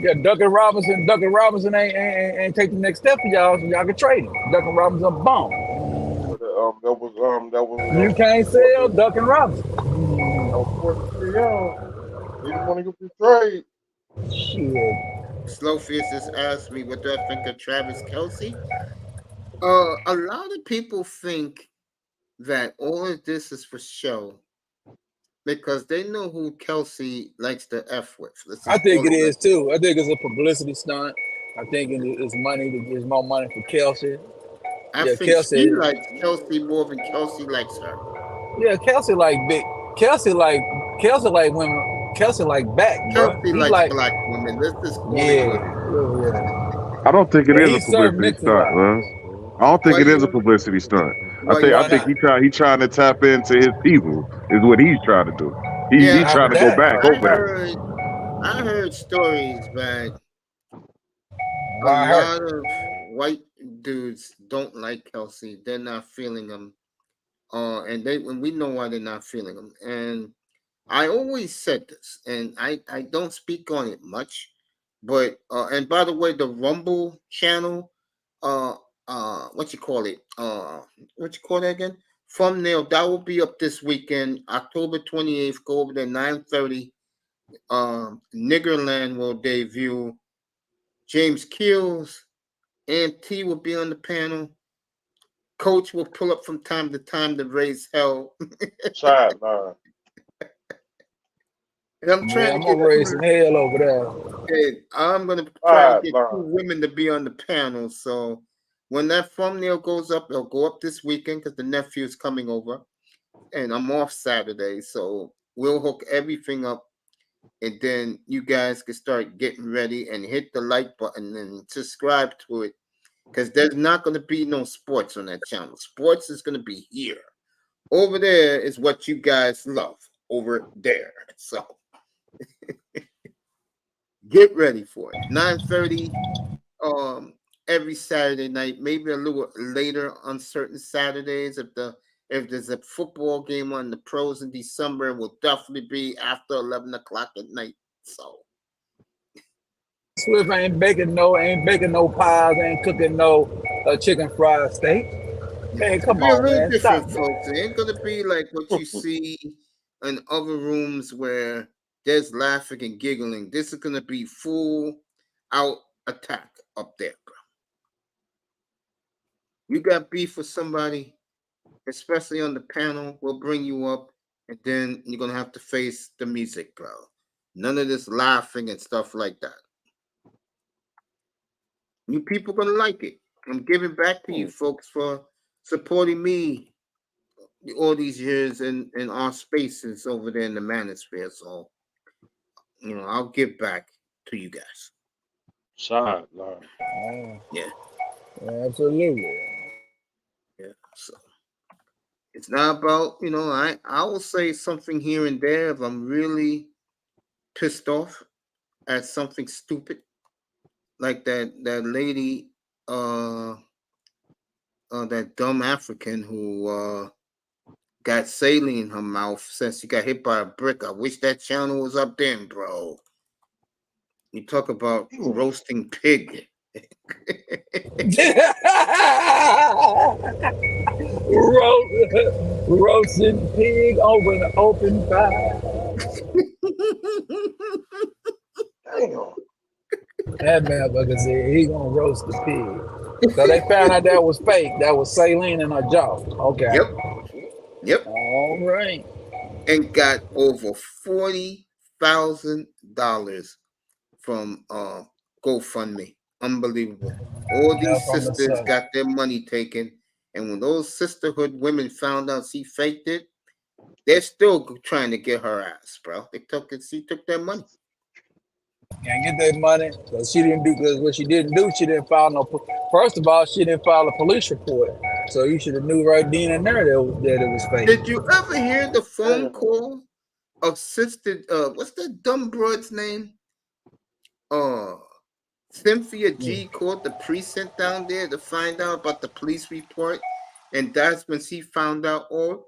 Yeah, Duncan Robinson ain't take the next step for y'all, so y'all can trade him. Duncan Robinson a bum. That was. You can't sell Duncan Robinson. That was 43 young. He didn't want to go through trade. Shit. Slowface just asked me what do I think of Travis Kelce. A lot of people think that all of this is for show. Because they know who Kelce likes to F with. I think it is too. I think it's a publicity stunt. I think it's money to get more money for Kelce. I think Kelce, she likes Kelce more than Kelce likes her. Yeah, Kelce like big. Kelce like women. Kelce like back. Kelce likes black women. Let's just call it. I don't think it is a publicity stunt, man. I don't think it is a publicity stunt. I think he trying to tap into his people is what he's trying to do. He's trying to go back over there. I heard stories, man. a lot of white dudes don't like Kelsey. They're not feeling him. And we know why they're not feeling him. And I always said this, and I don't speak on it much, but and by the way, the Rumble channel, what you call it? What you call that again? Thumbnail, that will be up this weekend, October 28th. Go over there, 9:30. Niggerland will debut. James Keels and T will be on the panel. Coach will pull up from time to time to raise hell. Sideline. And I'm trying to raise some hell over there. And I'm gonna try to get 2 women to be on the panel. So when that thumbnail goes up, it'll go up this weekend because the nephew is coming over, and I'm off Saturday. So we'll hook everything up, and then you guys can start getting ready and hit the like button and subscribe to it, because there's not going to be no sports on that channel. Sports is going to be here. Over there is what you guys love. Over there. So get ready for it. 9:30 every Saturday night, maybe a little later on certain Saturdays. If there's a football game on the pros in December, it will definitely be after 11 o'clock at night. So Swift ain't baking no pies, ain't cooking no chicken fried steak. Man, come on, man. Different, folks. It ain't gonna be like what you see in other rooms where there's laughing and giggling. This is gonna be full out attack up there, bro. You got beef with somebody, especially on the panel, we'll bring you up, and then you're gonna have to face the music, bro. None of this laughing and stuff like that. You people gonna like it. I'm giving back to you folks for supporting me all these years in our spaces over there in the manosphere. So, I'll give back to you guys. Sideline. Yeah. Absolutely. Yeah. So it's not about, I will say something here and there if I'm really pissed off at something stupid. Like that lady, that dumb African who got saline in her mouth since she got hit by a brick. I wish that channel was up then, bro. You talk about roasting pig. Roasting pig over an open fire. Damn. That motherfucker said he gonna roast the pig. So they found out that was fake. That was saline in her jaw. Okay. Yep. All right. And got over $40,000 from GoFundMe. Unbelievable. All these sisters got their money taken, and when those sisterhood women found out she faked it, they're still trying to get her ass, bro. She took their money. Can't get that money because what she didn't do, she didn't file no. First of all, she didn't file a police report, so you should have knew right then and there that it was fake. Did you ever hear the phone call of sister? What's that dumb broad's name? Cynthia G called the precinct down there to find out about the police report, and that's when she found out all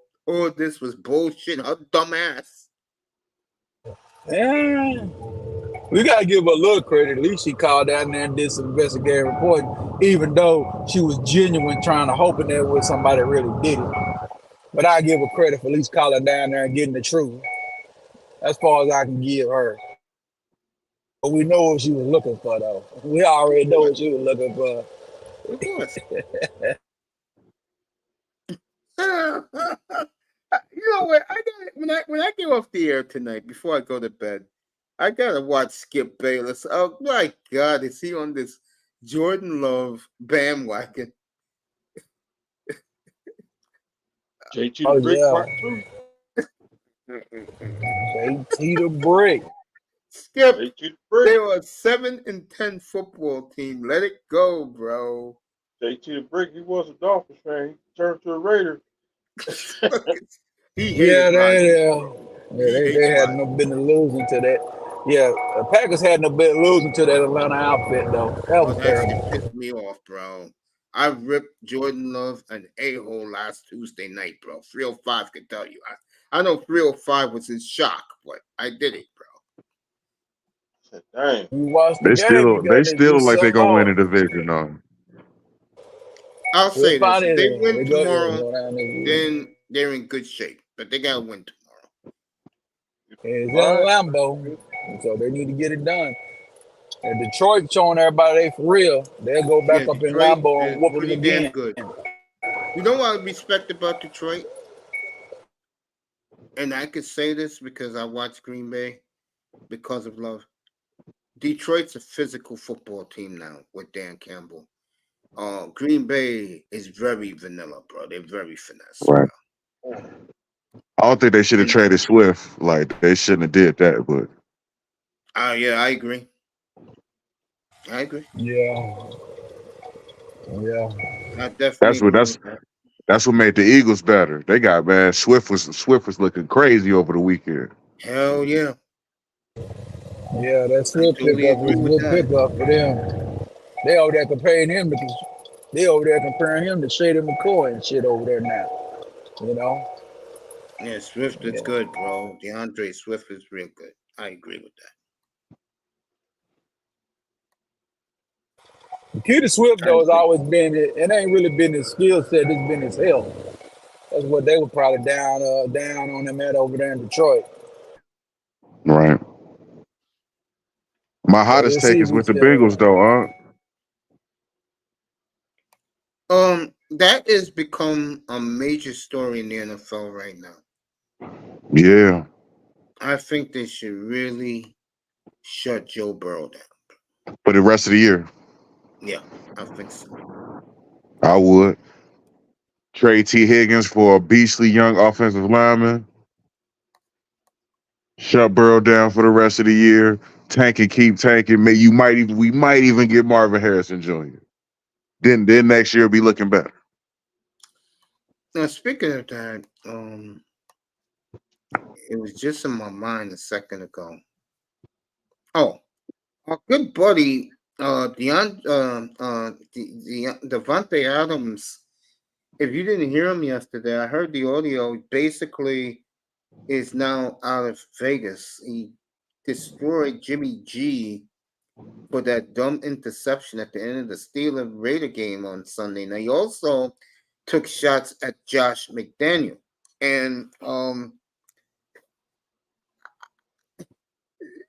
this was bullshit. Her dumb ass. Yeah. We gotta give her a little credit. At least she called down there and did some investigative reporting, even though she was genuine, trying to hoping there was somebody that really did it. But I give her credit for at least calling down there and getting the truth. As far as I can give her. But we know what she was looking for, though. We already know what she was looking for. Of course. You know what? When I get off the air tonight, before I go to bed, I gotta watch Skip Bayless. Oh my God, is he on this Jordan Love bandwagon? JT the Brick Part 2. JT the Brick. Skip, they were a 7-10 football team. Let it go, bro. JT the Brick, he was a Dolphins fan. He turned to a Raider. They had no business losing to that. Yeah, the Packers had no bet losing to that Atlanta outfit though. That was That terrible. shit pissed me off, bro. I ripped Jordan Love an a-hole last Tuesday night, bro. 305 could tell you. I know 305 was in shock, but I did it, bro. Dang. You watched the They game, you got still to like they sell gonna win the off. division though. I'll We'll say this: find if it. they win They tomorrow, go down this week. then they're in good shape. But they gotta win tomorrow. It's in All right. Lambeau, so they need to get it done. And Detroit showing everybody they for real. They'll go back Yeah, up in Detroit Lambeau is and whoop them pretty damn again. good. You know what I respect about Detroit? And I could say this because I watched Green Bay because of love. Detroit's a physical football team now with Dan Campbell. Green Bay is very vanilla, bro. They're very finesse, Right. bro. I don't think they should have traded Swift. Like they shouldn't have did that, but Yeah, I agree. Yeah. I definitely agree with that. that's what made the Eagles better. They got man. Swift was looking crazy over the weekend. Hell yeah. Yeah, that I Swift totally pickup agree was a with good that. pickup for them. They over there comparing him to Shady McCoy and shit over there now. You know? Yeah, Swift is Yeah. good, bro. DeAndre Swift is real good. I agree with that. The key to Swift though has always been it ain't really been his skill set, it's been his health. That's what they were probably down on him at over there in Detroit. Right. My So hottest we'll see take if is he with the stay. Bengals though, That has become a major story in the NFL right now. Yeah. I think they should really shut Joe Burrow down. For the rest of the year. Yeah, I think so. I would. Trade T. Higgins for a beastly young offensive lineman. Shut Burrow down for the rest of the year. Tank and keep tanking. We might even get Marvin Harrison Jr. Then next year will be looking better. Now speaking of that, it was just in my mind a second ago. Oh, our good buddy, Devontae Adams. If you didn't hear him yesterday, I heard the audio. Basically, is now out of Vegas. He destroyed Jimmy G for that dumb interception at the end of the Steelers Raider game on Sunday. Now he also took shots at Josh McDaniel, and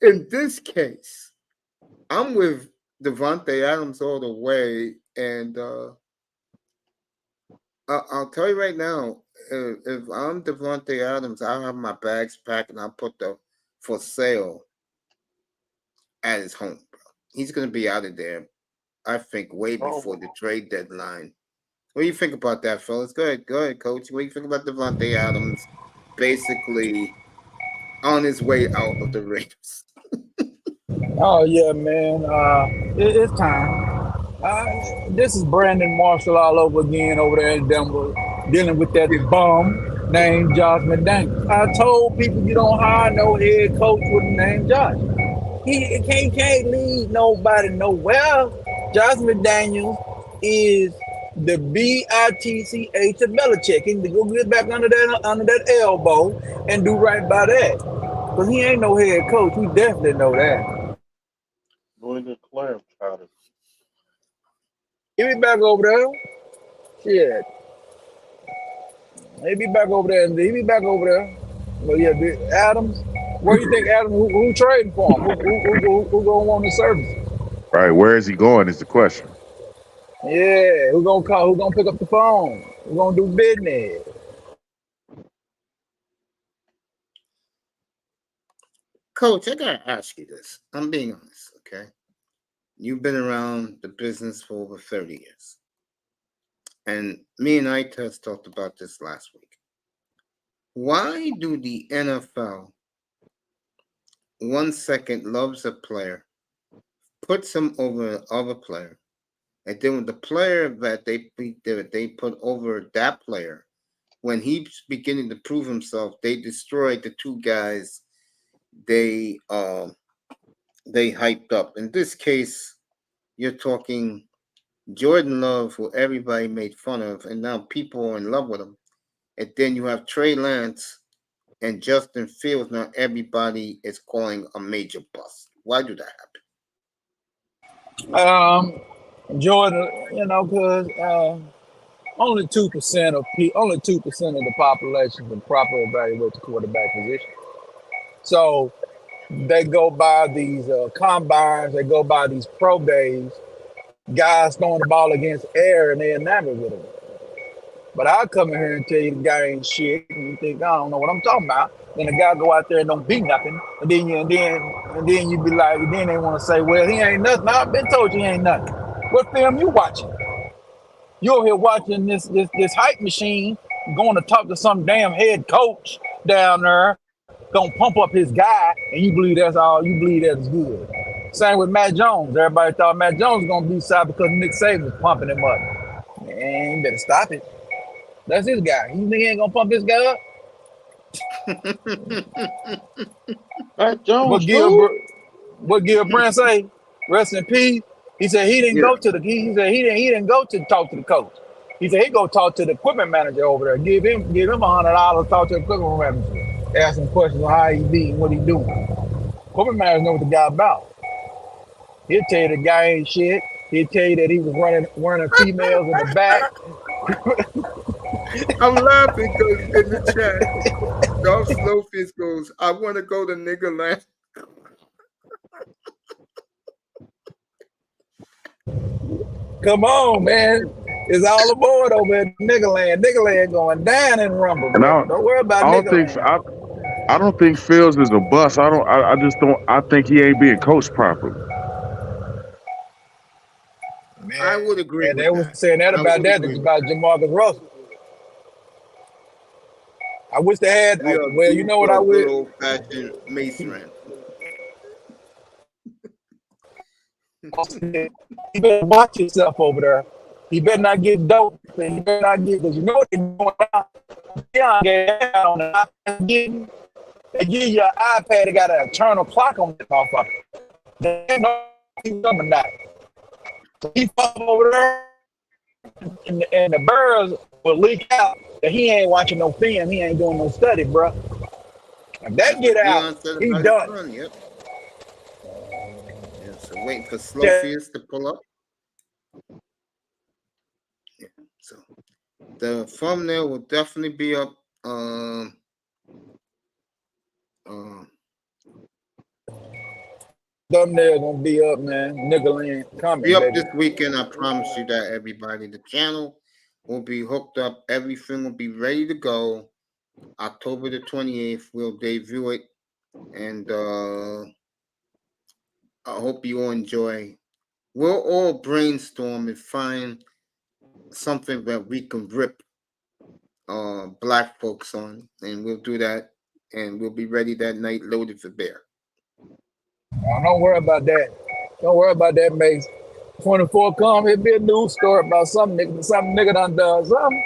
in this case, I'm with Devontae Adams all the way, and I'll tell you right now, if I'm Devontae Adams, I'll have my bags packed and I'll put the for sale at his home, bro. He's gonna be out of there, I think, way before the trade deadline. What do you think about that, fellas? Go ahead, coach. What do you think about Devontae Adams basically on his way out of the Raiders? Oh yeah, man. It's time. This is Brandon Marshall all over again over there in Denver, dealing with that bum named Josh McDaniels. I told people you don't hire no head coach with the name Josh. He can't lead nobody nowhere. Josh McDaniels is the BITCH of Belichick. He can go get back under that elbow and do right by that. Because he ain't no head coach. We definitely know that. Doing the clam chowder. He'll be back over there. Shit. He'll be back over there. Well, yeah, Adams. Where do you think Adams? Who trading for him? Who gonna want his services? Right. Where is he going is the question. Yeah, who gonna call? Who gonna pick up the phone? Who gonna do business? Coach, I gotta ask you this. I'm being honest, okay? You've been around the business for over 30 years. And me and I just talked about this last week. Why do the NFL 1 second loves a player, puts him over another player, and then with the player that they put over that player, when he's beginning to prove himself, they destroy the two guys they they hyped up. In this case, you're talking Jordan Love, who everybody made fun of, and now people are in love with him. And then you have Trey Lance and Justin Fields. Now everybody is calling a major bust. Why do that happen? Jordan, because only 2% of the population can properly evaluate the quarterback position. So they go by these combines, they go by these pro days, guys throwing the ball against air, and they're enamored with it. But I'll come in here and tell you the guy ain't shit, and you think I don't know what I'm talking about. Then the guy go out there and don't be nothing, and then you be like, then they want to say, well, he ain't nothing. I've been told you he ain't nothing. What film you watching? You over here watching this hype machine, going to talk to some damn head coach down there, gonna pump up his guy, and you believe that's all. You believe that's good. Same with Matt Jones. Everybody thought Matt Jones was gonna be side because Nick Saban was pumping him up. Man, you better stop it. That's his guy. You think he ain't gonna pump his guy up? Matt Jones. What Gil Brandt say? Rest in peace. He said he didn't go to the. He said he didn't go to talk to the coach. He said he go talk to the equipment manager over there. Give him $100 to talk to the equipment manager. Ask him questions on how he be and what he doing. Equipment manager know what the guy about. He'll tell you the guy ain't shit. He'll tell you that he was running females in the back. I'm laughing because in the chat, Dolph Slowfist goes, I want to go to nigga land. Come on, man. It's all aboard over at Niggerland. Niggerland going down in Rumble. Don't worry about Niggerland. I don't think Fields is a bust. I think he ain't being coached properly. Man, I would agree. And they was saying that about Jamarcus Russell. I wish they had. Well, you know what I wish. Old-fashioned masonry. You better watch yourself over there. You better not get dope. You better not get, because you know what they're going on. They give you an iPad. They got an eternal clock on that motherfucker. They know he's coming back. So he fuck over there, and the birds will leak out that he ain't watching no film. He ain't doing no study, bro. If that get out, he's done. Yep. Yeah, so waiting for Slowfist to pull up. Yeah, so the thumbnail will definitely be up. Thumbnail gonna be up, man. Nickel coming. Be up baby. this weekend. I promise you that, everybody. The channel will be hooked up. Everything will be ready to go. October the 28th, we'll debut it, and I hope you all enjoy. We'll all brainstorm and find something that we can rip black folks on, and we'll do that, and we'll be ready that night, loaded for bear. Don't worry about that. Don't worry about that, Mace. 24 come, it'll be a news story about some nigga done something.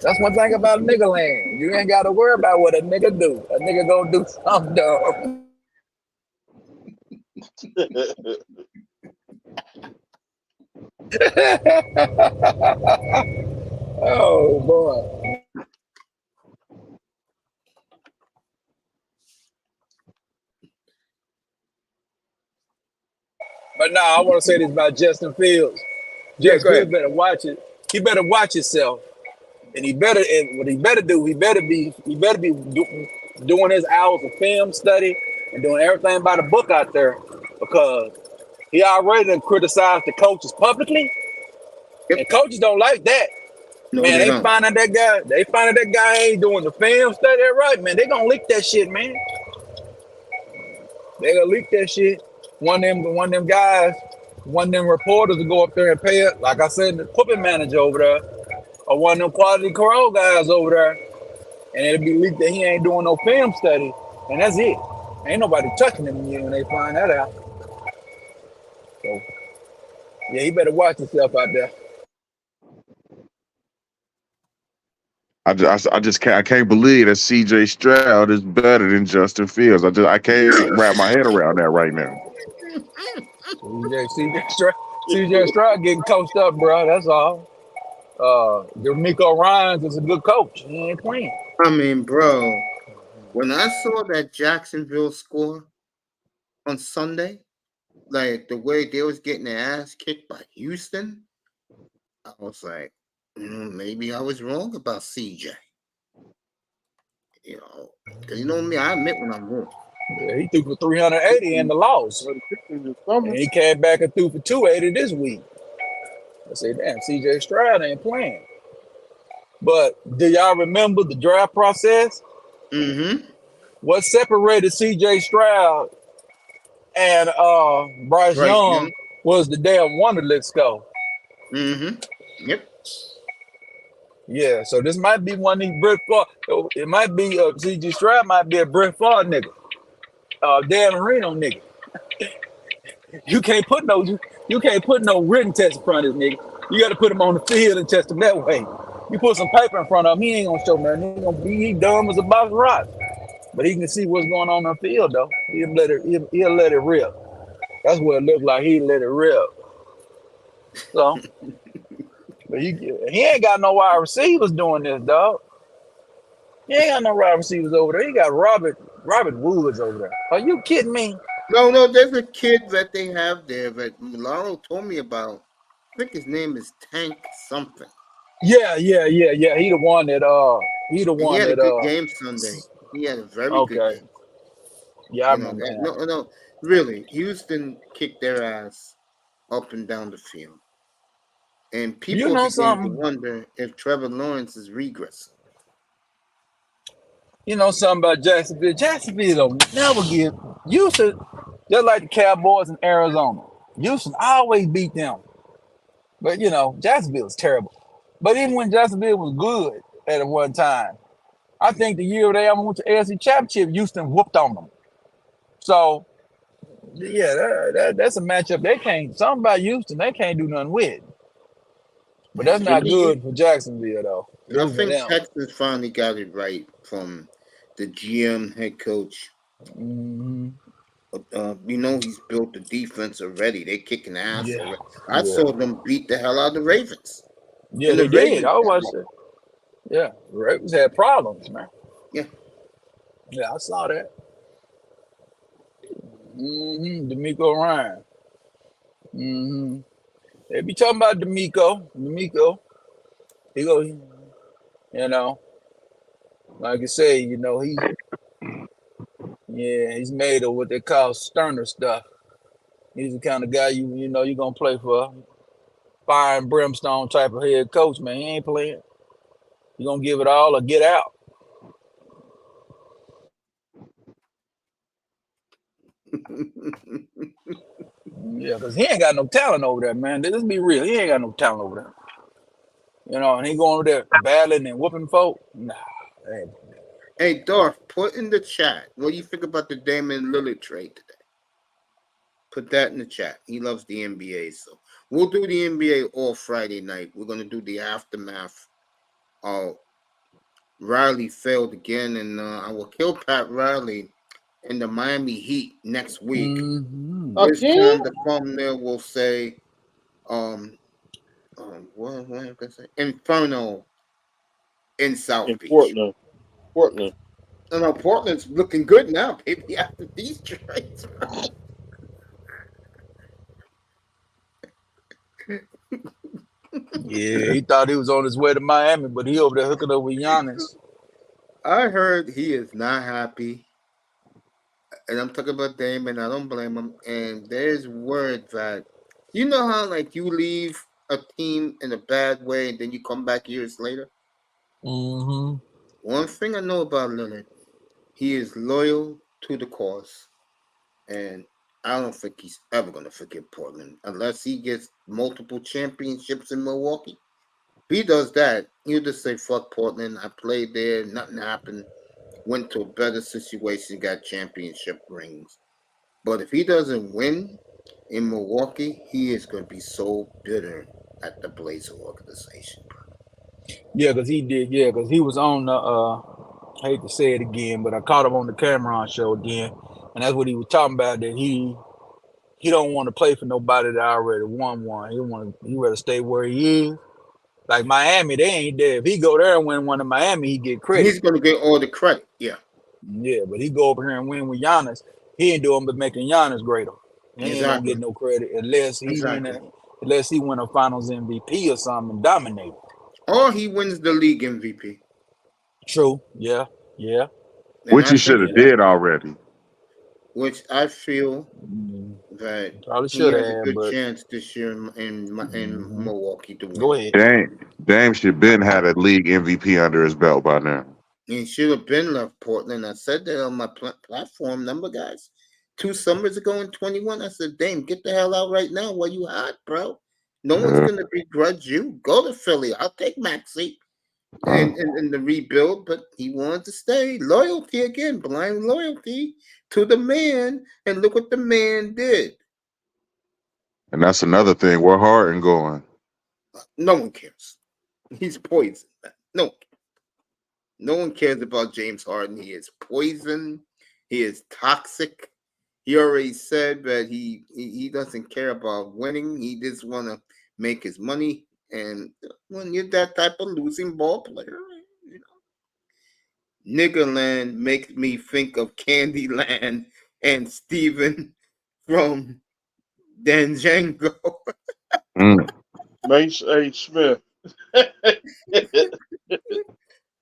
That's one thing about nigga land. You ain't got to worry about what a nigga do. A nigga gonna do something dumb. Oh boy. But nah, I want to say this about Justin Fields. Justin Fields better watch it. He better watch himself, and what he better do. He better be doing his hours of film study and doing everything by the book out there, because he already done criticized the coaches publicly, and coaches don't like that. No, man, they find out that guy. They find out that guy ain't doing the film study right, man. They gonna leak that shit, man. They gonna leak that shit. One of them guys, one of them reporters will go up there and pay it. Like I said, the equipment manager over there, or one of them quality control guys over there, and it'll be leaked that he ain't doing no film study, and that's it. Ain't nobody touching him when they find that out. So, yeah, he better watch himself out there. I can't believe that CJ Stroud is better than Justin Fields. I can't wrap my head around that right now. CJ Stroud getting coached up, bro. That's all. D'Amico Ryans is a good coach. He ain't playing. I mean, bro, when I saw that Jacksonville score on Sunday, like the way they was getting their ass kicked by Houston, I was like, maybe I was wrong about CJ. You know, because you know me, I admit when I'm wrong. Yeah, he threw for 380 in the loss. And he came back and threw for 280 this week. I said, damn, CJ Stroud ain't playing. But do y'all remember the draft process? Mm-hmm. What separated CJ Stroud and Bryce Young was the damn Wonderlic score. Mm-hmm. Yep. Yeah, so this might be one of these Brett Favre. It might be CJ Stroud might be a Brett Favre nigga. Dan Marino nigga. You can't put no written test in front of this nigga. You got to put him on the field and test him that way. You put some paper in front of him, he ain't gonna show nothing. He gonna be dumb as a box of rocks. But he can see what's going on the field though. He'll let it rip. That's what it looked like. He let it rip. So, but he ain't got no wide receivers doing this, dog. He ain't got no wide receivers over there. He got Robert Woods over there. Are you kidding me? No, there's a kid that they have there that Milano told me about. I think his name is Tank something. Yeah. He the one that he had a good game Sunday. He had a very good game. Yeah, I remember that. No, really. Houston kicked their ass up and down the field. And people begin to wonder if Trevor Lawrence is regressing. You know something about Jacksonville? Jacksonville don't never give Houston, just like the Cowboys in Arizona. Houston always beat them. But you know, Jacksonville is terrible. But even when Jacksonville was good at one time, I think the year they went to AFC Championship, Houston whooped on them. So, yeah, that's a matchup they can't. Something about Houston they can't do nothing with. But that's not good for Jacksonville, though. I think Texas finally got it right from the GM head coach. Mm-hmm. You know he's built the defense already. They kicking ass already. I saw them beat the hell out of the Ravens. Yeah, they did. I watched it. Yeah, the Ravens had problems, man. Yeah, I saw that. D'Amico Ryan. They be talking about D'Amico. He go, you know, like I say, you know, he's made of what they call sterner stuff. He's the kind of guy you know you're gonna play for. Fire and brimstone type of head coach, man. He ain't playing. You gonna give it all or get out. Yeah, because he ain't got no talent over there, man. Let's be real. He ain't got no talent over there. You know, and he going over there battling and whooping folk. Nah. Hey, Darth, put in the chat. What do you think about the Damian Lillard trade today? Put that in the chat. He loves the NBA, so we'll do the NBA all Friday night. We're gonna do the aftermath. Riley failed again, and I will kill Pat Riley in the Miami Heat next week. This time the thumbnail will say, what am I gonna say? Inferno in South Beach. Portland. No, Portland's looking good now, baby. After these trades. Yeah, he thought he was on his way to Miami, but he over there hooking up with Giannis. I heard he is not happy. And I'm talking about Damon. I don't blame him. And there's word that, you know how like you leave a team in a bad way and then you come back years later? One thing I know about Lillard, he is loyal to the cause. And I don't think he's ever going to forget Portland unless he gets multiple championships in Milwaukee. If he does that, he'll just say, fuck Portland. I played there. Nothing happened. Went to a better situation, got championship rings. But if he doesn't win in Milwaukee, he is going to be so bitter at the Blazer organization. Yeah, because he did. Yeah, because he was on the, I hate to say it again, but I caught him on the Cameron show again. And that's what he was talking about, that he he don't want to play for nobody that already won one. He rather stay where he is. Like Miami, they ain't there. If he go there and win one in Miami, he get credit. He's gonna get all the credit. Yeah. Yeah, but he go over here and win with Giannis. He ain't doing but making Giannis greater. He ain't gonna Exactly. get no credit unless he win a Finals MVP or something and dominate. Or he wins the league MVP. True. Yeah. And Which I he should think have did already. which I feel that he has a good chance this year in Milwaukee to win. Go ahead. Dame should been had a league MVP under his belt by now. He should have been left Portland. I said that on my platform. Number guys, 2 summers ago in 21, I said, Dame, get the hell out right now while you hot, bro. No one's gonna begrudge you. Go to Philly. I'll take Maxey and the rebuild, but he wanted to stay. Loyalty again, blind loyalty to the man, and look what the man did. And that's another thing. Where Harden going? No one cares. He's poison. No one cares about James Harden. He is poison. He is toxic. He already said that he doesn't care about winning. He just want to make his money. And when you're that type of losing ball player, you know, Niggerland makes me think of Candyland and Steven from Danjango. Mace A. Smith.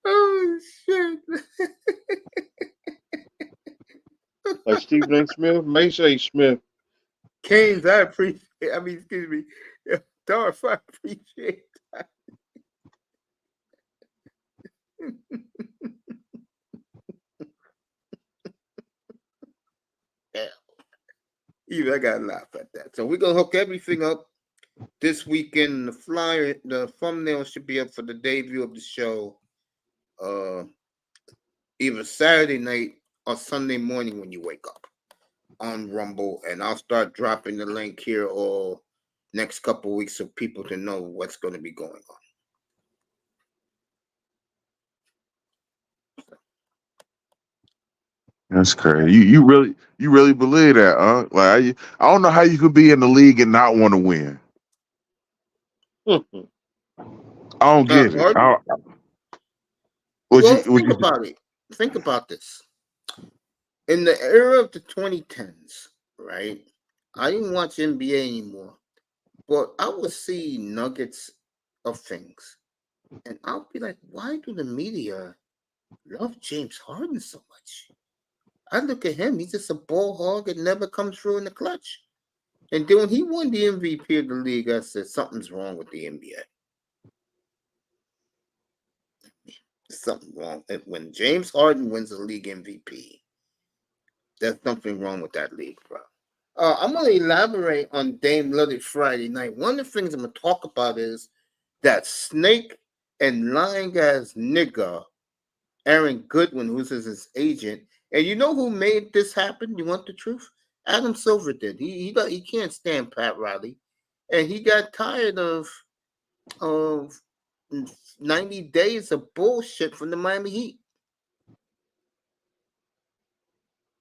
Oh shit! Like Stephen A. Smith, Mace A. Smith. Canes, I appreciate. I mean, excuse me, Darth, I appreciate that. Yeah, even I gotta laugh at that. So we're gonna hook everything up this weekend. The flyer, the thumbnail should be up for the debut of the show. Either Saturday night or Sunday morning when you wake up on Rumble, and I'll start dropping the link here all next couple weeks so people to know what's going to be going on. That's crazy. You really believe that, huh? Like I don't know how you could be in the league and not want to win. I don't get it. Think about it. Think about this. In the era of the 2010s, right? I didn't watch NBA anymore, but I would see nuggets of things. And I'll be like, why do the media love James Harden so much? I look at him, he's just a ball hog that never comes through in the clutch. And then when he won the MVP of the league, I said, something's wrong with the NBA. Something wrong. When James Harden wins the league MVP, there's something wrong with that league, bro. I'm going to elaborate on Dame Lillard Friday night. One of the things I'm going to talk about is that snake and lying ass nigga, Aaron Goodwin, who's his agent. And you know who made this happen? You want the truth? Adam Silver did. He can't stand Pat Riley. And he got tired of 90 days of bullshit from the Miami Heat.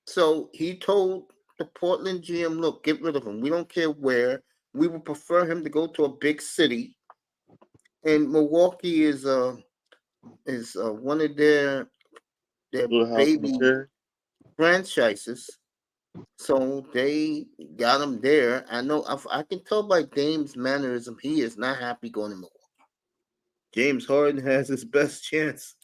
So he told the Portland GM, look, get rid of him. We don't care where. We would prefer him to go to a big city. And Milwaukee is one of their baby franchises. So they got him there. I know I can tell by Dame's mannerism, he is not happy going to Milwaukee. James Harden has his best chance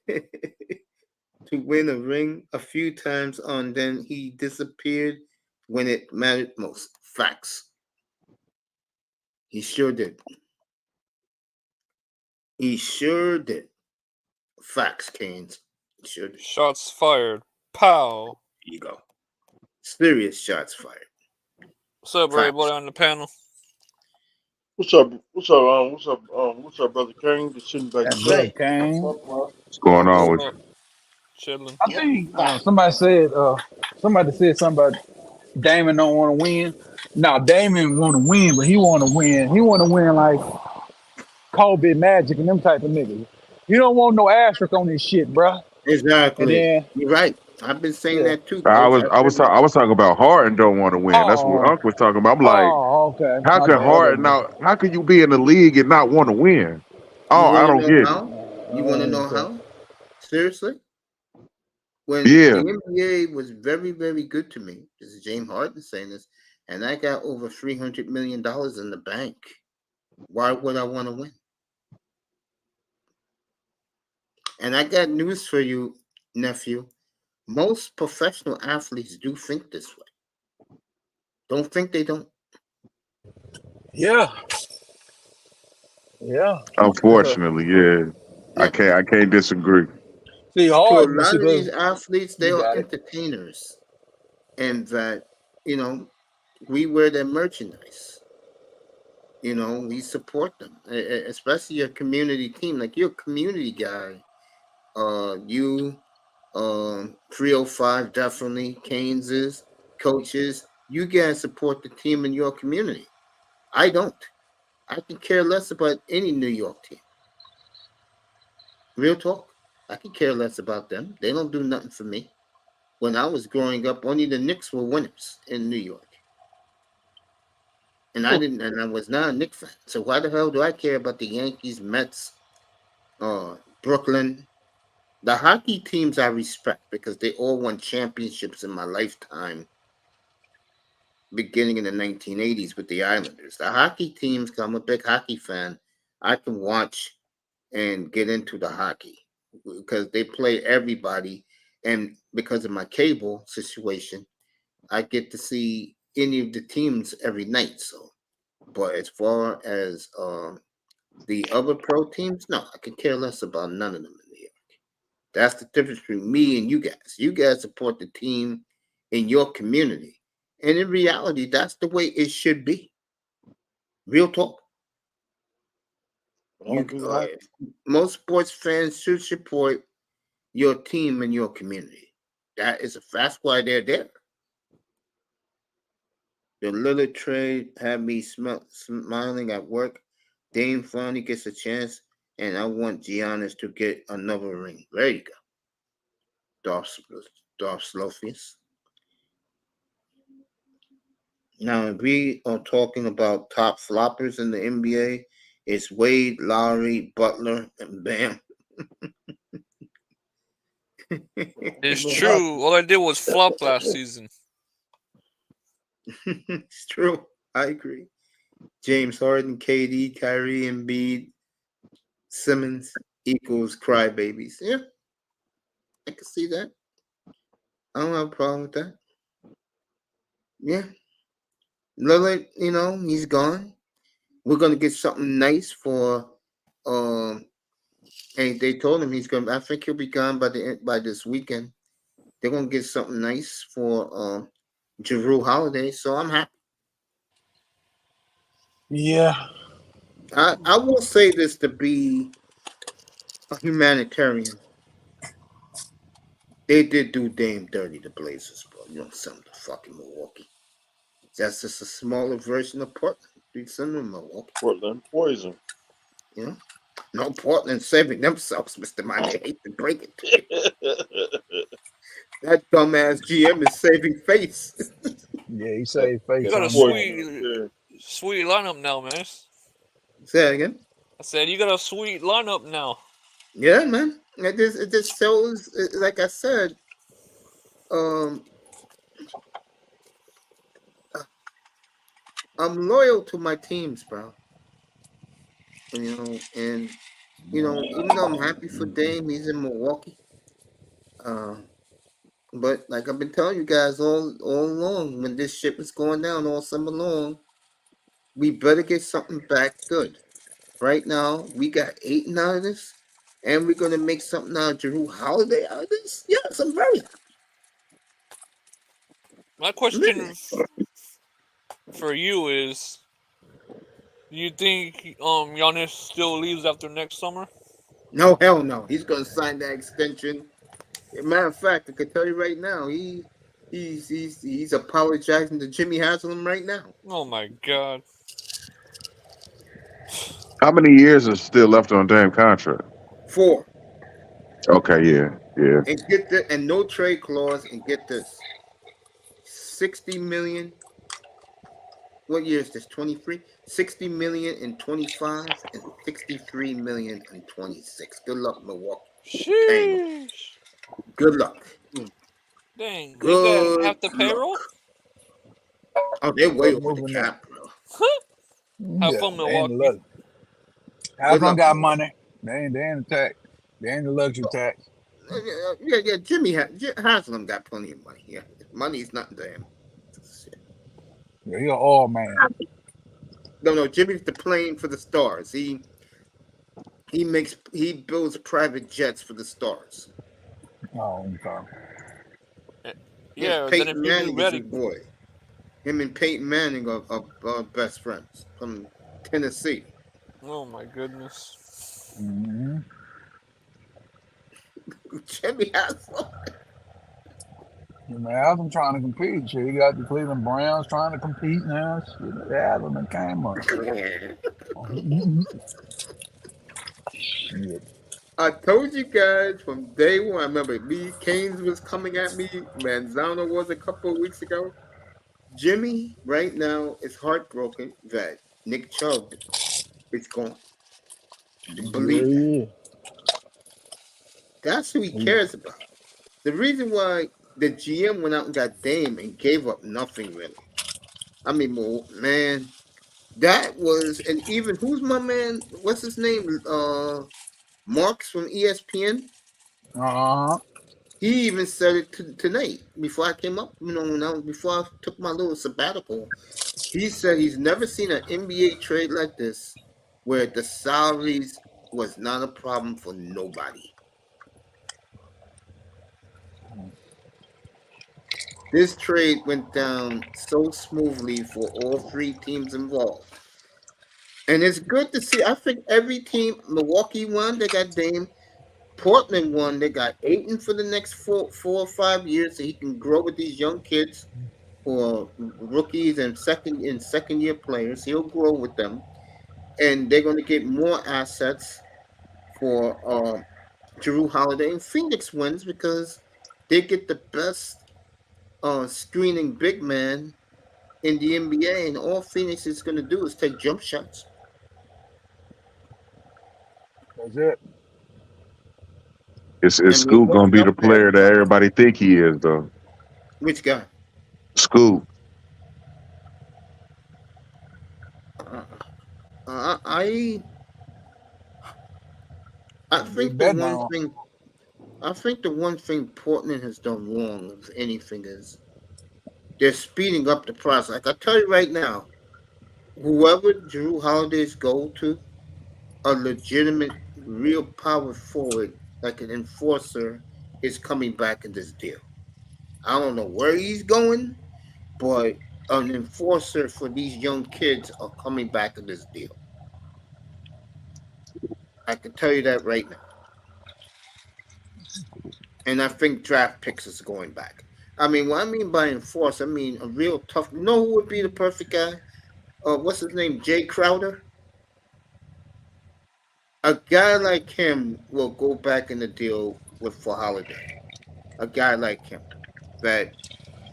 to win a ring a few times on, then he disappeared when it mattered most. Facts. He sure did. He sure did. Facts, Canes. He sure did. Shots fired. Pow. There you go. Serious shots fired. What's up, everybody on the panel? What's up, brother Kane? Just sitting back. Brother Kane. What's going on with you? Chilling. I think somebody said something about Damon don't want to win. No, Damon want to win, but he want to win. He want to win like Kobe, Magic, and them type of niggas. You don't want no asterisk on this shit, bro. Exactly. You're right. I've been saying Yeah. that too, I coach. was I was talking about Harden don't want to win. That's what Oh, Unc was talking about. I'm like, okay. how My can bad. That Harden now? How can you be in the league and not want to win? You Oh, want I to don't know get it. how? You want to know Okay. how? Seriously? When Yeah. the NBA was very, very good to me, this is James Harden saying this, and I got over $300 million in the bank. Why would I want to win? And I got news for you, nephew. Most professional athletes do think this way. Don't think they don't. Yeah. Yeah. Unfortunately, yeah. Yeah. I can't disagree. See, To a Harden, lot of because these athletes, they you are got it. entertainers. And that, we wear their merchandise. We support them, especially your community team. Like you're a community guy. You, 305 definitely, Keynes coaches. You guys support the team in your community. I don't. I can care less about any New York team. Real talk. I can care less about them. They don't do nothing for me. When I was growing up, only the Knicks were winners in New York. And I was not a Knicks fan. So why the hell do I care about the Yankees, Mets, Brooklyn? The hockey teams I respect because they all won championships in my lifetime, beginning in the 1980s with the Islanders. The hockey teams, 'cause I'm a big hockey fan, I can watch and get into the hockey because they play everybody. And because of my cable situation, I get to see any of the teams every night. So, but as far as the other pro teams, no, I could care less about none of them in New York. That's the difference between me and you guys. You guys support the team in your community. And in reality, that's the way it should be. Real talk. Most sports fans should support your team and your community. That's why they're there. The little trade had me smiling at work. Dame finally gets a chance, and I want Giannis to get another ring. There you go. Darth Slofius. Now, if we are talking about top floppers in the NBA, it's Wade, Lowry, Butler, and Bam. It's true. All I did was flop last season. It's true. I agree. James Harden, KD, Kyrie, Embiid, Simmons equals crybabies. Yeah, I can see that. I don't have a problem with that. Yeah. Lillard, he's gone. We're gonna get something nice for and they told him I think he'll be gone by this weekend. They're gonna get something nice for Jrue Holiday, so I'm happy. Yeah. I will say this to be a humanitarian. They did do Dame dirty, the Blazers, bro. You don't send them to fucking Milwaukee. That's just a smaller version of Portland. You send them to Milwaukee. Portland poison. No, Portland saving themselves, Mr. Money. I hate to break it to you. That dumbass GM is saving face. Yeah, he saved face. You got a sweet lineup now, man. Say that again. I said you got a sweet lineup now. Yeah, man. It just shows, like I said, I'm loyal to my teams, bro. And even though I'm happy for Dame, he's in Milwaukee. But like I've been telling you guys all along, when this shit was going down all summer long, we better get something back good. Right now, we got 8 out of this, and we're gonna make something out of Jrue Holiday out of this. Yes, I'm very happy. My question for you is: do you think Giannis still leaves after next summer? No, hell no. He's gonna sign that extension. Matter of fact, I can tell you right now, he's apologizing to Jimmy Haslam right now. Oh my God! How many years is still left on Dame contract? 4. Okay, yeah. Yeah. And get the and no trade clause and get this. 60 million. What year is this? 23? 60 million in 25 and 63 million in 26. Good luck, Milwaukee. Paying them. Sheesh. Good luck. Dang, ain't that Good half the luck. payroll? Oh, they're way Fuck over the moving that. cap, bro. Have Yeah, fun, they ain't the Milwaukee. luxury. Half Good of them luck, got Milwaukee. money. They ain't the tax. They ain't the luxury tax. Yeah. Jimmy Haslam got plenty of money. Yeah, money's nothing to him. Yeah, he an oil man. No. Jimmy's the plane for the stars. He builds private jets for the stars. Oh, okay. Yes, Yeah, then if Peyton you do Manning is his ready, boy. Him and Peyton Manning are best friends from Tennessee. oh my goodness. Mm-hmm. Jimmy Haslam. Man, I'm trying to compete. Shit, you got the Cleveland Browns trying to compete now. Shit, yeah, them came up. Shit. I told you guys from day one. I remember Keynes was coming at me. Manzano was a couple of weeks ago. Jimmy right now is heartbroken that Nick Chubb is gone. Believe that. Yeah. That's who he cares about. The reason why the GM went out and got Dame and gave up nothing really. I mean, man, that was, and even who's my man? What's his name? Marks from ESPN. Uh-huh. He even said it tonight before I came up. Before I took my little sabbatical. He said he's never seen an NBA trade like this, where the salaries was not a problem for nobody. This trade went down so smoothly for all three teams involved. And it's good to see. I think every team, Milwaukee won, they got Dame. Portland won, they got Ayton for the next 4 or 5 years so he can grow with these young kids who are rookies and second year players. He'll grow with them. And they're going to get more assets for Jrue Holiday. And Phoenix wins because they get the best screening big man in the NBA, and all Phoenix is going to do is take jump shots. That's it. Is Scoop gonna be the player that everybody think he is though? Which guy? Scoop. I think the one thing Portland has done wrong, if anything, is they're speeding up the process. Like I tell you right now, whoever Jrue Holiday's go to, a legitimate, real power forward, like an enforcer, is coming back in this deal. I don't know where he's going, but an enforcer for these young kids are coming back in this deal. I can tell you that right now. And I think draft picks is going back. I mean, what I mean by enforce, I mean a real tough. You know who would be the perfect guy? What's his name? Jay Crowder. A guy like him will go back in the deal for Holiday. A guy like him, that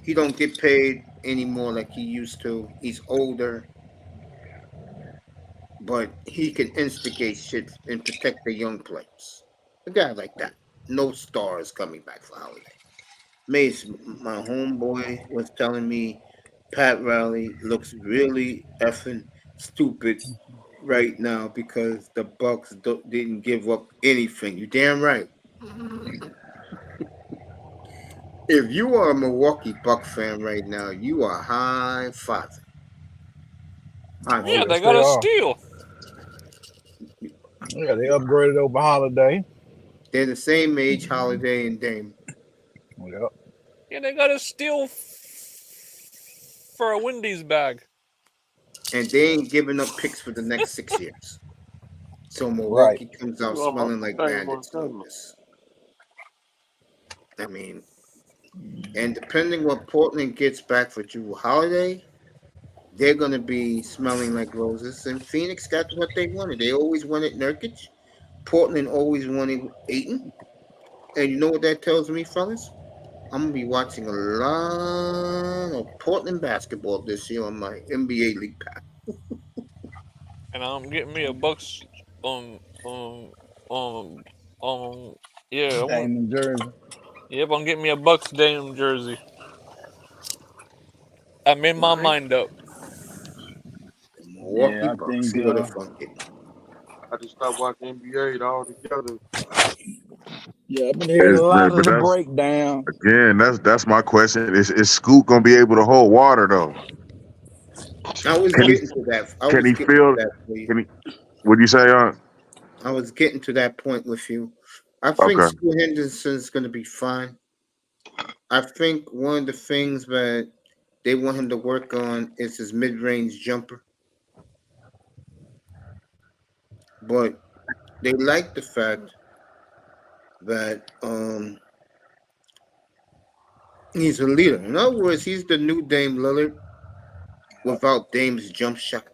he don't get paid anymore like he used to. He's older, but he can instigate shit and protect the young players. A guy like that. No stars coming back for Holiday. Mace, my homeboy, was telling me Pat Riley looks really effing stupid right now because the Bucks didn't give up anything. You damn right. If you are a Milwaukee Bucks fan right now, you are high-fiving. Yeah, they got a steal. Yeah, they upgraded over Holiday. They're the same age, Holiday and Dame. Yep. Yeah, they got a steal for a Wendy's bag. And they ain't giving up picks for the next 6 years. So Milwaukee comes out smelling like bandits. I mean, and depending what Portland gets back for Jrue Holiday, they're going to be smelling like roses. And Phoenix got what they wanted. They always wanted Nurkic. Portland always wanted Ayton. And you know what that tells me, fellas? I'm gonna be watching a lot of Portland basketball this year on my NBA League Pass. And I'm getting me a Bucks. Um. Um. Um. Yeah. Damon Jersey. Yep. I'm getting me a Bucks Dame jersey. I made my Right? mind up. Milwaukee Yeah, I Bucks. think. See what if I get. I just stopped watching NBA altogether. Yeah, I've been hearing a lot But of the that's breakdown. again, that's my question. Is Scoot gonna be able to hold water though? I was Can he getting to that. I can was he getting to feel? that for you. Can he? What do you say, I was getting to that point with you. I think Okay, Scoot Henderson's going to be fine. I think one of the things that they want him to work on is his mid-range jumper. But they like the fact that he's a leader. In other words, he's the new Dame Lillard without Dame's jump shot.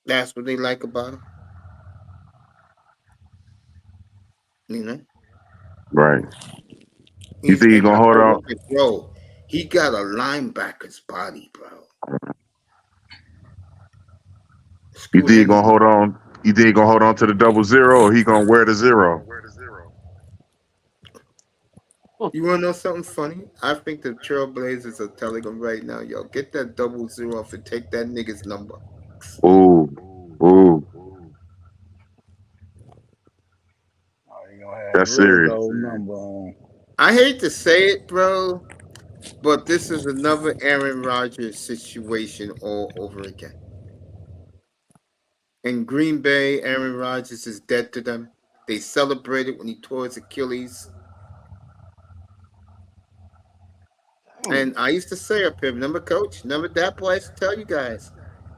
That's what they like about him. You know, right. You think he and gonna that's hold why I on? said, bro, he got a linebacker's body, bro. You Scoot think he gonna Henderson. hold on? You think he gonna hold on to the 00, or he gonna wear the 0? You want to know something funny? I think the Trailblazers are telling him right now, yo, get that 00 off and take that nigga's number. Ooh, ooh, Oh, you gonna have that's Rudy's serious. old number on. I hate to say it, bro, but this is another Aaron Rodgers situation all over again. In Green Bay, Aaron Rodgers is dead to them. They celebrated when he tore his Achilles. And I used to say up here, remember, coach? Remember that boy? I used to tell you guys.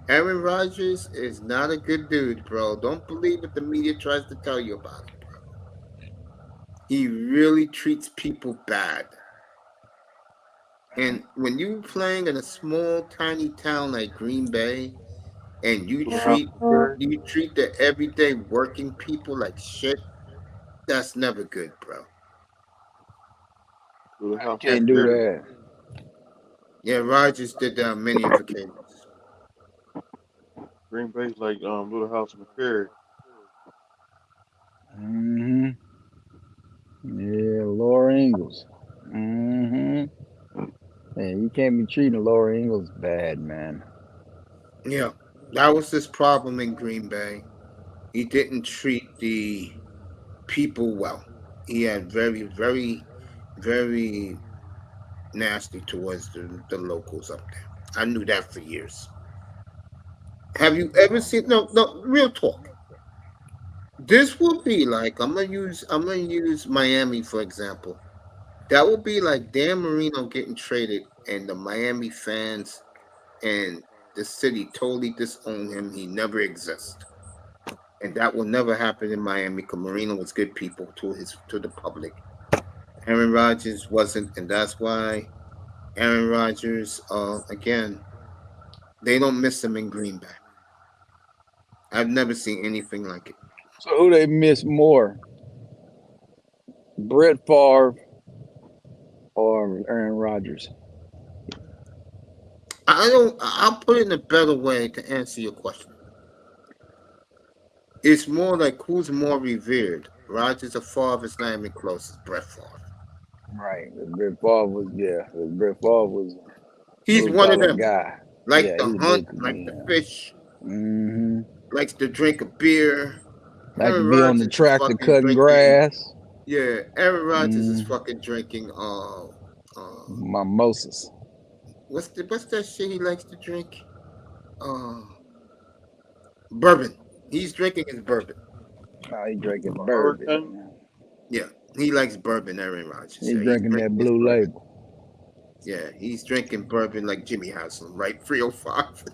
Aaron Rodgers is not a good dude, bro. Don't believe what the media tries to tell you about him, bro. He really treats people bad. And when you playing in a small, tiny town like Green Bay, and you treat the everyday working people like shit, that's never good, bro. To the You house can't of do Jerry. that. Yeah, Rodgers did that on many occasions. Green Bay's like Little House of McCary. Mm-hmm. Yeah, Laura Ingalls. Mm-hmm. Man, you can't be treating Laura Ingalls bad, man. Yeah, that was his problem in Green Bay. He didn't treat the people well. He had very, very, very nasty towards the locals up there. I knew that for years. Have you ever seen? No, no. Real talk. This will be like I'm gonna use Miami for example. That would be like Dan Marino getting traded, and the Miami fans and the city totally disown him. He never exists, and that will never happen in Miami because Marino was good people to the public. Aaron Rodgers wasn't, and that's why Aaron Rodgers, again, they don't miss him in Green Bay. I've never seen anything like it. So who they miss more, Brett Favre or Aaron Rodgers? I'll put it in a better way to answer your question. It's more like who's more revered, Rodgers or Favre? It's not even close. It's Brett Favre. Right. Brett Favre was, yeah. Brett Favre was He's blue one of collar them. guy. Like Yeah, the he's hunt, blue. like the fish, Mm-hmm. likes to drink a beer. Like to Aaron be on the Rodgers is tractor fucking cutting drinking. grass. Yeah, Aaron Rodgers is fucking drinking. Mimosas. What's that shit he likes to drink? Bourbon. He's drinking his bourbon. Oh, he drinking Hurricane. bourbon. Yeah, he likes bourbon, Aaron Rodgers. He Yeah, drinking that his blue bourbon. label. Yeah, he's drinking bourbon like Jimmy Haslam, right? 305.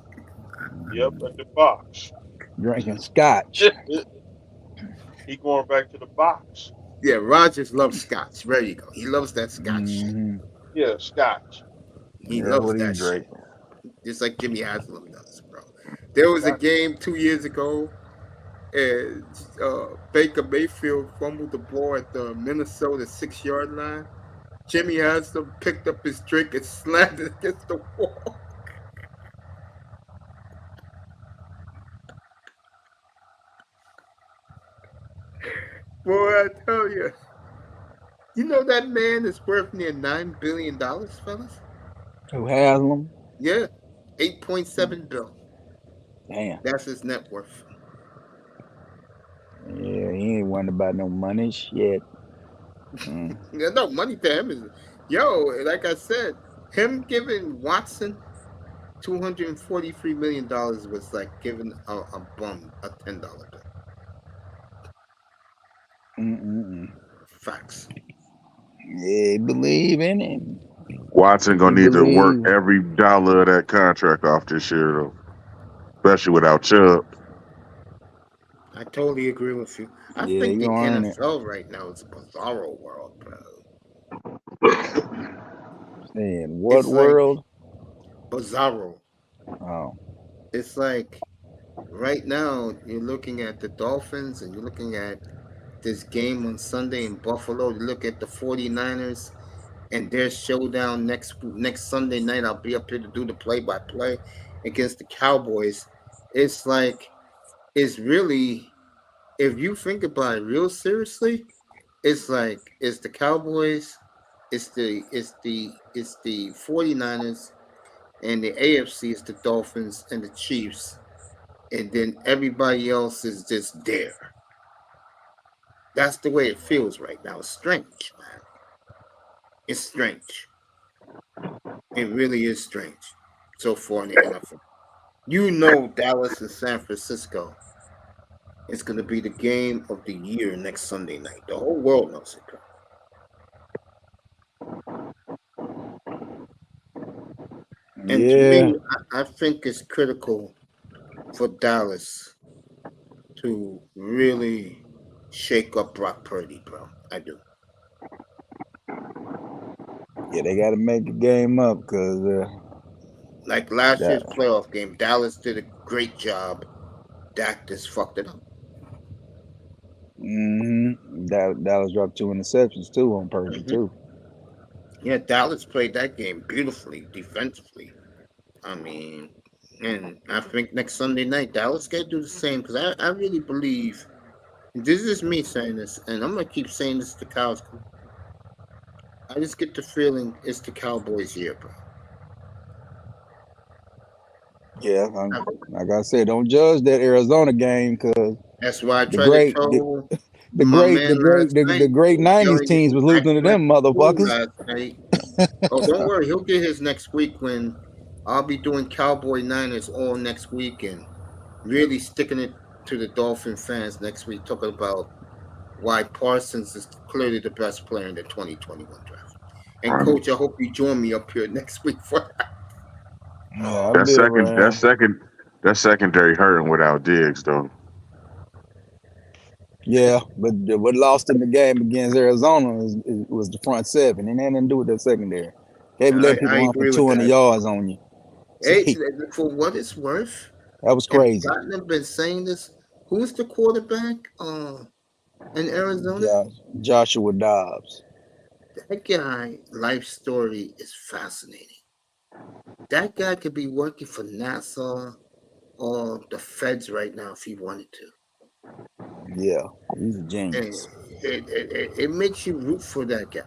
Yep, at the box. Drinking scotch. He going back to the box. Yeah, Rodgers loves scotch. There you go. He loves that scotch shit. Yeah, scotch. He That's loves what he that shit. drinking. Just like Jimmy Haslam does, bro. There was a game 2 years ago. and Baker Mayfield fumbled the ball at the Minnesota 6-yard line. Jimmy Haslam picked up his drink and slammed it against the wall. Boy, I tell you, you know that man is worth near $9 billion, fellas? Who has them? Yeah, 8.7 billion. Damn. That's his net worth. Yeah, he ain't worried about no money. Shit. Yeah, no, money to him is, like I said, him giving Watson $243 million was like giving a bum a $10 bill. Facts. Yeah, believe in it. Watson gonna need to work every dollar of that contract off this year, though, especially without Chubb. I totally agree with you. I think the NFL right now is a bizarro world, bro. In what world? Like bizarro. Oh. It's like right now you're looking at the Dolphins and you're looking at this game on Sunday in Buffalo. You look at the 49ers and their showdown next Sunday night. I'll be up here to do the play-by-play against the Cowboys. It's like, it's really, if you think about it real seriously, it's like, it's the Cowboys, it's the 49ers, and the AFC is the Dolphins and the Chiefs, and then everybody else is just there. That's the way it feels right now. It's strange, man. It's strange. It really is strange so far in the NFL. You know, Dallas and San Francisco is going to be the game of the year next Sunday night. The whole world knows it, bro. And to me, I think it's critical for Dallas to really shake up Brock Purdy, bro. I do. Yeah, they got to make the game up because, like last year's playoff game, Dallas did a great job. Dak just fucked it up. Dallas dropped 2 interceptions too on Purdy too. Yeah, Dallas played that game beautifully defensively. I mean, and I think next Sunday night Dallas got to do the same because I really believe. This is me saying this, and I'm gonna keep saying this to cows. I just get the feeling it's the Cowboys' year, bro. Yeah, like I said, don't judge that Arizona game because that's why I tried to tell the great '90s teams was losing to them motherfuckers. Oh, don't worry, he'll get his next week when I'll be doing Cowboy Niners all next week and really sticking it to the Dolphin fans next week, talking about why Parsons is clearly the best player in the 2021 draft. And Coach, I hope you join me up here next week for that. That secondary hurting without Diggs though. Yeah, but what lost in the game against Arizona was the front seven, and that didn't do with that secondary. They let people run for 200 yards on you. Hey, for what it's worth, that was crazy. I've been saying this. Who's the quarterback in Arizona? Joshua Dobbs. That guy, life story is fascinating. That guy could be working for NASA or the feds right now if he wanted to. Yeah, he's a genius. It makes you root for that guy.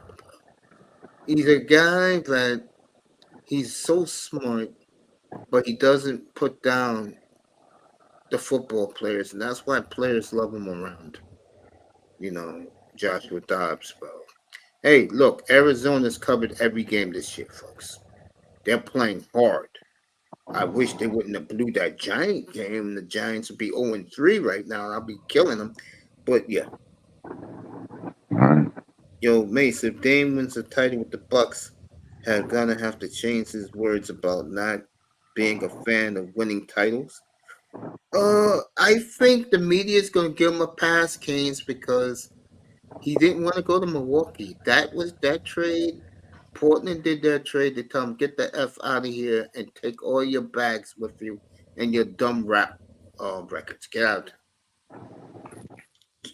He's a guy that he's so smart, but he doesn't put down the football players, and that's why players love him around. You know, Joshua Dobbs, bro. Hey, look, Arizona's covered every game this year, folks. They're playing hard. I wish they wouldn't have blew that Giant game. The Giants would be 0-3 right now. I'll be killing them. But yeah. Yo, Mace, if Dame wins the title with the Bucks, he's gonna have to change his words about not being a fan of winning titles. I think the media is gonna give him a pass, Canes, because he didn't want to go to Milwaukee. That was that trade. Portland did their trade to tell him, get the F out of here and take all your bags with you and your dumb rap records. Get out.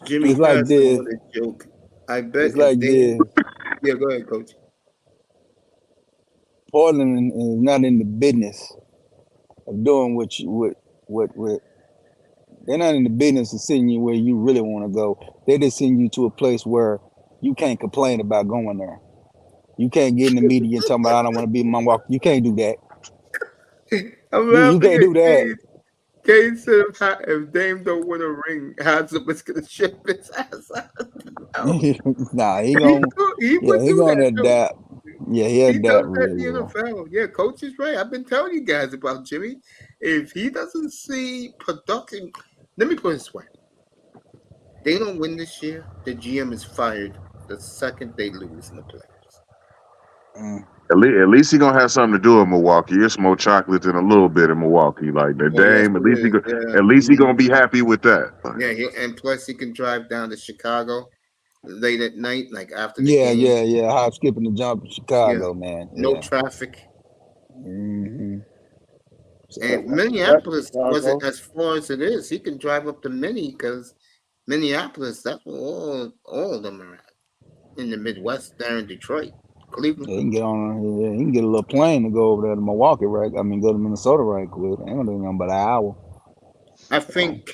Jimmy It's like Carson this. with a joke. I bet It's like this. Yeah, go ahead, Coach. Portland is not in the business of doing what they're not in the business of sending you where you really want to go. They just send you to a place where you can't complain about going there. You can't get in the media and talk about I don't want to be in Milwaukee. You can't do that. You can't do that. Kane said if Dame don't win a ring, Haslam gonna ship his ass out. Nah, he gonna adapt. Yeah, he adapt really well. NFL. Yeah, Coach is right. I've been telling you guys about Jimmy. If he doesn't see production, let me put it this way: they don't win this year, the GM is fired the second they lose in the playoffs. At least he gonna have something to do in Milwaukee. It's more chocolate than a little bit in Milwaukee. Like the Dame, at least he gonna be happy with that. Yeah, and plus he can drive down to Chicago late at night, like after the game. Yeah. Hop, skipping the jump in Chicago, man. No traffic. Mm-hmm. And Minneapolis wasn't as far as it is. He can drive up to Minnie because Minneapolis, that's where all of them are at. In the Midwest, there in Detroit. Cleveland. Yeah, he can get a little plane to go over there to Milwaukee, right? I mean, go to Minnesota right quick. Ain't gonna do nothing but an hour. I think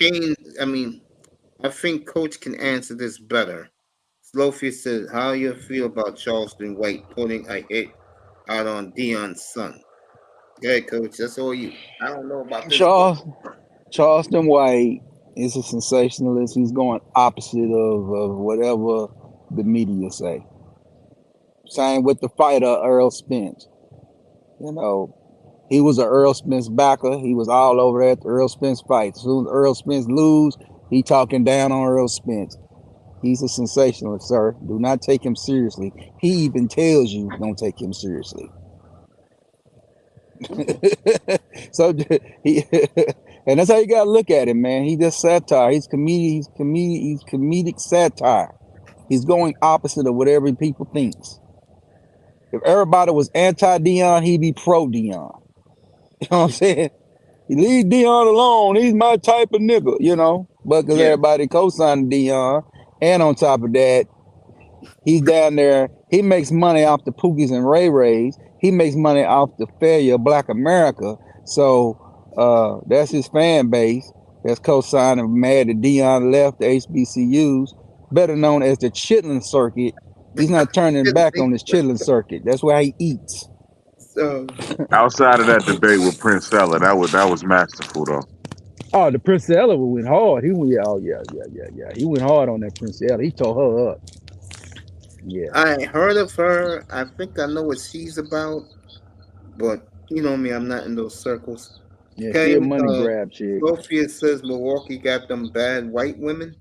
I think Coach can answer this better. Slowfish says, how you feel about Charleston White putting a hit out on Deion's son? Yeah, Coach, that's all you. I don't know about this. Charleston White is a sensationalist. He's going opposite of whatever the media say. Same with the fighter Earl Spence. You know, he was an Earl Spence backer. He was all over there at the Earl Spence fight. As soon as Earl Spence lose, he talking down on Earl Spence. He's a sensationalist, sir. Do not take him seriously. He even tells you don't take him seriously. So he, and that's how you gotta look at him, man. He just satire. He's comedic satire. He's going opposite of what every people thinks. If everybody was anti-Deion, he'd be pro-Deion. You know what I'm saying? He leave Deion alone. He's my type of nigga, you know? But because everybody co-signed Deion, and on top of that, he's down there. He makes money off the Pookies and Ray Rays. He makes money off the failure of Black America. So that's his fan base. That's co-signing mad that Deion left the HBCUs, better known as the Chitlin Circuit. He's not turning back on his Chitlin Circuit. That's where he eats. So outside of that debate with Prince Ella, that was masterful though. Oh, the Prince Ella went hard. He went, He went hard on that Prince Ella. He tore her up. Yeah. I heard of her. I think I know what she's about, but you know me, I'm not in those circles. Yeah, she a money grab chick. Slowfish says Milwaukee got them bad white women,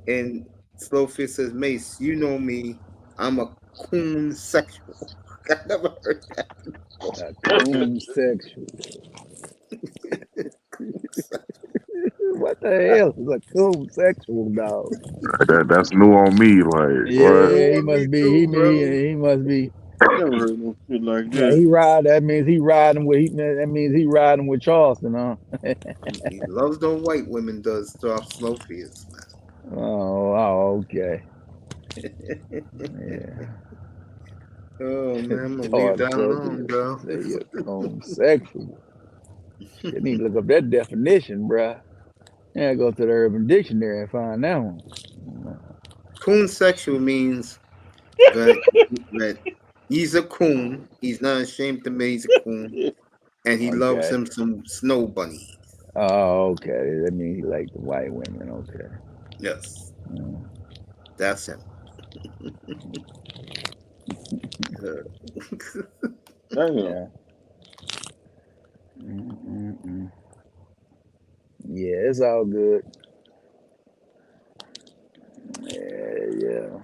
and Slowfish says, Mace, you know me, I'm a coon sexual. I never heard that before. A coon sexual. What the hell is a coon sexual, dog? That's new on me. Like, he must be. He must be. I never heard no shit like that. Yeah, he ride. That means he riding with. That means he riding with Charleston, huh? He loves those white women. Does stop Slowfish. Oh, okay. Yeah. Oh man, I'm gonna leave that alone, bro. Homosexual. You need to look up that definition, bruh. Yeah, go to the Urban Dictionary and find that one. Coon sexual means that he's a coon. He's not ashamed to admit he's a coon, and he loves him some snow bunnies. Oh, okay. That means he likes the white women. Okay. Yes. That's him. Yeah. Yeah, it's all good. Yeah.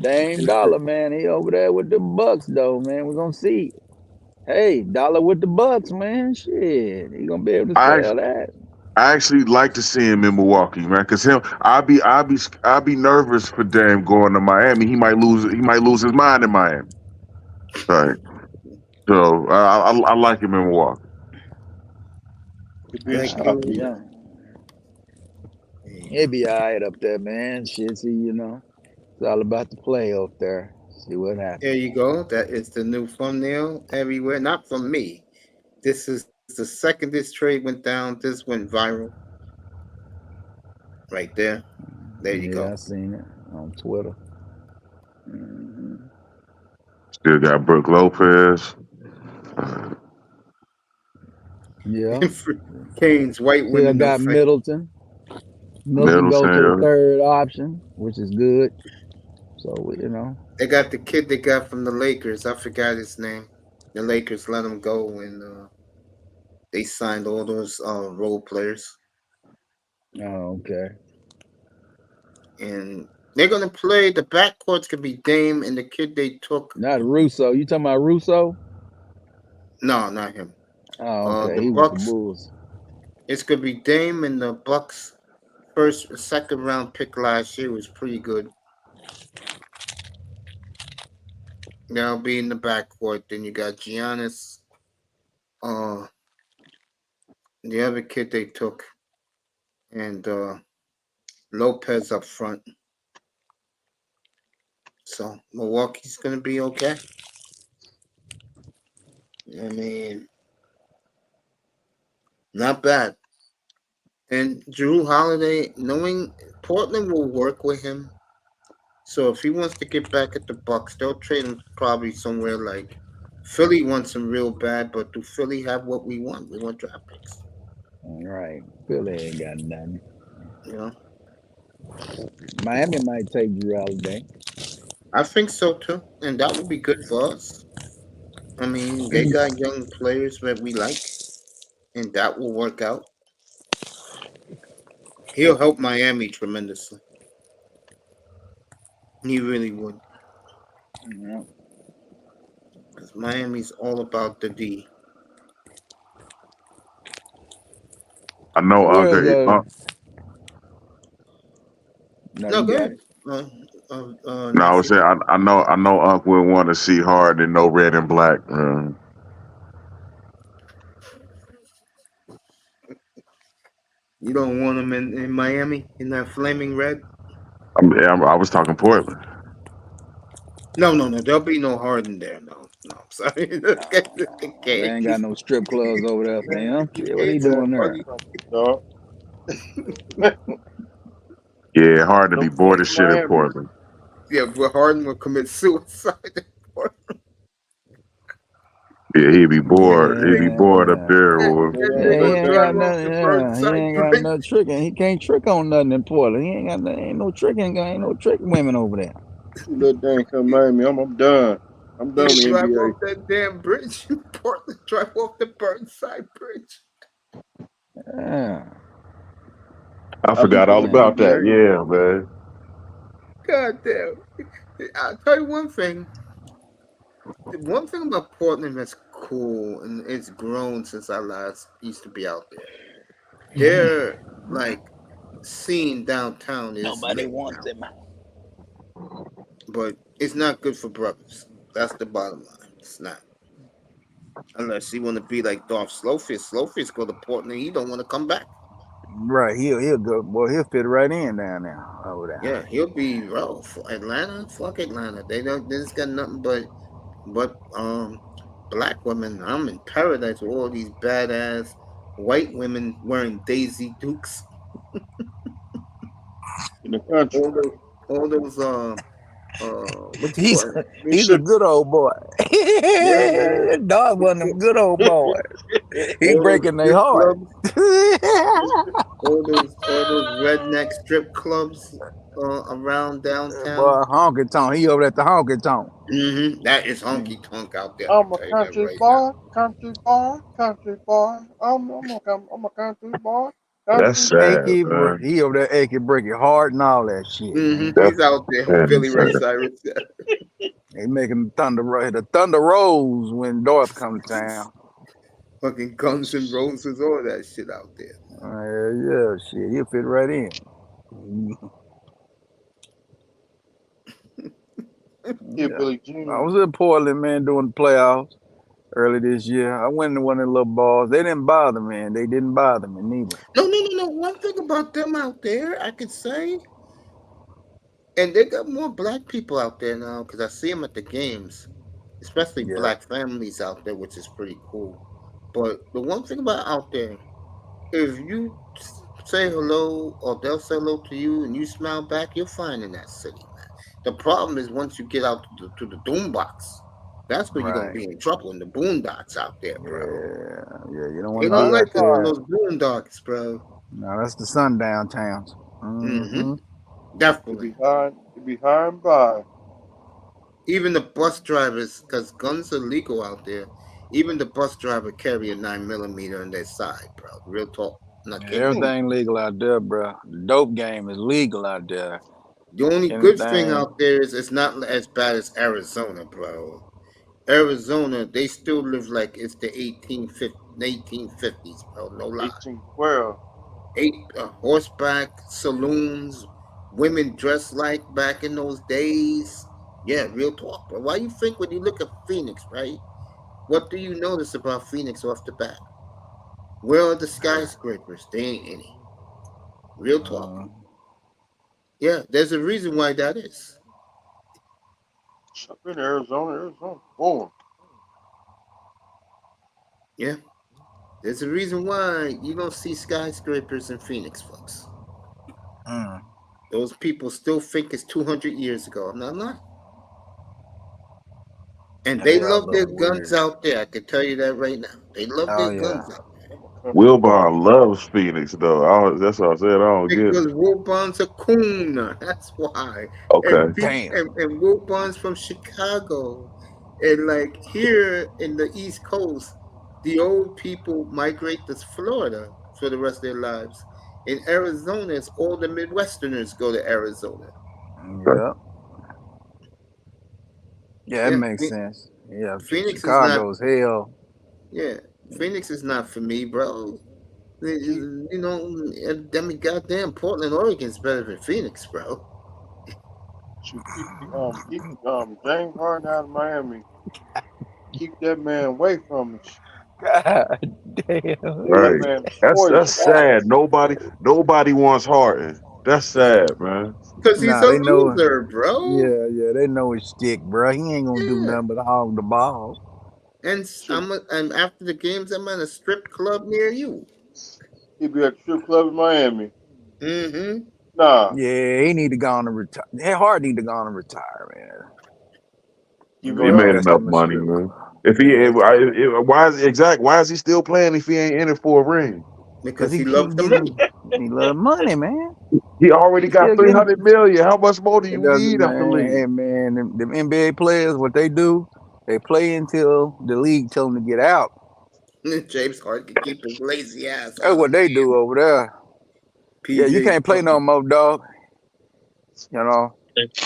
Dame Dollar, man, he over there with the Bucks, though, man. We're gonna see. Hey, Dollar with the Bucks, man. Shit, he gonna be able to sell that. I actually like to see him in Milwaukee, man, because I'll be nervous for Dame going to Miami. He might lose his mind in Miami. Right. So I like him in Milwaukee. It'll be all right up there, man. Shit, see, it's all about the play up there. See what happens. There you go. That is the new thumbnail everywhere. Not from me. This is the second this trade went down. This went viral. Right there. There you Yeah, go. I seen it on Twitter. hmm Still got Brooke Lopez. Yeah. Kane's white Still women no got face. Middleton. Middleton go to the Middleton. third option, which is good. So, They got the kid they got from the Lakers. I forgot his name. The Lakers let him go and they signed all those role players. Oh, okay. And they're gonna play the backcourts could be Dame and the kid they took. Not Russo. You talking about Russo? No, not him. Oh, okay. The He was the Bucks. Bulls. It's gonna be Dame and the Bucks. Second round pick last year was pretty good. They'll be in the backcourt. Then you got Giannis. The other kid they took, and Lopez up front. So Milwaukee's gonna be okay. I mean, not bad. And Drew Holiday, knowing Portland will work with him. So if he wants to get back at the Bucks, they'll trade him probably somewhere like Philly wants him real bad, but do Philly have what we want? We want draft picks. All right. Philly ain't got nothing. You know? Miami might take Drew Holiday. I think so too. And that would be good for us. I mean, they got young players that we like, and that will work out. He'll help Miami tremendously. He really would. Yeah. Because Miami's all about the D. I know Where's Uncle. No, No, you go got ahead. it. No, I was Nancy. saying I know Uncle would want to see Harden in no red and black. You don't want him in Miami in that flaming red? I was talking Portland. No. There'll be no Harden there. No. I'm sorry. They ain't got no strip clubs over there for him. Shit, what he It's so doing there? funny. Dog. Yeah, hard to be Don't bored play as shit in Miami. Portland. Yeah, but Harden will commit suicide. Yeah, he'd be bored. He'd be bored up Yeah. there. And Yeah, they he gonna ain't drive got off nothing. the Yeah, he Burnside ain't got Bridge. nothing tricking. He can't trick on nothing in Portland. He ain't got nothing. Ain't no tricking women over there. Let Dan come Miami. I'm done. I'm done with You the drive NBA. off that damn bridge in Portland. Drive off the Burnside Bridge. Yeah. I forgot all Yeah. about that. Yeah, man. God damn. I'll tell you one thing. The one thing about Portland that's cool, and it's grown since I last used to be out there. Their like scene downtown is Nobody lit wants now, him. but it's not good for brothers. That's the bottom line. It's not. Unless you want to be like Dolph Slowfish. Slowfish go to Portland. He don't want to come back. Right. He'll go. Boy, he'll fit right in down there over there. Yeah, he'll be for Atlanta. Fuck Atlanta. They just got nothing but black women. I'm in paradise with all these badass white women wearing Daisy Dukes. In the country. All those what you He's call it? he's a good old boy. That dog one of them good old boys. He All breaking those their strip heart. clubs, all those redneck strip clubs around downtown. Boy, honky tonk. He over at the honky tonk. That is honky tonk out there. I'm I'll a tell you that country right boy, country boy, country boy. I'm a country boy. That's Country sad, Achy, man. he over there achy breaking heart and all that shit, man. He's out there. That's Billy Ray sad. Cyrus. They making the thunder rolls when Dorth comes to town. Fucking Guns and Roses, all that shit out there. Yeah, shit, he'll fit right in. Hillbilly Junior. I was in Portland, man, doing the playoffs. early this year. I went to one of the little bars. They didn't bother me, and they didn't bother me neither. No. One thing about them out there, I could say, and they got more black people out there now because I see them at the games, especially Yeah. black families out there, which is pretty cool. But the one thing about out there, if you say hello or they'll say hello to you and you smile back, you're fine in that city, man. The problem is once you get out to the doom box, that's where you're gonna Right. be in trouble in the boondocks out there, bro. Yeah. You don't want They to don't be like out us in there. those boondocks, bro. No, that's the sundown towns. Mm-hmm. It Definitely. be high and by. Even the bus drivers, because guns are legal out there. Even the bus driver carry a 9mm on their side, bro. Real talk. Not kidding. Everything legal out there, bro. The dope game is legal out there. The only good thing Anything. out there is it's not as bad as Arizona, bro. Arizona, they still live like it's the 1850s, bro. No lie. 1812. Horseback saloons, women dressed like back in those days. Yeah, real talk, bro. Why you think when you look at Phoenix, right? What do you notice about Phoenix off the bat? Where are the skyscrapers? They ain't any. Real talk. Yeah, there's a reason why that is. Up in Arizona, boom. Yeah. There's a reason why you don't see skyscrapers in Phoenix, folks. Those people still think it's 200 years ago. I'm not lying. And they love their guns out there. I can tell you that right now. They love their guns out there. Wilbon loves Phoenix though. That's what I said. I don't get Because it. Wilbon's a coon. That's why. Okay. And Wilbon's from Chicago. And like here in the East Coast, the old people migrate to Florida for the rest of their lives. In Arizona, it's all the Midwesterners go to Arizona. Yeah. Yeah, it makes sense. Yeah, Phoenix Chicago's hell. Yeah, Phoenix is not for me, bro. You know, goddamn Portland, Oregon's better than Phoenix, bro. Keep James Harden out of Miami. Keep that man away from us. God damn. Right. That's sad. Nobody wants Harden. That's sad, man. Because he's a loser, bro. Yeah, they know his stick, bro. He ain't gonna do nothing but hog the ball. And and after the games, I'm at a strip club near you. He be at the strip club in Miami. Mm-hmm. Nah. Yeah, he need to go on and retire. Hard need to go on and retire, man. He made enough money, man. Why is he still playing if he ain't in it for a ring? Because he loves the money. He loves money, man. He already got $300 million. How much more do you need after man, league? hey, man, them NBA players, what they do, they play until the league tell them to get out. James Harden can keep his lazy ass. That's what they do over there. Yeah, you can't play no more, dog. You know,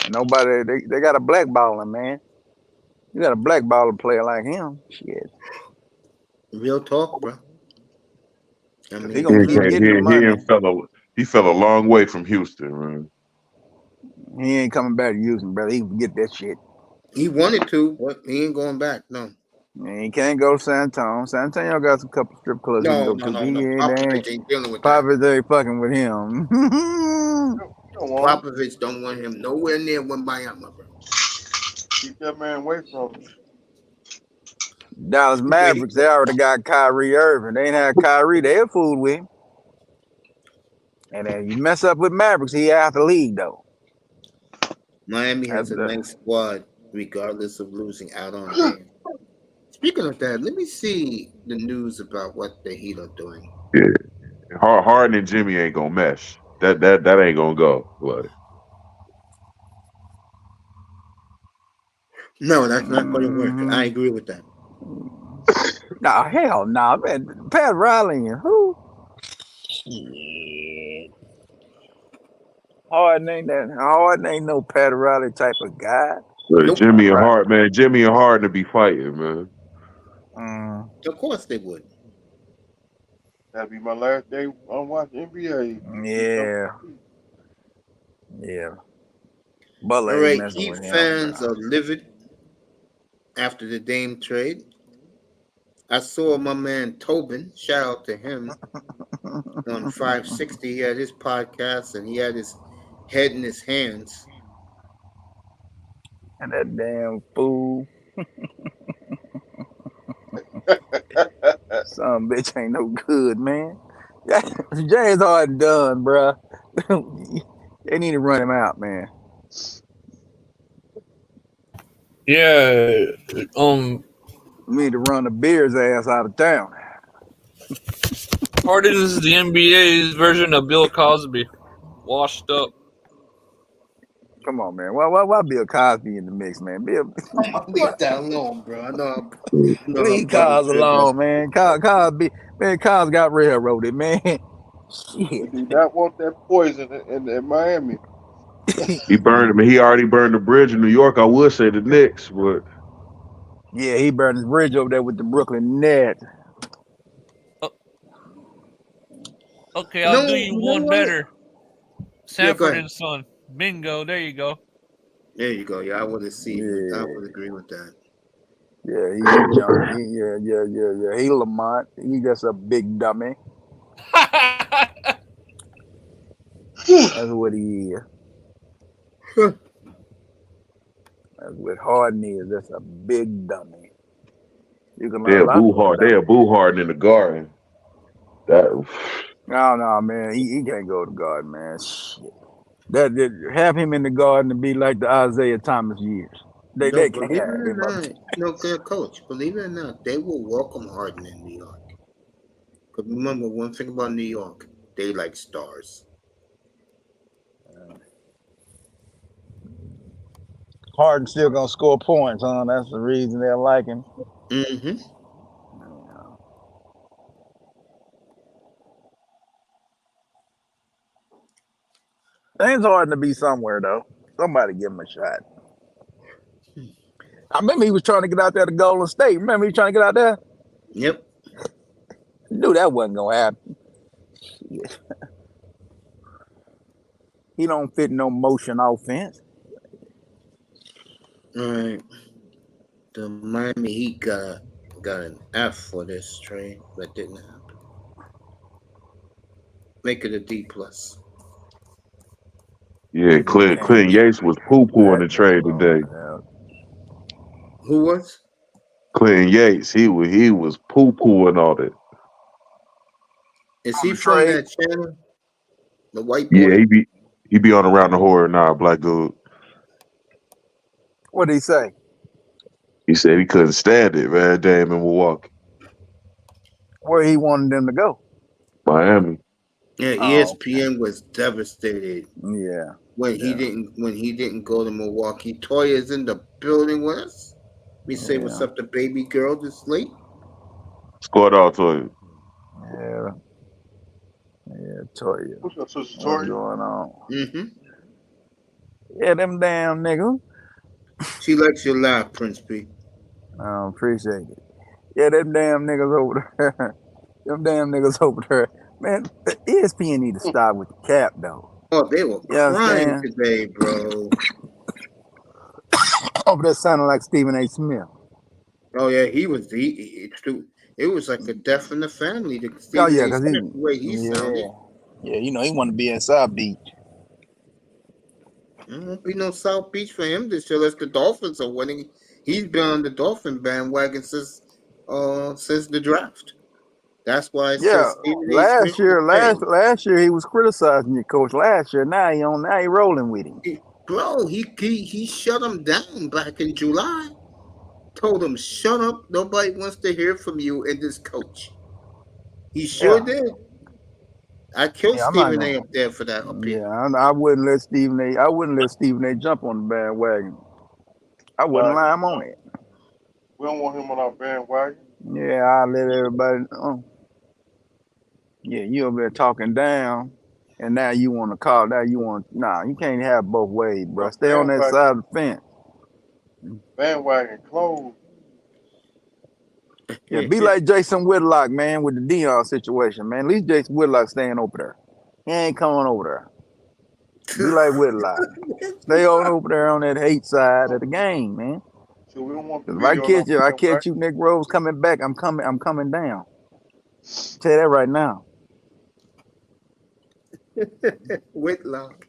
nobody. They got a blackballing, man. You got a blackballing player like him. Shit. Real talk, bro. I mean, he gonna keep getting the money. He fell a long way from Houston, man. He ain't coming back to Houston, brother. He can forget that shit. He wanted to, but he ain't going back. No. He can't go to San Antonio. San Antonio got some couple strip clubs. No. Popovich ain't dealing with Popovich ain't fucking with him. Popovich don't want him nowhere near Wembanyama, bro. Keep that man away from him. Dallas Mavericks, they already got Kyrie Irving. They ain't had Kyrie. They fooled with him. And then you mess up with Mavericks, he out the league, though. Miami has a nice squad, regardless of losing out on game. Speaking of that, let me see the news about what the Heat are doing. Yeah, Harden and Jimmy ain't gonna mesh. That ain't gonna go. Like. No, that's not going to work. I agree with that. Nah, hell no, man. Pat Riley and who? Shit. Harden ain't no Pat Riley type of guy. Nope. Jimmy and Harden to be fighting, man. Of course they would. That'd be my last day on watching NBA. Yeah. Butler all right, Heat fans are livid after the Dame trade. I saw my man Tobin. Shout out to him on 560. He had his podcast and he had his head in his hands. And that damn fool. Some bitch ain't no good, man. James Harden done, bruh. They need to run him out, man. Yeah. We need to run the Bears ass out of town. Harden is the NBA's version of Bill Cosby, washed up. Come on, man. Why Bill Cosby in the mix, man? Bill, Leave that alone, bro. I know. leave Cos alone, man. Cosby, man. Cos got railroaded, man. We Shit. do not want that poison in Miami. He burned him. He already burned the bridge in New York. I would say the Knicks, but Yeah, he burned his bridge over there with the Brooklyn Nets. Okay, I'll do No, you you know one what? better. Sanford ahead. and Son. Bingo. There you go. There you go. Yeah, I would have seen. I Yeah. would agree with that. Yeah, he jumped. Yeah. He Lamont. He just a big dummy. That's what he is. That's what Harden is. That's a big dummy. You can learn they're a lot boo from a hard. dummy. They're boo hard in the Garden. That No, man. He can't go to God, man. Shit. That have him in the garden to be like the Isaiah Thomas years. They No, can't believe it have or him up. not, no, good coach. Believe it or not, they will welcome Harden in New York. But remember one thing about New York, they like stars. Harden still gonna score points, huh? That's the reason they like him. Mm-hmm. Things Harden to be somewhere though. Somebody give him a shot. I remember he was trying to get out there to Golden State. Remember he was trying to get out there? Yep. Knew that wasn't gonna happen. He don't fit no motion offense. All right. The Miami Heat got an F for this trade, but didn't happen. Make it a D plus. yeah, Clinton Yates was poo-poo in the trade today. Who was? Clinton Yates, he was poo-poo and all that. Is On he the from trade? that channel? The white boy? Yeah, he be on Around the Horror now, black dude. What did he say? He said he couldn't stand it, man. Damn, in Milwaukee, Where he wanted them to go? Miami. Yeah, Oh, ESPN was devastated Yeah. when he didn't go to Milwaukee. Toya's in the building with us. We say what's up to baby girl this late. Squad out to you. Yeah, Toya. What's up, Sister What's Tori? going on? Mm-hmm. Yeah, them damn niggas. She likes your laugh, Prince B. I appreciate it. Yeah, them damn niggas over there. Them damn niggas over there. Man, the ESPN need to stop with the cap though. Oh, they were You crying understand? today, bro. Over there sounding like Stephen A. Smith. Oh yeah, he was it was like a death in the family. The Oh yeah, Stephen A. cause Smith, the way he sounded. yeah, you know he want to be in South Beach. There won't be no South Beach for him this year unless the Dolphins are winning. He's been on the Dolphin bandwagon since the draft. That's why I Yeah, said Stephen A. last Smith year, is playing. last year he was criticizing your coach. Last year, now he rolling with him. Bro, he shut him down back in July. Told him, shut up. Nobody wants to hear from you and this coach. He sure did. I killed Stephen A. up there for that opinion. Yeah, I wouldn't let Stephen A. jump on the bandwagon. I wouldn't lie him on it. We don't want him on our bandwagon. Yeah, I let everybody know. Yeah, you over there talking down, and now you want to call. Now you want you can't have both ways, bro. Stay on that side of the fence. Bandwagon closed. Yeah, be like Jason Whitlock, man, with the Deion situation, man. At least Jason Whitlock staying over there. He ain't coming over there. Be like Whitlock. Stay on over there on that hate side of the game, man. So we don't want the Cause if I video on our catch film, right? you, Nick Rose coming back. I'm coming down. Tell you that right now. Whitlock.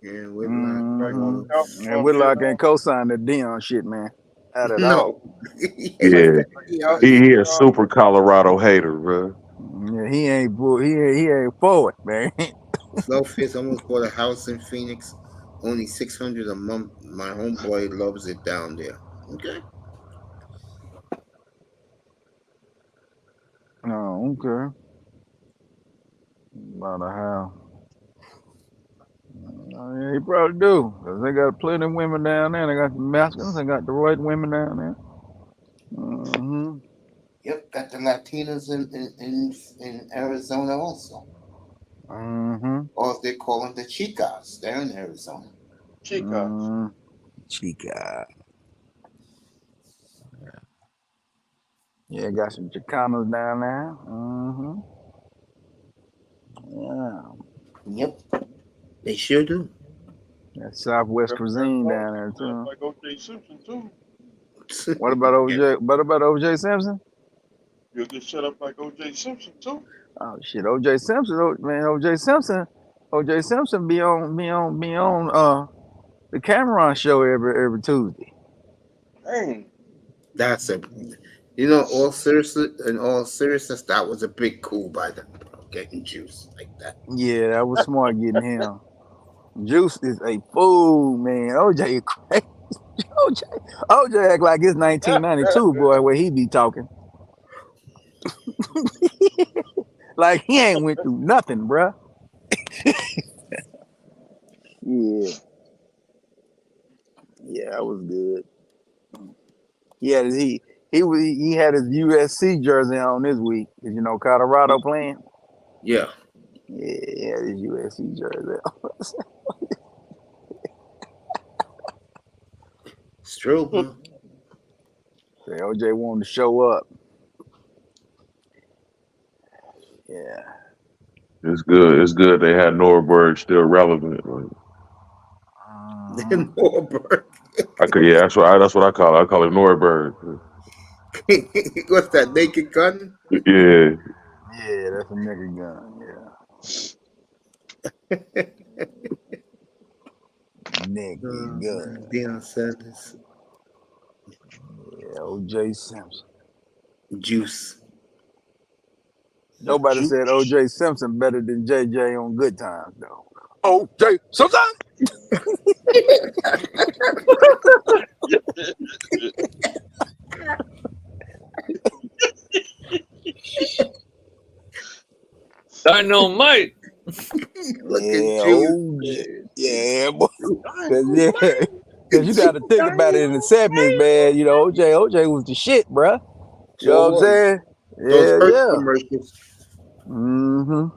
Yeah, Whitlock. Right. Mm-hmm. Out And on the Whitlock ain't co-signed that Deion shit, man. Out at all. No. Yeah, Yeah. he a super Colorado hater, bro. Yeah, he ain't forward, man. Snowfish almost bought a house in Phoenix. Only $600 a month. My homeboy loves it down there. Okay. Oh, okay. About a house. Yeah, he probably do. Cause they got plenty of women down there. They got the Mexicans. They got the right women down there. Mm-hmm. Yep, got the Latinas in Arizona also. Mm-hmm. Or as they call them, the Chicas. They're in Arizona. Chicas. Chica. Yeah, got some Chicanos down there. Mm-hmm. Yeah. Yep, they sure do. That Southwest cuisine down there Sounds too. like O.J. Simpson too. What about OJ? What about OJ Simpson? You'll get set up like O.J. Simpson too. Oh shit, OJ Simpson, man, OJ Simpson be on the Cameron show every Tuesday. Dang. That's a, in all seriousness, that was a big coup by them, bro, getting Juice like that. Yeah, that was smart getting him. Juice is a fool, man. OJ is crazy. OJ act like it's 1992, boy, where he be talking. Like he ain't went through nothing, bruh. Yeah. Yeah, that was good. Yeah, he had his USC jersey on this week. Cause you know Colorado playing. Yeah, Yeah, he had his USC jersey on. it's true, huh? So OJ wanted to show up. Yeah. It's good. It's good they had Norberg still relevant. Like, Norberg. yeah, that's what I call it. I call it Norberg. What's that, Naked Gun? Yeah. Yeah, that's a nigga gun. Yeah. Nigga gun. Deion Sanders. Yeah, OJ Simpson. Juice. Nobody said OJ Simpson better than JJ on Good Times though. OJ Simpson. Dynamite. Look Yeah, at you. OJ. Yeah, boy. Cause you got to think about it in the 70s, man. You know, OJ was the shit, bruh. You know what I'm saying? Those Yeah, Hurt yeah. commercials. Mm-hmm.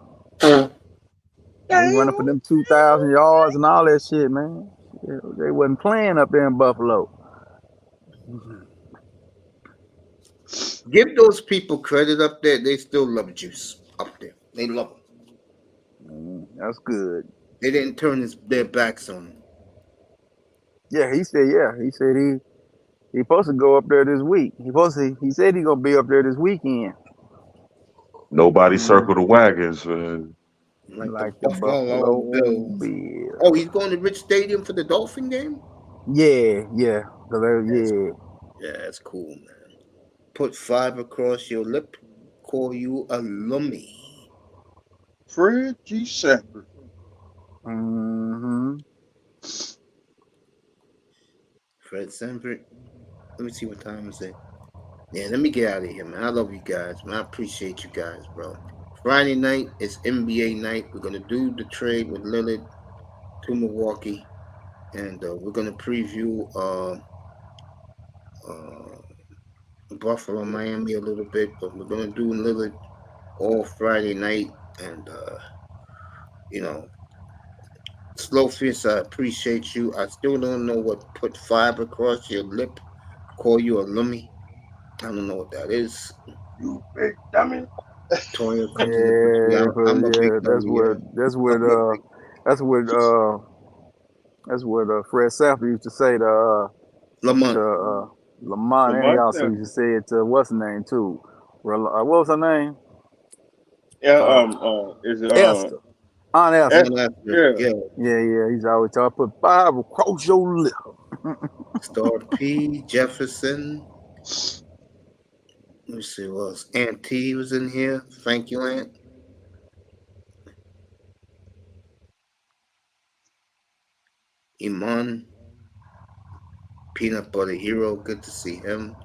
He running for them 2,000 yards and all that shit, man. Yeah, they wasn't playing up there in Buffalo. Give those people credit up there. They still love Juice up there. They love him. That's good. They didn't turn their backs on him. Yeah, he said he supposed to go up there this week. He said he gonna be up there this weekend. Nobody circle the wagons, man. Like the Buffalo Bills. Bills. Oh, he's going to Rich Stadium for the Dolphin game? Yeah. Yeah, that's cool, man. Put 5 across your lip, call you a lummy. Fred G. Sanford. Mm-hmm. Fred Sanford. Let me see what time is it. Yeah, let me get out of here, man. I love you guys, man. I appreciate you guys, bro. Friday night is NBA night. We're going to do the trade with Lillard to Milwaukee. And we're going to preview Buffalo, Miami a little bit. But we're going to do Lillard all Friday night. And, Slowfish, I appreciate you. I still don't know what put 5 across your lip, call you a lummy. I don't know what that is. You big dummy. Toya comes in the country. I'm a big dummy. That's what Fred Sanford used to say to Lamont. Lamont and he also used to say it to what's her name too. What was her name? Is it Esther. Aunt Esther. Yeah. Yeah. He's always talking, put 5 across your lip. Star P, Jefferson. Let me see what else. Aunt T was in here. Thank you, Aunt. Iman. Peanut Butter Hero. Good to see him.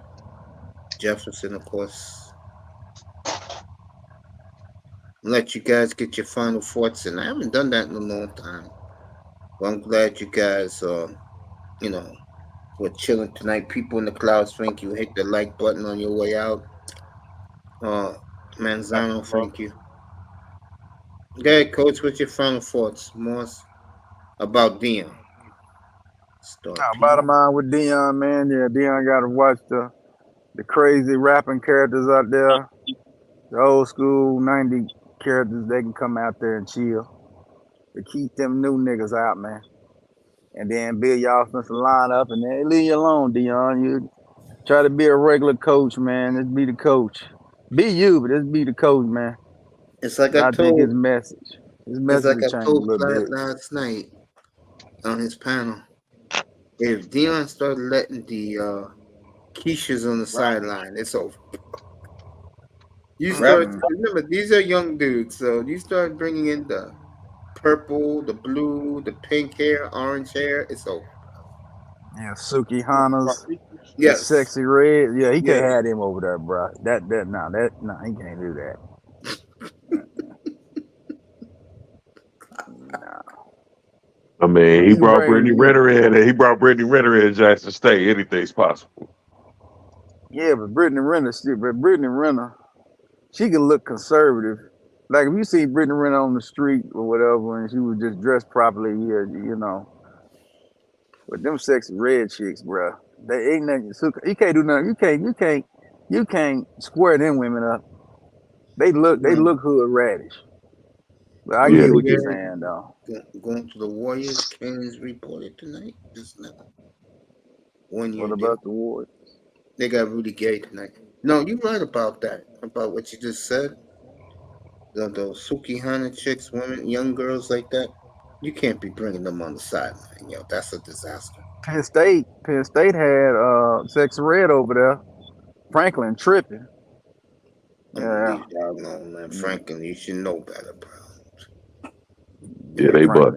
Jefferson, of course. Let you guys get your final thoughts in. I haven't done that in a long time. Well, I'm glad you guys, we're chilling tonight. People in the clouds, thank you. Hit the like button on your way out. Manzano, thank you. Go ahead, Coach. What's your final thoughts, Morse, about Deion? Bottom line with Deion, man. Yeah, Deion got to watch the crazy rapping characters out there. The old school 90 characters, they can come out there and chill. To keep them new niggas out, man. And then build your offensive line up and then leave you alone, Deion. You try to be a regular coach, man. Just be the coach. Be you, but just be the coach, man. It's like I think his message It's like I changed a told little Flat bit. last night on his panel. If Deion started letting the Keishas on the sideline, it's over. You start remember these are young dudes, so you start bringing in the purple, the blue, the pink hair, orange hair, it's over. Yeah, Suki Hana's. Yes. Sexy Red. Yeah, he can't have him over there, bro. He can't do that. I mean, he brought Brittany Renner in, and he brought Brittany Renner in Jackson State. Anything's possible. Yeah, but Brittany Renner, she can look conservative. Like if you see Brittany Renner on the street or whatever, and she was just dressed properly, you know. But them sexy red chicks, bro, they ain't nothing. You can't do nothing. You can't square them women up. They look hood radish. But I get what you're saying, though. Going to the Warriors, Kane's reported tonight. Just now. 1 year. What about the Warriors? They got Rudy Gay tonight. No, you're right about that. About what you just said. Those Suki Hana chicks, women, young girls like that. You can't be bringing them on the sideline, yo. That's a disaster. Penn State had Sexy Red over there. Franklin tripping. Yeah. Y'all know, man. Franklin, you should know better, bro. Yeah, they butt.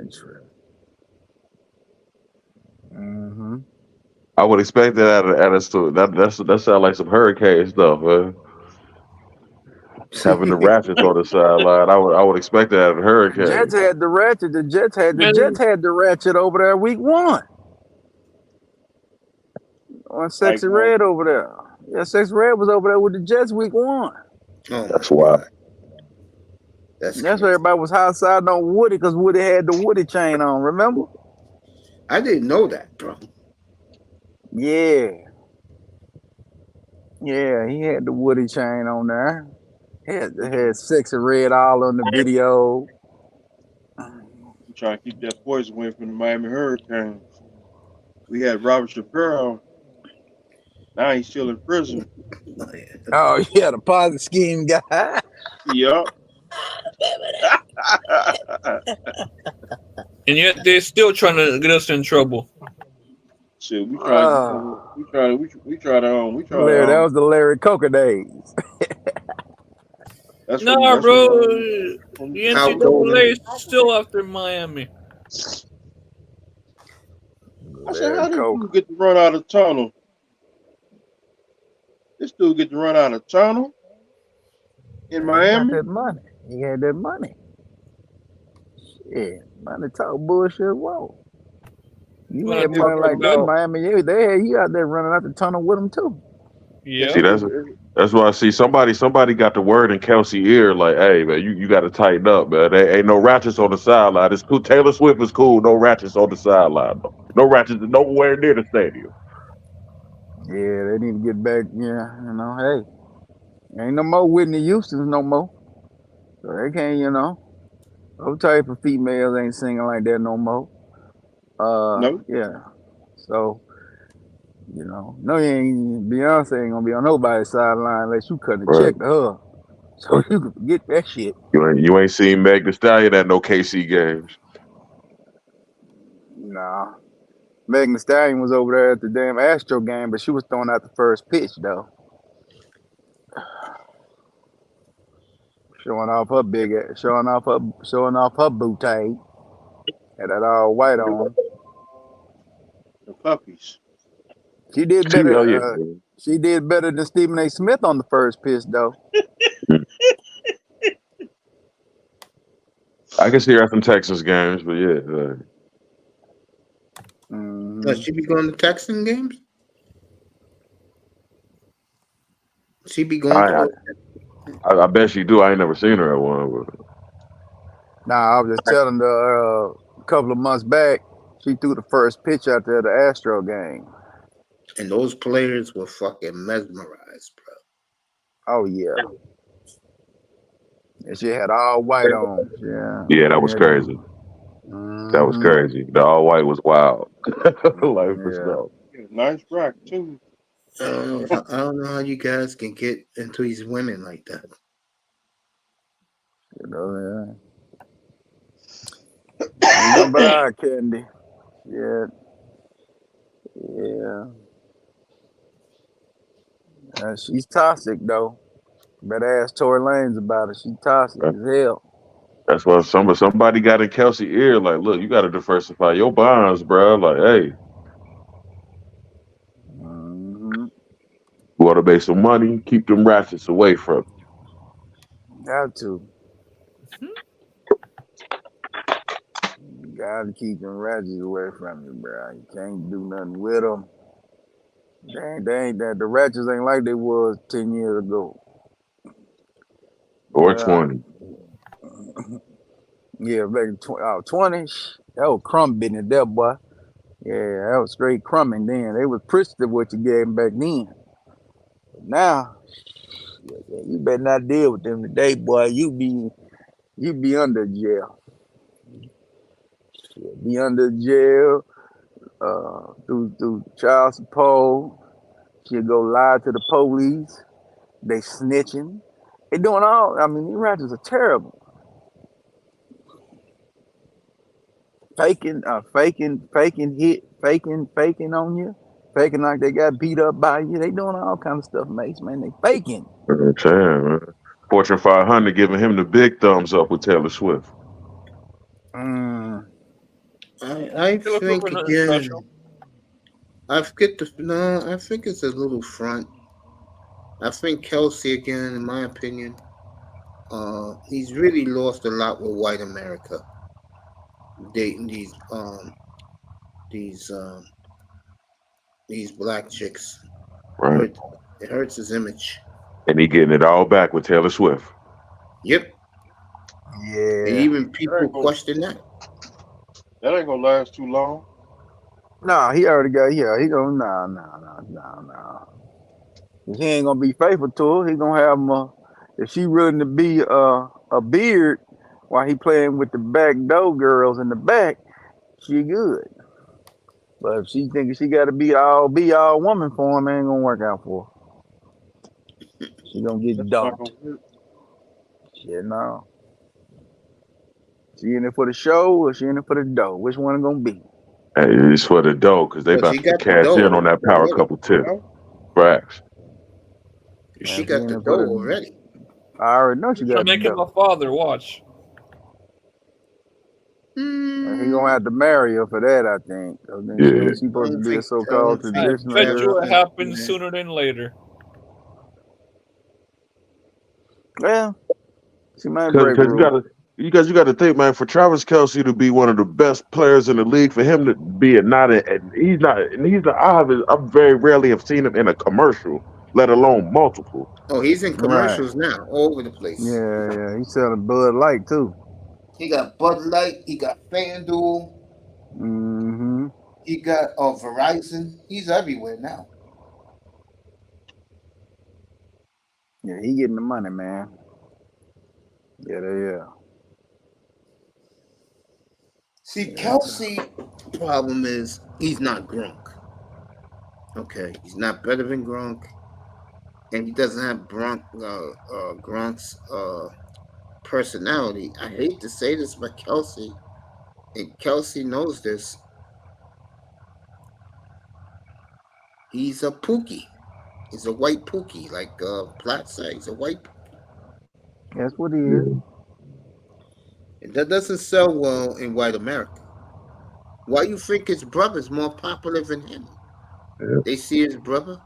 Mm-hmm. I would expect that out of store. That sounds like some hurricane stuff, man. Having the ratchets on the sideline, I would expect that out of hurricane. Jets had the ratchet. The Jets had the ratchet over there week 1. On Sexy Red over there. Yeah, Sexy Red was over there with the Jets week 1. Oh, that's wild. That's why everybody was high-siding on Woody because Woody had the Woody chain on, remember? I didn't know that, bro. Yeah. Yeah, he had the Woody chain on there. Had Sexy Red all on the video. We trying to keep that poison away from the Miami Hurricanes. We had Robert Shapiro. Now he's still in prison. Oh, yeah, the Ponzi scheme guy. Yup. And yet they're still trying to get us in trouble. Shit, we try to. Larry, that was the Larry Coker days. That's nah, bro. The NCAA is still after Miami. I said, how did you get to run out of tunnel? This dude get to run out of tunnel in Miami. He had that money. Shit, money talk bullshit. Whoa. You had money like that in Miami. They had you out there running out the tunnel with them too. Yeah. See, that's why I see somebody got the word in Kelsey's ear, like, hey man, you got to tighten up, man. There ain't no ratchets on the sideline. It's cool. Taylor Swift is cool. No ratchets on the sideline. No ratchets nowhere near the stadium. Yeah, they need to get back. Yeah, hey, ain't no more Whitney Houston's no more. So they can't, those type of females ain't singing like that no more. No. Yeah. So You know, no, you ain't. Beyonce ain't gonna be on nobody's sideline unless you cut a Right. check to her, so you can forget that shit. You ain't seen Meg Thee Stallion at no KC games. Nah, Megan Thee Stallion was over there at the damn Astro game, but she was throwing out the first pitch though, showing off her bootay. Had that all white on. The puppies. She did Oh yeah. better. She did better than Stephen A. Smith on the first pitch though. I can see her at some Texas games, but yeah. Does she be going to Texan games? She be going to. I bet she do. I ain't never seen her at one. But... Nah, I was just telling her a couple of months back, she threw the first pitch out there at the Astro game. And those players were fucking mesmerized, bro. Oh yeah. And she had all white on. Yeah. Yeah, that was crazy. That was crazy. The all white was wild. Like for sure. Nice rack too. I don't know how you guys can get into these women like that. You know, yeah. Number eye candy. Yeah. She's toxic though. Better ask Tory Lanez about it. She's toxic as hell. That's why somebody got in Kelsey's ear, like, look, you got to diversify your bonds, bro. Like, hey, you want to make some money? Keep them ratchets away from you. Got to. You got to keep them ratchets away from you, bro. You can't do nothing with them. They ain't that. The ratchets ain't like they was 10 years ago. Or 20. Yeah, back in 20. That was crumb business there, boy. Yeah, that was straight crumbing then. They was appreciative what you gave them back then. But now, you better not deal with them today, boy. You be under jail. Be under jail through child support. She'll go lie to the police. They snitching. They doing all. I mean, these ratchets are terrible. Faking on you, faking like they got beat up by you. They doing all kind of stuff, mates, man. They faking. I'm saying, man. Fortune 500 giving him the big thumbs up with Taylor Swift. I think again. I think it's a little front. I think Kelsey again, in my opinion, he's really lost a lot with white America. Dating these black chicks. Right. It hurts his image. And he getting it all back with Taylor Swift. Yep. Yeah. And even people question that. That ain't gonna last too long. Nah, he already got. Yeah, he gonna. Nah. He ain't gonna be faithful to her. He gonna have him. If she willing to be a beard while he playing with the back door girls in the back, she good. But if she thinking she got to be all woman for him, ain't gonna work out for her. She gonna get dumped. Shit, no. She in it for the show or she in it for the dough? Which one it gonna be? Hey, it's for the dough because they about to cash in on that power couple tip. Facts. She got the dough already. I already know she got the make him dough. a father. Watch. And he gonna have to marry her for that, I think. Yeah. She's supposed to be a so-called traditional. I bet you it happens sooner than later. Well, she might break rules. You gotta think, man, for Travis Kelce to be one of the best players in the league, for him to be I very rarely have seen him in a commercial, let alone multiple. Oh, he's in commercials now, all over the place. Yeah, he's selling Bud Light too. He got Bud Light, he got FanDuel, he got Verizon. He's everywhere now. Yeah, he getting the money, man. Yeah. See, Kelsey problem is he's not Gronk. Okay, he's not better than Gronk, and he doesn't have Gronk's personality. I hate to say this, but Kelsey, and Kelsey knows this. He's a Pookie. He's a white Pookie, like Platt said. He's a white. That's what he is. And that doesn't sell well in white America. Why you think his brother's more popular than him? Yep. They see his brother,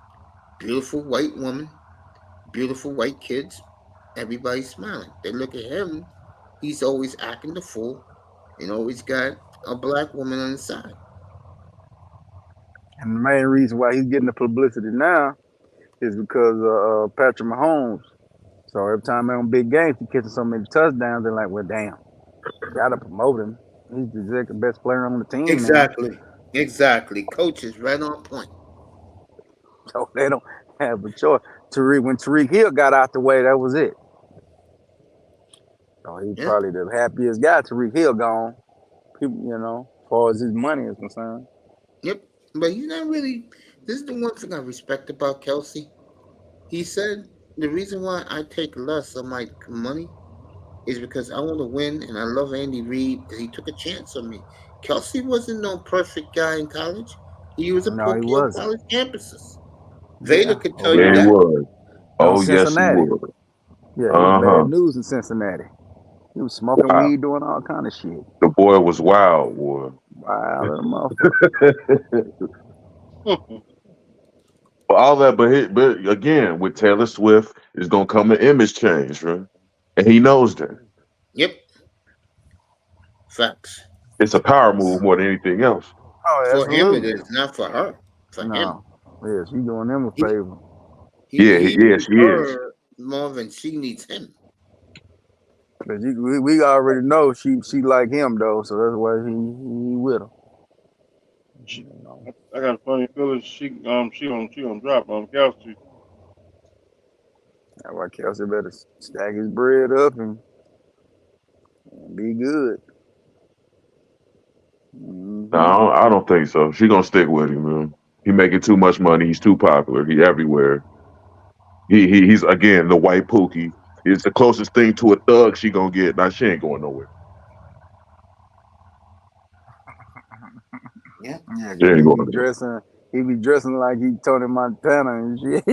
beautiful white woman, beautiful white kids, everybody's smiling. They look at him, he's always acting the fool and always got a black woman on the side. And the main reason why he's getting the publicity now is because of Patrick Mahomes. So every time they're on big games, he catches so many touchdowns. They're like, well, damn, gotta promote him. He's the second best player on the team Exactly. Coach is right on point. now. So they don't have a choice. When Tariq Hill got out the way, that was it. So he's probably the happiest guy. Tariq Hill gone. People, as far as his money is concerned. Yep. But he's not really. This is the one thing I respect about Kelsey. He said the reason why I take less of my money is because I want to win, and I love Andy Reid because he took a chance on me. Kelsey wasn't no perfect guy in college. He was a Pookie on college campuses. Vader could tell you Yeah, he that. was. Oh, yes, he Cincinnati. was. Yeah, he was bad news in Cincinnati. He was smoking weed, doing all kind of shit. The boy was wild, boy. Wild little motherfucker. All that, but again, with Taylor Swift, is gonna come an image change, right? And he knows that. Yep. Facts. It's a power move more than anything else. Oh, for him, it is not for her. For him. Yes, you doing them a favor. He needs her more than she needs him. But we already know she like him though, so that's why he with her. I got a funny feeling she gonna drop Kelsey. That's why Kelsey better stack his bread up and be good. No, I don't think so. She gonna stick with him, man. He making too much money. He's too popular. He everywhere. He's again the white Pookie. It's the closest thing to a thug she gonna get. Now she ain't going nowhere. Yeah, he be dressing like he Tony Montana and shit.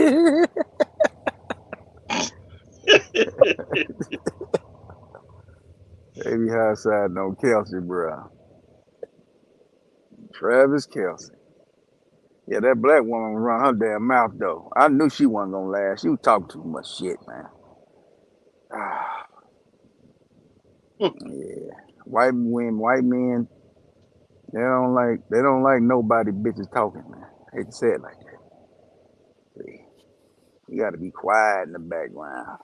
Baby high side no Kelsey, bro. Travis Kelsey. Yeah, that black woman was running her damn mouth though. I knew she wasn't gonna last. She was talking too much shit, man. Yeah, white men, they don't like nobody bitches talking, man. I hate to say it like that. See, you got to be quiet in the background.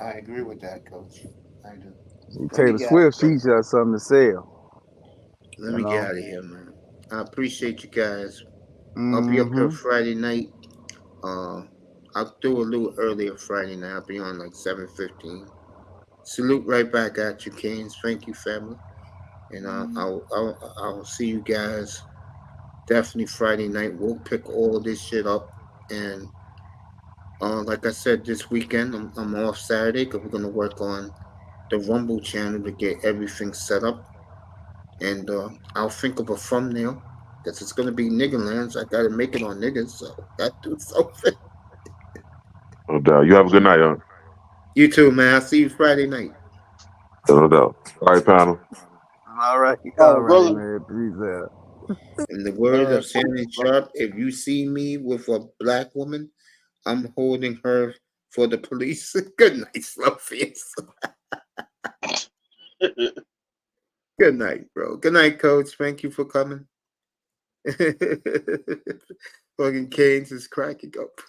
I agree with that, Coach. I do. Taylor Swift, she's got something to sell. Let me get out of here, man. I appreciate you guys. I'll be up here Friday night. I'll do a little earlier Friday night. I'll be on like 7:15. Salute right back at you, Canes. Thank you, family. And I'll see you guys definitely Friday night. We'll pick all this shit up. And like I said, this weekend I'm off Saturday because we're gonna work on the Rumble channel to get everything set up. And I'll think of a thumbnail because it's gonna be nigger land, so I gotta make it on niggas. So gotta do something. No doubt. You have a good night, huh? You too, man. I'll see you Friday night. No doubt. All right, panel. All right, brother. man. Peace out. In the word of Shannon Sharp, if you see me with a black woman, I'm holding her for the police. Good night, Slowface. Good night, bro. Good night, Coach. Thank you for coming. Fucking Canes is cracking up.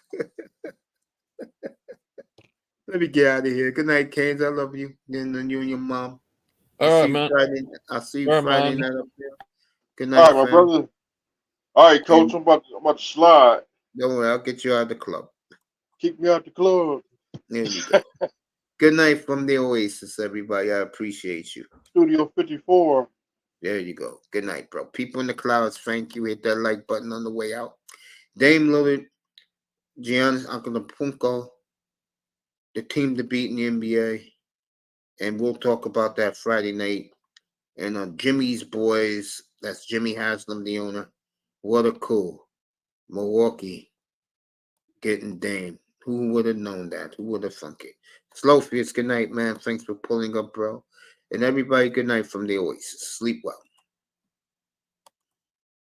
Let me get out of here. Good night, Canes. I love you. And you and your mom. All right, man. I'll see you Friday night up there. Good night, all right, my brother. All right, Coach. I'm about to slide. Don't worry, I'll get you out of the club. Kick me out the club. There you go. Good night from the Oasis, everybody. I appreciate you. Studio 54. There you go. Good night, bro. People in the clouds, thank you. Hit that like button on the way out. Dame Lillard, Giannis Antetokounmpo, the team to beat in the NBA. And we'll talk about that Friday night. And Jimmy's boys, that's Jimmy Haslam, the owner. What a cool. Milwaukee getting Dame. Who would have known that? Who would have thunk it? Slowfields, good night, man. Thanks for pulling up, bro. And everybody, good night from the Oasis. Sleep well.